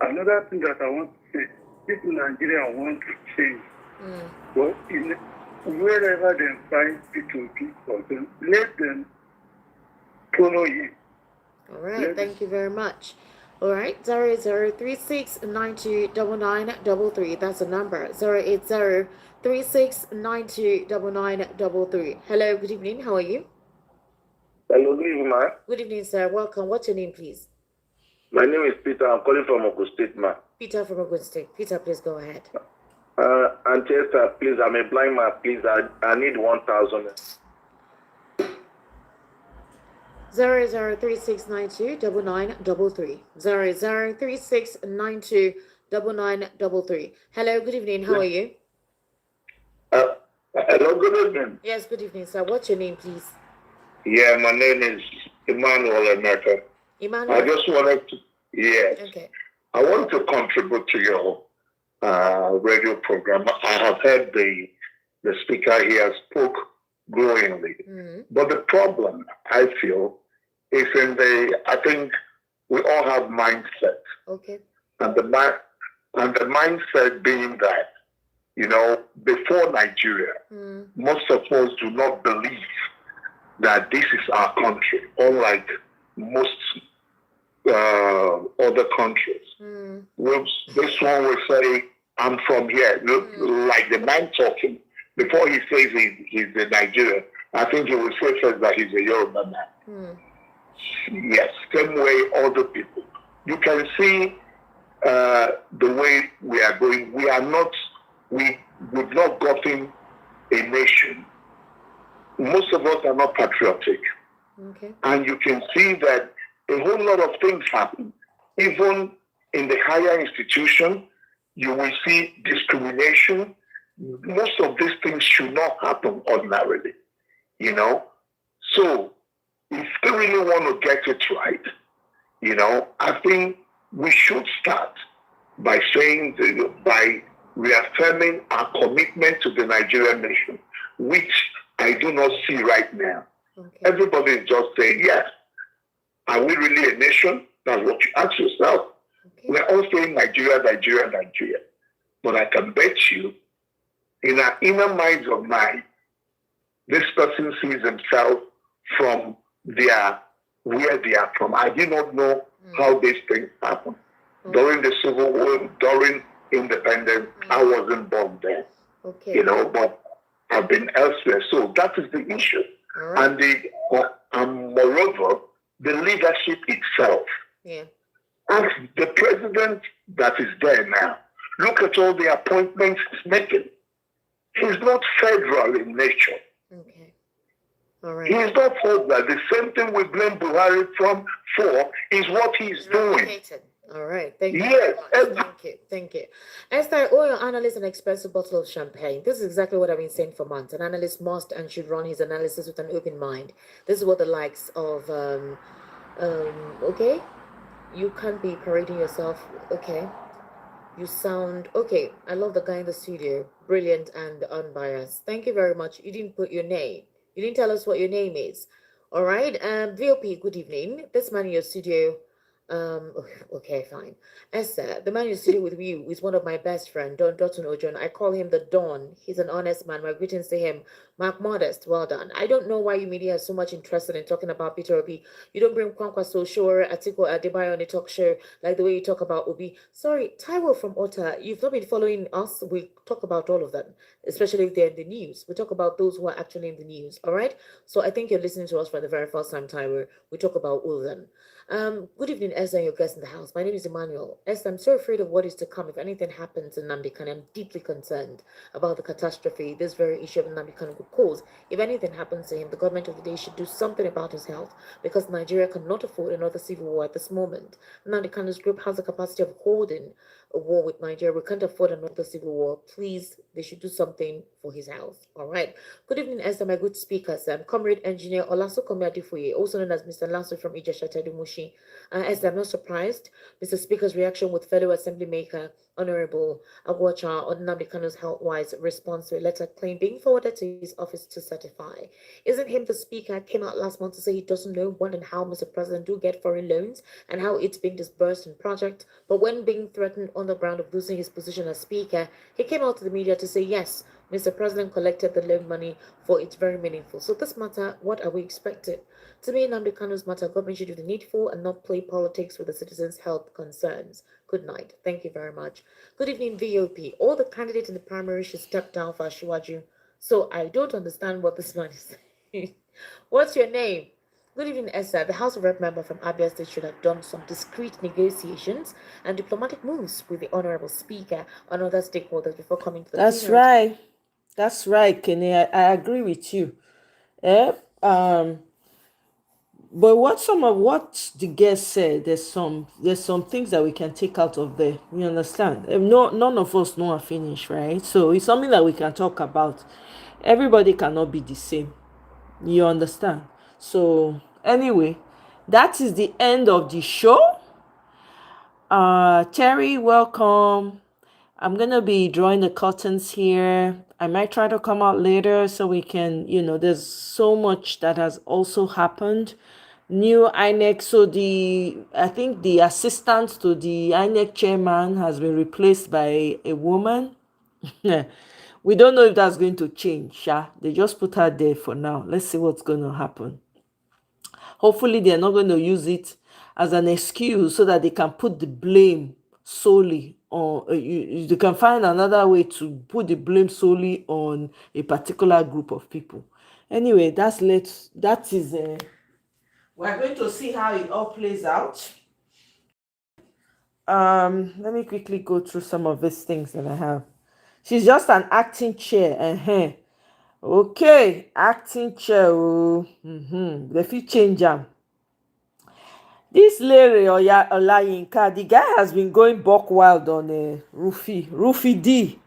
Speaker 20: another thing that I want to say, people in Nigeria want to change. But wherever they find people for them, let them follow you.
Speaker 15: All right, thank you very much. All right, 0036929933. That's the number. 08036929933. Hello, good evening. How are you?
Speaker 21: Hello, good evening, ma'am.
Speaker 15: Good evening, sir. Welcome. What's your name, please?
Speaker 21: My name is Peter. I'm calling from Ogun State, ma'am.
Speaker 15: Peter from Ogun State. Peter, please go ahead.
Speaker 21: And Chester, please, I'm a blind man. Please, I need 1,000.
Speaker 15: 0036929933. 0036929933. Hello, good evening. How are you?
Speaker 21: Hello, good evening.
Speaker 15: Yes, good evening, sir. What's your name, please?
Speaker 21: Yeah, my name is Emmanuel Emeka.
Speaker 15: Emmanuel?
Speaker 21: I just wanted to, yes.
Speaker 15: Okay.
Speaker 21: I want to contribute to your radio program. I have heard the speaker here spoke glowingly. But the problem, I feel, is I think we all have mindset.
Speaker 15: Okay.
Speaker 21: And the mindset being that, before Nigeria, most of us do not believe that this is our country, unlike most other countries. This one will say, I'm from here. Like the man talking, before he says he's a Nigerian, I think he will say first that he's a Yoruba man. Yes, same way other people. You can see the way we are going. We've not gotten a nation. Most of us are not patriotic.
Speaker 15: Okay.
Speaker 21: And you can see that a whole lot of things happen. Even in the higher institution, you will see discrimination. Most of these things should not happen ordinarily, you know. So if we really want to get it right, you know, I think we should start by saying, by reaffirming our commitment to the Nigerian nation, which I do not see right now. Okay. Everybody is just saying, yes, are we really a nation? That's what you ask yourself. Okay. We're all saying Nigeria, Nigeria, Nigeria. But I can bet you, in our inner minds of mind, this person sees himself from where they are from. I do not know how these things happen. During the Civil War, during independence, I wasn't born there. Okay. You know, but I've been elsewhere. So that is the issue. Right. And moreover, the leadership itself. Yeah. As the president that is there now, look at all the appointments he's making. He's not federal in nature. Okay. All right. He's not federal. The same thing we blame Buhari for is what he's doing.
Speaker 15: All right. Thank you. Yes. Thank you. Thank you. Esther, oil analyst and expensive bottle of champagne. This is exactly what I've been saying for months. An analyst must and should run his analysis with an open mind. This is what the likes of okay. You can't be parading yourself. Okay. You sound okay. I love the guy in the studio. Brilliant and unbiased. Thank you very much. You didn't put your name. You didn't tell us what your name is. All right. VOP, good evening. This man in your studio. Okay, fine. Esther, the man in the studio with you is one of my best friends, Don Dotun Ojon. I call him the Don. He's an honest man. My greetings to him. Mark Modest, well done. I don't know why you media are so much interested in talking about Peter Obi. You don't bring Kwankwaso Shore, Atiko Adebayo on the talk show like the way you talk about Obi. Sorry, Taiwo from Otta, you've not been following us. We talk about all of them, especially if they're in the news. We talk about those who are actually in the news, all right? So I think you're listening to us for the very first time, Taiwo. We talk about all of them. Good evening, Esther and your guest in the house. My name is Emmanuel. Esther, I'm so afraid of what is to come. If anything happens in Nnamdi Kanu, I'm deeply concerned about the catastrophe this very issue of Nnamdi Kanu could cause. If anything happens to him, the government of the day should do something about his health because Nigeria cannot afford another civil war at this moment. Nnamdi Kanu's group has the capacity of holding a war with Nigeria. We can't afford another civil war. Please, they should do something for his health. All right. Good evening, Esther, my good speakers. Comrade Engineer Olaso Komeadifoye, also known as Mr. Lasso from Ijesha Tedumushi. Esther, I'm not surprised. Mr. Speaker's reaction with fellow Assembly Maker Honorable Agwacha on Nnamdi Kanu's health-wise response to a letter claim being forwarded to his office to certify. Isn't him the Speaker came out last month to say he doesn't know when and how Mr. President do get foreign loans and how it's being disbursed in project, but when being threatened on the ground of losing his position as Speaker, he came out to the media to say yes, Mr. President collected the loan money for it's very meaningful. So this matter, what are we expecting? To me, Nnamdi Kanu's matter, government should do the needful and not play politics with the citizens' health concerns. Good night. Thank you very much. Good evening, VOP. All the candidates in the primary should step down for Ashwaju. So I don't understand what this man is saying. What's your name? Good evening, Esther. The House of Rep member from Abia State should have done some discreet negotiations and diplomatic moves with the Honorable Speaker and other stakeholders before coming to the
Speaker 1: That's plenary. Right. That's right, Kenny. I agree with you. But what some of what the guest said, there's some things that we can take out of there. You understand? None of us know a finish, right? So it's something that we can talk about. Everybody cannot be the same. You understand? So anyway, that is the end of the show. Terry, welcome. I'm gonna be drawing the curtains here. I might try to come out later so we can, there's so much that has also happened. New INEC, so I think the assistant to the INEC chairman has been replaced by a woman. We don't know if that's going to change. They just put her there for now. Let's see what's going to happen. Hopefully they're not going to use it as an excuse so that they can put the blame solely on you can find another way to put the blame solely on a particular group of people. Anyway, we're going to see how it all plays out. Let me quickly go through some of these things that I have. She's just an acting chair. Okay, acting chair. The fit change am. This Larry Olayinka, the guy has been going buck wild on Rufy D.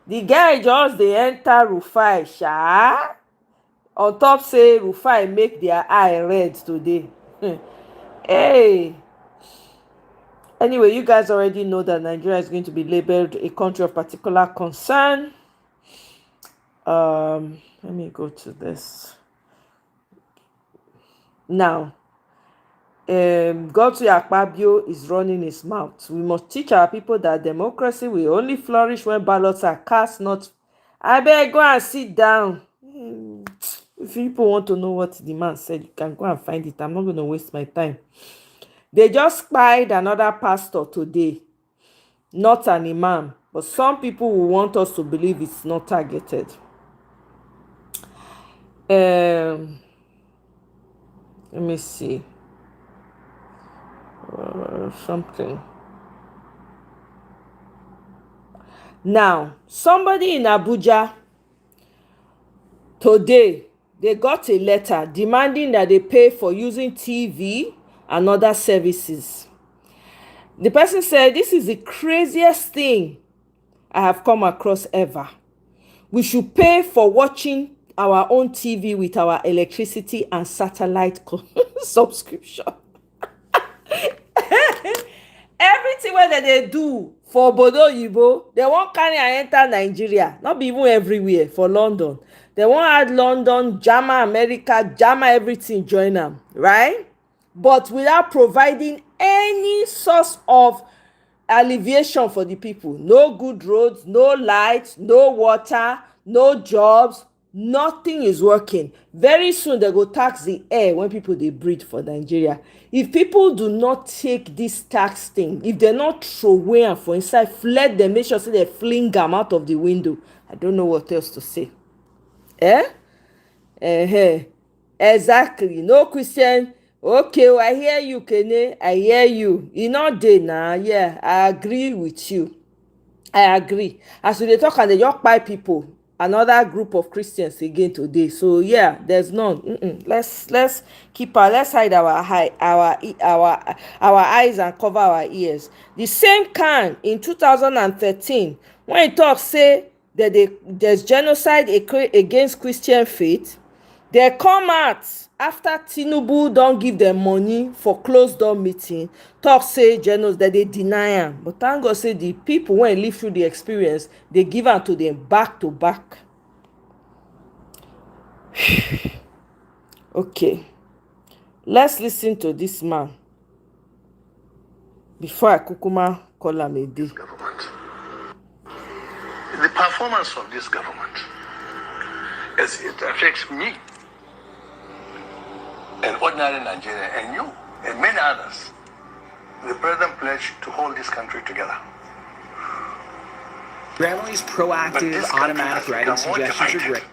Speaker 1: The guy just dey enter Rufai sha. On top say Rufai make their eye red today. Hey. Anyway, you guys already know that Nigeria is going to be labeled a country of particular concern. Let me go to this. Now, Godswill Akpabio is running his mouth. We must teach our people that democracy will only flourish when ballots are cast, not... Abeg, go and sit down. If people want to know what the man said, you can go and find it. I'm not going to waste my time. They just spied another pastor today. Not an imam. But some people will want us to believe it's not targeted. Let me see. Something. Now, somebody in Abuja today, they got a letter demanding that they pay for using TV and other services. The person said, this is the craziest thing I have come across ever. We should pay for watching our own TV with our electricity and satellite subscription. Everything wey they do for obodo oyibo, they wan carry and enter Nigeria. Not be even everywhere. For London, they wan add London, jama America, jama everything, join them, right? But without providing any source of alleviation for the people. No good roads, no lights, no water, no jobs. Nothing is working. Very soon they go tax the air when people they breathe for Nigeria. If people do not take this tax thing, if they're not throw away and for inside, fled them, make sure say they fling them out of the window. I don't know what else to say. Exactly. No Christian. Okay, I hear you, Kene. I hear you. You not dey now. Yeah, I agree with you. I agree. As we dey talk and they just buy people, another group of Christians again today. So yeah, there's none. Let's keep let's hide our eyes and cover our ears. The same can in 2013 when he talk say that there's genocide against Christian faith. They come out after Tinubu don't give them money for closed door meeting, talk say genocide, that they deny am. But thank God say the people when live through the experience, they give am to them back to back. Okay, let's listen to this man before I kukuma call am a day.
Speaker 7: The performance of this government, as it affects me, an ordinary Nigerian, and you, and many others, the president pledged to hold this country together.
Speaker 5: Grandma's proactive, automatic writing suggestions are great.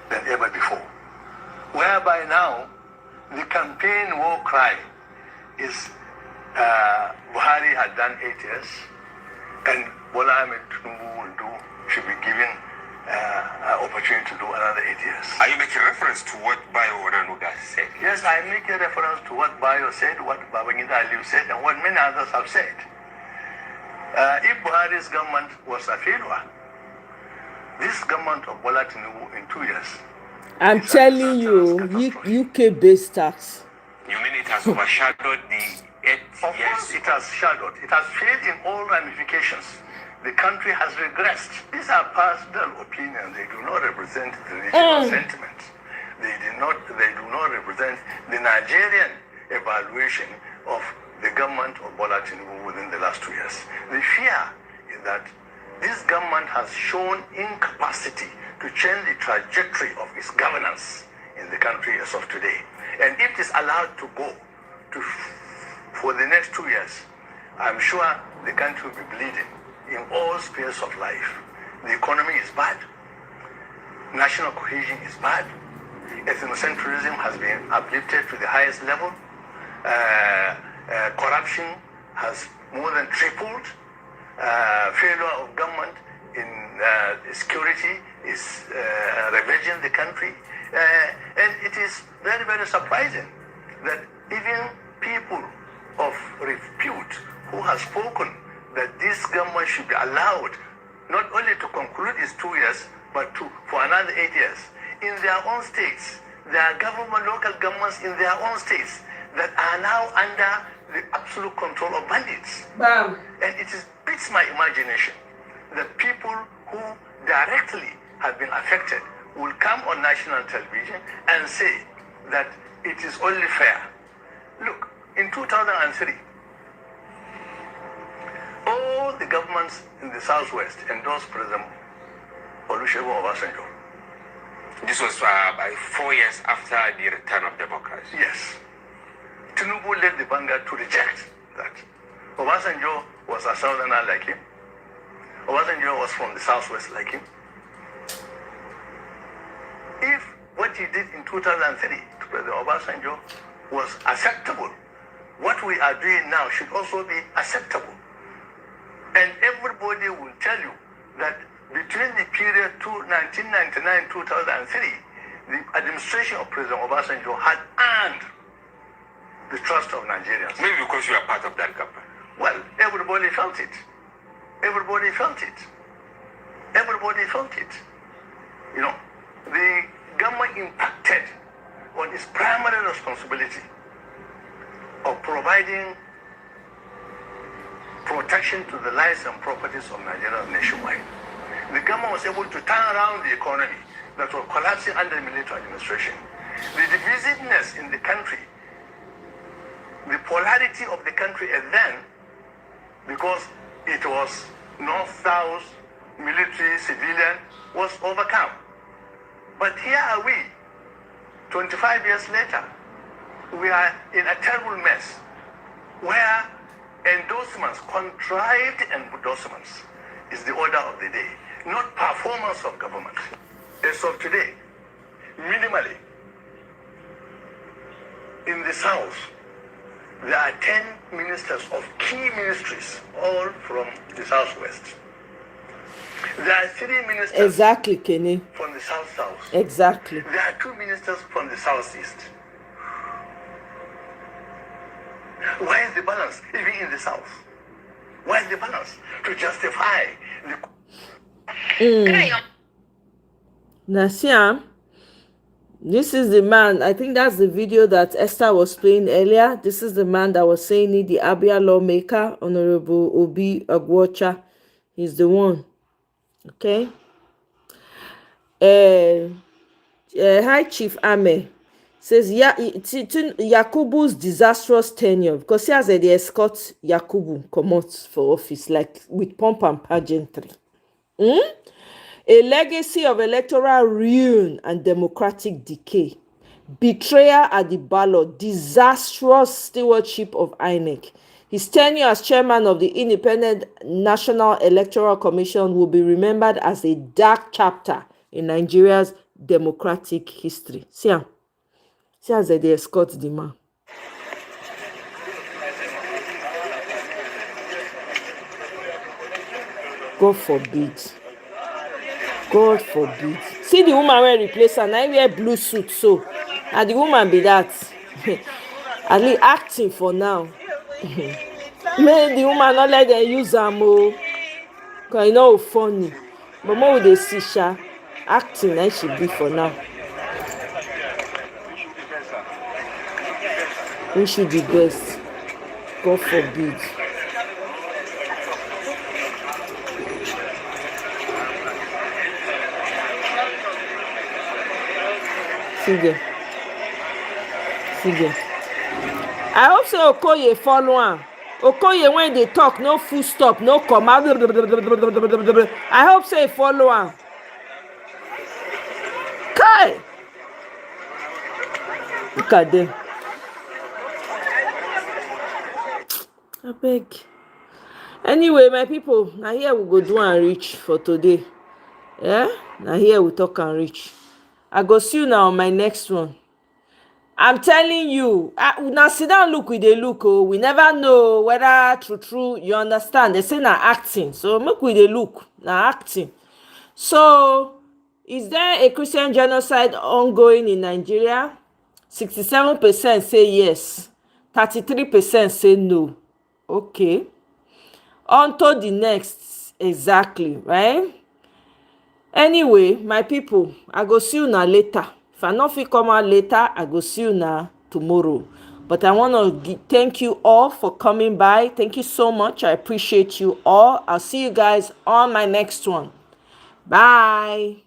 Speaker 7: Than ever before. Whereby now, the campaign war cry is Buhari had done 8 years, and Bola Ahmed Tinubu should be given opportunity to do another 8 years.
Speaker 22: Are you making reference to what Bayo Onanuga said?
Speaker 7: Yes, I make a reference to what Bayo said, what Babangida Aliu said, and what many others have said. If Buhari's government was a failure, this government of Bola Tinubu in 2 years.
Speaker 1: I'm telling you, UK-based tax.
Speaker 22: You mean it has overshadowed the 8 years?
Speaker 7: Of course, it has shadowed. It has failed in all ramifications. The country has regressed. These are personal opinions. They do not represent the national sentiment. They do not represent the Nigerian evaluation of the government of Bola Tinubu within the last 2 years. The fear is that this government has shown incapacity to change the trajectory of its governance in the country as of today. And if it is allowed to go for the next 2 years, I'm sure the country will be bleeding in all spheres of life. The economy is bad. National cohesion is bad. Ethnocentrism has been uplifted to the highest level. Corruption has more than tripled. Failure of government in
Speaker 4: security is ravaging the country. And it is very, very surprising that even people of repute who have spoken that this government should be allowed not only to conclude its 2 years, but for another 8 years. In their own states, there are local governments in their own states that are now under the absolute control of bandits.
Speaker 1: Bam.
Speaker 4: And it beats my imagination that people who directly have been affected will come on national television and say that it is only fair. Look, in 2003, all the governments in the Southwest endorsed President Olusegun Obasanjo.
Speaker 22: This was by 4 years after the return of democracy.
Speaker 4: Yes. Tinubu led the vanguard to reject that. Obasanjo was a southerner like him. Obasanjo was from the Southwest like him. If what he did in 2003 to President Obasanjo was acceptable, what we are doing now should also be acceptable. And everybody will tell you that between the period 1999-2003, the administration of President Obasanjo had earned the trust of Nigerians.
Speaker 22: Maybe because you are part of that government.
Speaker 4: Well, everybody felt it. Everybody felt it. Everybody felt it. You know, the government impacted on its primary responsibility of providing protection to the lives and properties of Nigerians nationwide. The government was able to turn around the economy that was collapsing under military administration. The divisiveness in the country, the polarity of the country then, because it was north-south, military, civilian, was overcome. But here are we, 25 years later, we are in a terrible mess where endorsements, contrived endorsements, is the order of the day, not performance of government. As of today, minimally, in the South, there are 10 ministers of key ministries, all from the Southwest. There are 3 ministers
Speaker 1: Exactly, Kenny.
Speaker 4: from the South-South.
Speaker 1: Exactly.
Speaker 4: There are 2 ministers from the Southeast. Why is the balance even in the South? Why is the balance? To justify the...
Speaker 1: Nasiam, this is the man, I think that's the video that Esther was playing earlier. This is the man that was saying it, the Abia lawmaker, Honorable Obi Agwocha. He's the one. Okay. Hi, Chief Ame. Says Yakubu's disastrous tenure, because he has a they escort Yakubu come out for office like with pomp and pageantry. A legacy of electoral ruin and democratic decay, betrayal at the ballot, disastrous stewardship of INEC. His tenure as chairman of the Independent National Electoral Commission will be remembered as a dark chapter in Nigeria's democratic history. See as they escort the man. God forbid. God forbid. See the woman wey replace her, na wear blue suit so. And the woman be that. At least acting for now. May the woman not let them use am o. Because e no funny. But more we dey see sha. Acting na she be for now. Wish you the best. God forbid. See there. I hope so Okoye follow am. Okoye when they talk, no full stop, no comma. I hope so follow am. Kai! Look at them. I beg. Anyway, my people, now here we go do and reach for today. Yeah? Now here we talk and reach. I go see you now on my next one. I'm telling you, now sit down look with the look. Oh, we never know whether true you understand. They say na acting. So make with the look. Na acting. So, is there a Christian genocide ongoing in Nigeria? 67% say yes, 33% say no. Okay. On to the next, exactly, right? Anyway, my people, I go see una later. If I no fit come out later, I go see una tomorrow. But I want to thank you all for coming by. Thank you so much. I appreciate you all. I'll see you guys on my next one. Bye.